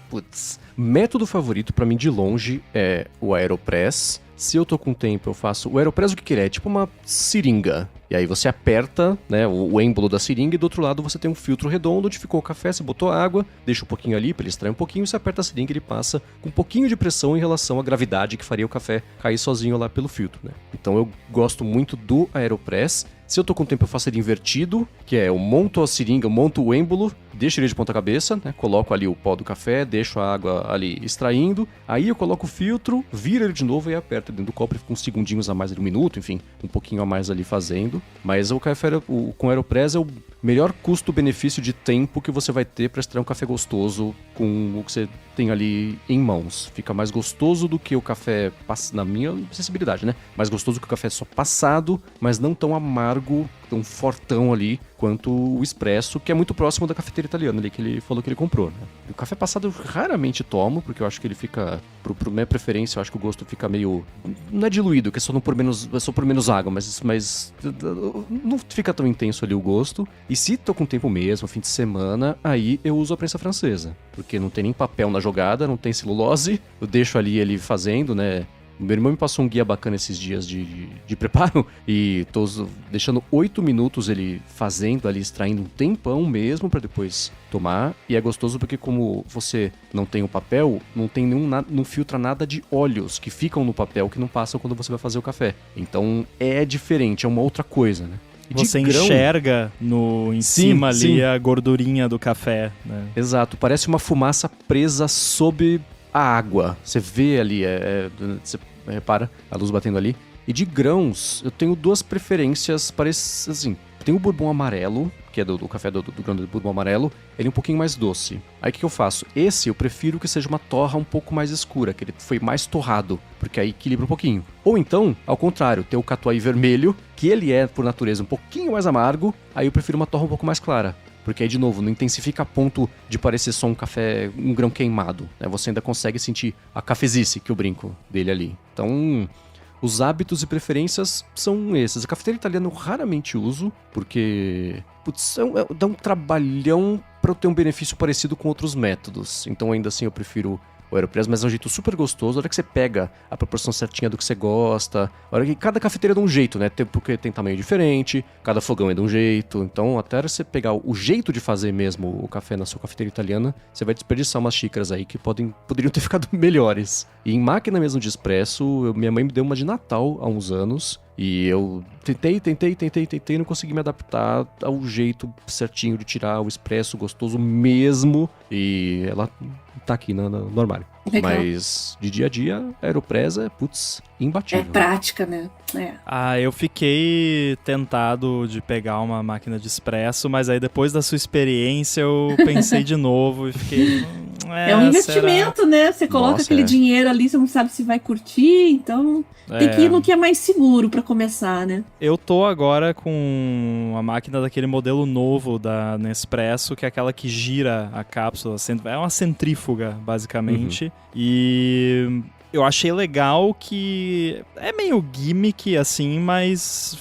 Putz. Método favorito pra mim de longe é o Aeropress. Se eu tô com tempo, eu faço... O Aeropress, o que ele é? É tipo uma seringa. E aí você aperta, né, o êmbolo da seringa e do outro lado você tem um filtro redondo onde ficou o café, você botou água, deixa um pouquinho ali pra ele extrair um pouquinho, você aperta a seringa e ele passa com um pouquinho de pressão em relação à gravidade que faria o café cair sozinho lá pelo filtro, né? Então eu gosto muito do Aeropress. Se eu tô com tempo, eu faço ele invertido, que é eu monto a seringa, monto o êmbolo, deixo ele de ponta cabeça, né? Coloco ali o pó do café, deixo a água ali extraindo, aí eu coloco o filtro, viro ele de novo e aperto dentro do copo e fica uns segundinhos a mais, um minuto, enfim, um pouquinho a mais ali fazendo. Mas o café com Aeropress é o melhor custo-benefício de tempo que você vai ter para extrair um café gostoso com o que você tem ali em mãos. Fica mais gostoso do que o café, na minha sensibilidade, né? Mais gostoso que o café só passado, mas não tão amargo, tão fortão ali, quanto o expresso, que é muito próximo da cafeteira italiana ali que ele falou que ele comprou, né? O café passado eu raramente tomo, porque eu acho que ele fica, pro minha preferência, eu acho que o gosto fica meio... Não é diluído, que é só por menos água, mas não fica tão intenso ali o gosto. E se tô com tempo mesmo, fim de semana, aí eu uso a prensa francesa, porque não tem nem papel na jogada, não tem celulose, eu deixo ali ele fazendo, né? Meu irmão me passou um guia bacana esses dias de preparo e tô deixando 8 minutos ele fazendo ali, extraindo um tempão mesmo pra depois tomar. E é gostoso porque como você não tem o papel, não tem não filtra nada de óleos que ficam no papel que não passam quando você vai fazer o café. Então é diferente, é uma outra coisa, né? Você enxerga em cima ali a gordurinha do café, né? Exato, parece uma fumaça presa sob a água. Você vê ali, você repara a luz batendo ali. E de grãos, eu tenho duas preferências assim. tem o bourbon amarelo, que é do café do grão de bourbon amarelo, ele é um pouquinho mais doce. Aí o que eu faço? Esse eu prefiro que seja uma torra um pouco mais escura, que ele foi mais torrado, porque aí equilibra um pouquinho. Ou então, ao contrário, ter o catuai vermelho, que ele é, por natureza, um pouquinho mais amargo, aí eu prefiro uma torra um pouco mais clara. Porque aí, de novo, não intensifica a ponto de parecer só um café, um grão queimado, né? Você ainda consegue sentir a cafezice que eu brinco dele ali. Então, os hábitos e preferências são esses. A cafeteira italiana eu raramente uso, porque dá um trabalhão para eu ter um benefício parecido com outros métodos. Então, ainda assim, eu prefiro o Aeropress, mas é um jeito super gostoso. A hora que você pega a proporção certinha do que você gosta, a hora que cada cafeteira é de um jeito, né? Porque tem tamanho diferente, cada fogão é de um jeito. Então, até você pegar o jeito de fazer mesmo o café na sua cafeteira italiana, você vai desperdiçar umas xícaras aí que poderiam ter ficado melhores. E em máquina mesmo de expresso, minha mãe me deu uma de Natal há uns anos. E eu tentei, não consegui me adaptar ao jeito certinho de tirar o expresso gostoso mesmo. E ela tá aqui no armário. Legal. Mas de dia a dia, a Aeropress é, imbatível. É prática, né? Eu fiquei tentado de pegar uma máquina de expresso, mas aí depois da sua experiência eu pensei de novo e fiquei... É um investimento, né? Você coloca aquele dinheiro ali, você não sabe se vai curtir, então tem que ir no que é mais seguro pra começar, né? Eu tô agora com a máquina daquele modelo novo da Nespresso, que é aquela que gira a cápsula, é uma centrífuga, basicamente, e eu achei legal que é meio gimmick, assim, mas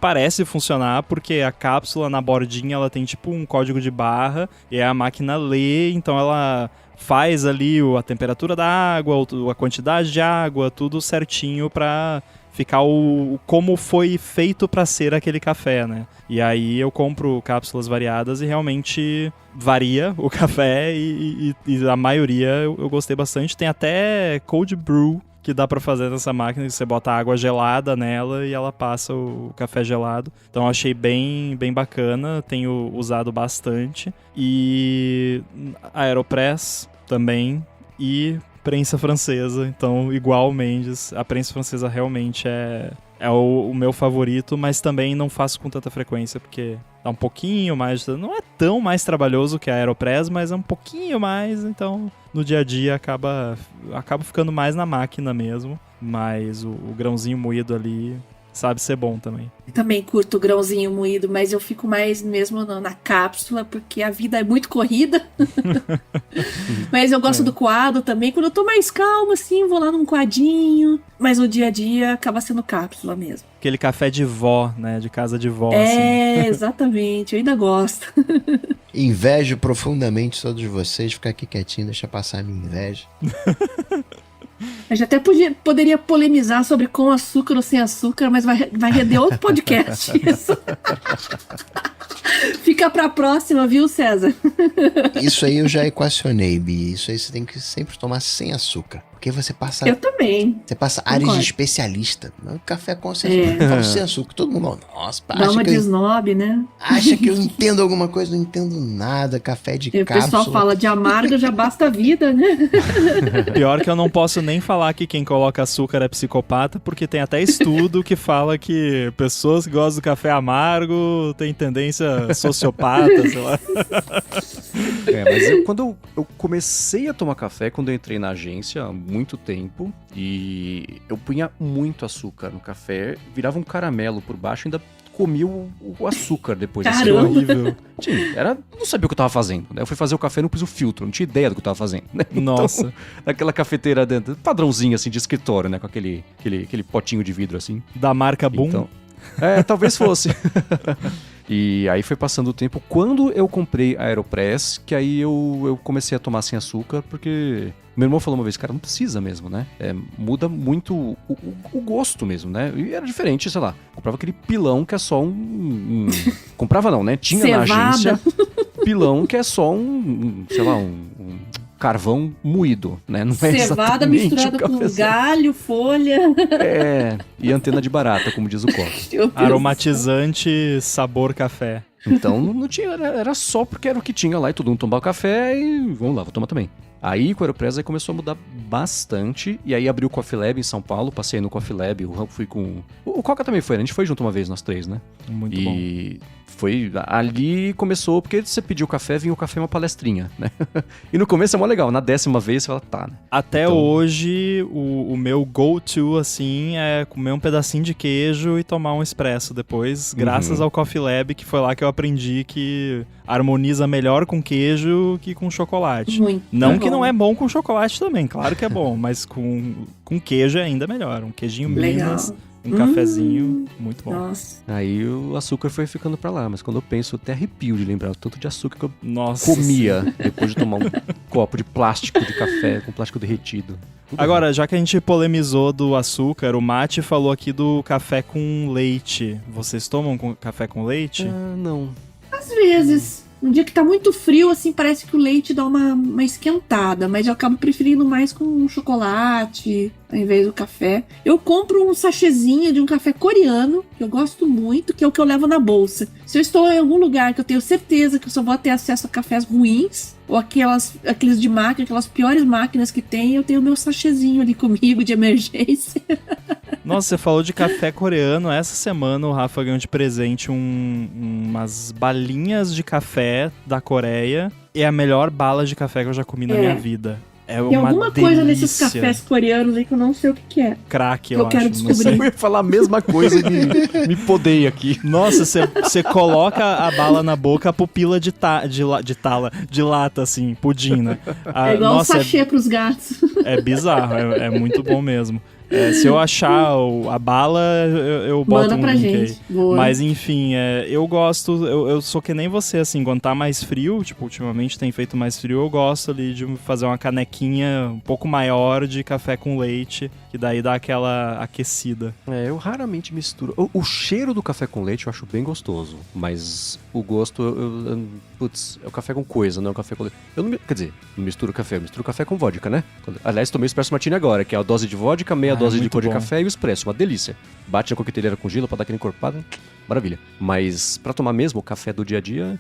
parece funcionar, porque a cápsula na bordinha ela tem tipo um código de barra e a máquina lê, então ela faz ali a temperatura da água, a quantidade de água, tudo certinho pra ficar como foi feito pra ser aquele café, né? E aí eu compro cápsulas variadas e realmente varia o café e a maioria eu gostei bastante. Tem até cold brew que dá pra fazer nessa máquina, que você bota água gelada nela e ela passa o café gelado. Então eu achei bem bacana, tenho usado bastante. E a Aeropress também, e prensa francesa, então igual o Mendes, a prensa francesa realmente é o meu favorito, mas também não faço com tanta frequência, porque dá um pouquinho mais, não é tão mais trabalhoso que a Aeropress, mas é um pouquinho mais, então no dia a dia acaba ficando mais na máquina mesmo, mas o grãozinho moído ali sabe ser bom também. Também curto o grãozinho moído, mas eu fico mais mesmo na cápsula, porque a vida é muito corrida. Mas eu gosto do coado também. Quando eu tô mais calma, assim, vou lá num coadinho. Mas no dia a dia acaba sendo cápsula mesmo. Aquele café de vó, né? De casa de vó. É, assim. Exatamente. Eu ainda gosto. Invejo profundamente todos vocês. Ficar aqui quietinho, deixa passar a minha inveja. A gente até poderia polemizar sobre com açúcar ou sem açúcar, mas vai render outro podcast isso. Fica pra próxima, viu, César? Isso aí eu já equacionei, Bi. Isso aí você tem que sempre tomar sem açúcar. Porque você passa... Eu também. Você passa áreas de especialista. Café com certeza. Sem açúcar. Todo mundo, nossa, dá uma de snob, né? Acha que eu entendo alguma coisa? Não entendo nada. Café de cápsula. O pessoal fala de amargo, já basta a vida, né? Pior que eu não posso nem falar que quem coloca açúcar é psicopata, porque tem até estudo que fala que pessoas que gostam do café amargo têm tendência sociopata, sei lá. Mas quando eu comecei a tomar café, quando eu entrei na agência, há muito tempo, e eu punha muito açúcar no café, virava um caramelo por baixo, ainda comia o açúcar depois. Caramba! Assim, horrível. Não sabia o que eu tava fazendo, né? Eu fui fazer o café e não pus o filtro, não tinha ideia do que eu tava fazendo, né? Nossa. Então, aquela cafeteira dentro, padrãozinho assim de escritório, né? Com aquele potinho de vidro assim. Da marca Boom? Então, talvez fosse. E aí foi passando o tempo. Quando eu comprei a Aeropress, que aí eu comecei a tomar sem açúcar, porque meu irmão falou uma vez, cara, não precisa mesmo, né? Muda muito o gosto mesmo, né? E era diferente, sei lá, comprava aquele pilão que é só comprava não, né? Tinha Cevada. Na agência pilão que é só sei lá, um carvão moído, né? Não é cevada misturada com galho, folha. E antena de barata, como diz o Coca. Aromatizante sabor café. Então não tinha, era só porque era o que tinha lá e todo mundo tomava café e vamos lá, vou tomar também. Aí com a Aeropress aí começou a mudar bastante. E aí abri o Coffee Lab em São Paulo, passei no Coffee Lab, fui com... O Coca também foi, né? A gente foi junto uma vez, nós três, né? Muito bom. Foi ali começou, porque você pediu café, vinha o café e uma palestrinha, né? E no começo é mó legal, na 10ª vez você fala, tá, né? Até então... hoje, o meu go-to, assim, é comer um pedacinho de queijo e tomar um expresso depois, graças ao Coffee Lab, que foi lá que eu aprendi que harmoniza melhor com queijo que com chocolate. Muito não bom. Que não é bom com chocolate também, claro que é bom, mas com queijo é ainda melhor. Um queijinho Minas... Um cafezinho, muito bom. Nossa. Aí o açúcar foi ficando pra lá, mas quando eu penso, eu até arrepio de lembrar o tanto de açúcar que eu comia depois de tomar um copo de plástico de café com plástico derretido. Agora, já que a gente polemizou do açúcar, o Mate falou aqui do café com leite. Vocês tomam café com leite? Não. Às vezes. Um dia que tá muito frio, assim, parece que o leite dá uma esquentada, mas eu acabo preferindo mais com chocolate ao invés do café. Eu compro um sachêzinho de um café coreano, que eu gosto muito, que é o que eu levo na bolsa. Se eu estou em algum lugar que eu tenho certeza que eu só vou ter acesso a cafés ruins, ou aqueles de máquina, aquelas piores máquinas que tem, eu tenho o meu sachêzinho ali comigo de emergência. Nossa, você falou de café coreano. Essa semana o Rafa ganhou de presente umas balinhas de café da Coreia. É a melhor bala de café que eu já comi na minha vida. É uma tem alguma delícia. Coisa nesses cafés coreanos aí que eu não sei o que é. Crack, eu quero acho. descobrir. Eu ia falar a mesma coisa e me podei aqui. Nossa, você coloca a bala na boca, a pupila dilata, assim, pudim, né? É igual um sachê pros gatos. É bizarro, é muito bom mesmo. Se eu achar a bala, eu boto manda pra gente. Boa. Mas enfim, eu gosto, eu sou que nem você, assim, quando tá mais frio, tipo, ultimamente tem feito mais frio, eu gosto ali de fazer uma canequinha um pouco maior de café com leite, que daí dá aquela aquecida. Eu raramente misturo. O cheiro do café com leite eu acho bem gostoso, mas o gosto, putz, é o café com coisa, não é o café com leite. Quer dizer, não misturo café, eu misturo café com vodka, né? Aliás, tomei o Espresso Martini agora, que é a dose de vodka, meia dose de cor de café e o expresso, uma delícia. Bate na coqueteleira com gelo pra dar aquele encorpado, maravilha. Mas pra tomar mesmo o café do dia a dia,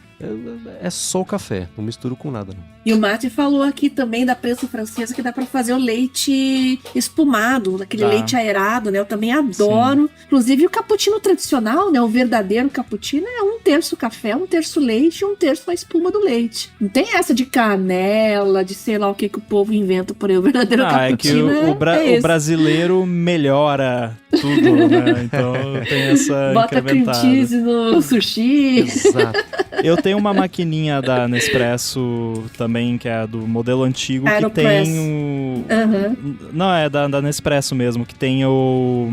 é só o café, não misturo com nada. Não. E o Mate falou aqui também da prensa francesa que dá pra fazer o leite espumado, aquele leite aerado, né? Eu também adoro. Sim. Inclusive o cappuccino tradicional, né? O verdadeiro cappuccino é 1/3 café, 1/3 leite e 1/3 a espuma do leite. Não tem essa de canela, de sei lá o que o povo inventa por aí. O verdadeiro cappuccino é que o brasileiro melhora tudo, né? Então tem essa bota cream cheese no sushi. Exato. Eu tenho uma maquininha da Nespresso também, que é do modelo antigo, Aeropress. Que tem o... Não, é da Nespresso mesmo, que tem o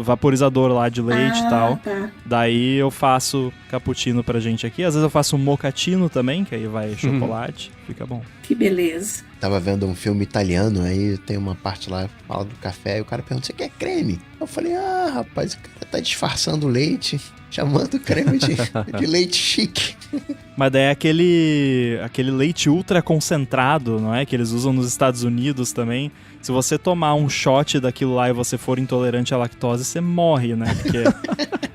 vaporizador lá de leite e tal. Tá. Daí eu faço cappuccino pra gente aqui. Às vezes eu faço um mochaccino também, que aí vai chocolate. Fica bom. Que beleza. Tava vendo um filme italiano, aí tem uma parte lá, fala do café, e o cara pergunta, você quer creme? Eu falei, rapaz, o cara tá disfarçando o leite, chamando creme de leite chique. Mas daí é aquele leite ultra concentrado, não é? Que eles usam nos Estados Unidos também. Se você tomar um shot daquilo lá e você for intolerante à lactose, você morre, né? Porque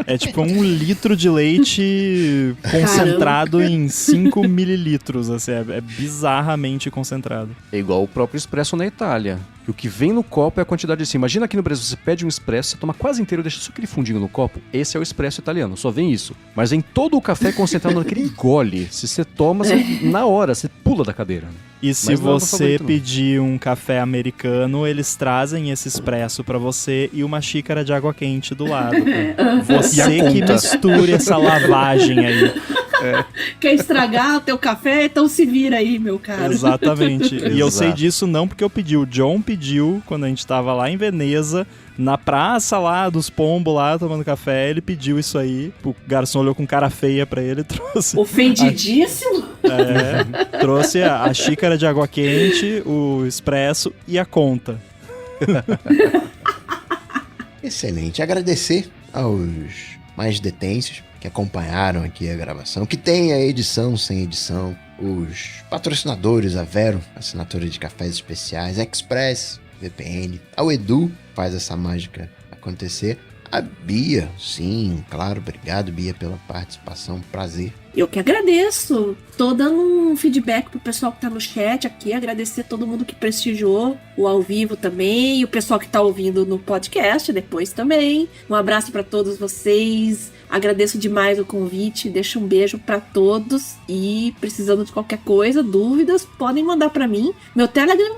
é tipo 1 litro de leite concentrado em 5 mililitros, assim, é bizarramente concentrado. É igual o próprio expresso na Itália. O que vem no copo é a quantidade assim. Imagina aqui no Brasil, você pede um expresso, você toma quase inteiro, deixa só aquele fundinho no copo. Esse é o expresso italiano, só vem isso. Mas vem todo o café concentrado naquele gole. Se você toma, na hora, você pula da cadeira. E se você pedir um café americano, eles trazem esse expresso pra você e uma xícara de água quente do lado. Você que misture essa lavagem aí. Quer estragar o teu café? Então se vira aí, meu cara. Exatamente. E eu sei disso não porque eu pedi. O John pediu, quando a gente tava lá em Veneza, na praça lá dos pombos lá, tomando café, ele pediu isso aí. O garçom olhou com cara feia pra ele e trouxe... Ofendidíssimo? Trouxe a xícara de água quente, o expresso e a conta. Excelente. Agradecer aos mais detensos que acompanharam aqui a gravação, que tem a edição sem edição, os patrocinadores, a Vero, assinatura de cafés especiais, Express, VPN, ao Edu, faz essa mágica acontecer, A Bia, sim, claro, obrigado, Bia, pela participação, prazer. Eu que agradeço. Tô dando um feedback pro pessoal que tá no chat aqui, agradecer a todo mundo que prestigiou o ao vivo também, e o pessoal que tá ouvindo no podcast depois também. Um abraço pra todos vocês. Agradeço demais o convite, deixo um beijo pra todos e precisando de qualquer coisa, dúvidas, podem mandar pra mim. Meu Telegram,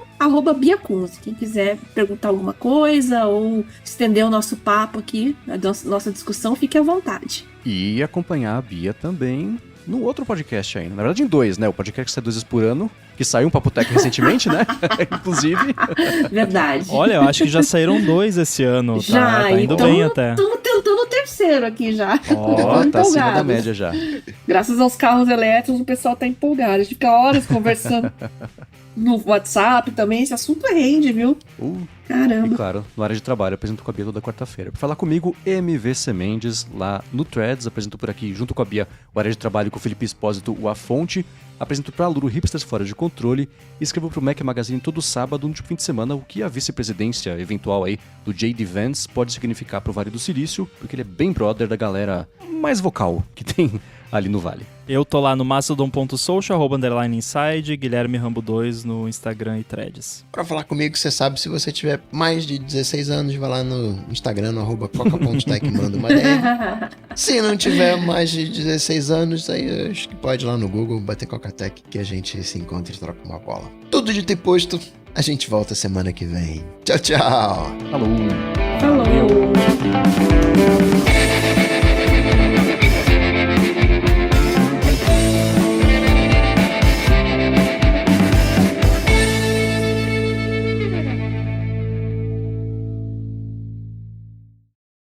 @BiaCunze. Quem quiser perguntar alguma coisa ou estender o nosso papo aqui, a nossa discussão, fique à vontade. E acompanhar a Bia também no outro podcast ainda. Na verdade, em 2, né? O podcast que sai 2 vezes por ano, que saiu um Papotec recentemente, né? Inclusive. Verdade. Olha, eu acho que já saíram 2 esse ano. Já, tá indo então bem até. Estamos tentando o terceiro aqui já. Ó, tá acima da média já. Graças aos carros elétricos, o pessoal tá empolgado. A gente fica horas conversando no WhatsApp também. Esse assunto rende, viu? Caramba. E claro, no Área de Trabalho, eu apresento com a Bia toda quarta-feira. Pra falar comigo, MVC Mendes, lá no Threads, apresento por aqui, junto com a Bia, o Área de Trabalho com o Felipe Espósito, o A Fonte. Apresento pra Luru Hipsters Fora de Controle e escrevo pro Mac Magazine todo sábado, no fim de semana, o que a vice-presidência eventual aí do J.D. Vance pode significar pro Vale do Silício, porque ele é bem brother da galera mais vocal que tem ali no Vale. Eu tô lá no mastodon.social, @inside, Guilherme Rambo 2 no Instagram e Threads. Pra falar comigo, você sabe, se você tiver mais de 16 anos, vai lá no Instagram, no @coca.tech e manda uma DM. Se não tiver mais de 16 anos, aí eu acho que pode ir lá no Google, bater Coca-Tech, que a gente se encontra e troca uma bola. Tudo dito e posto, a gente volta semana que vem. Tchau, tchau! Falou! Falou!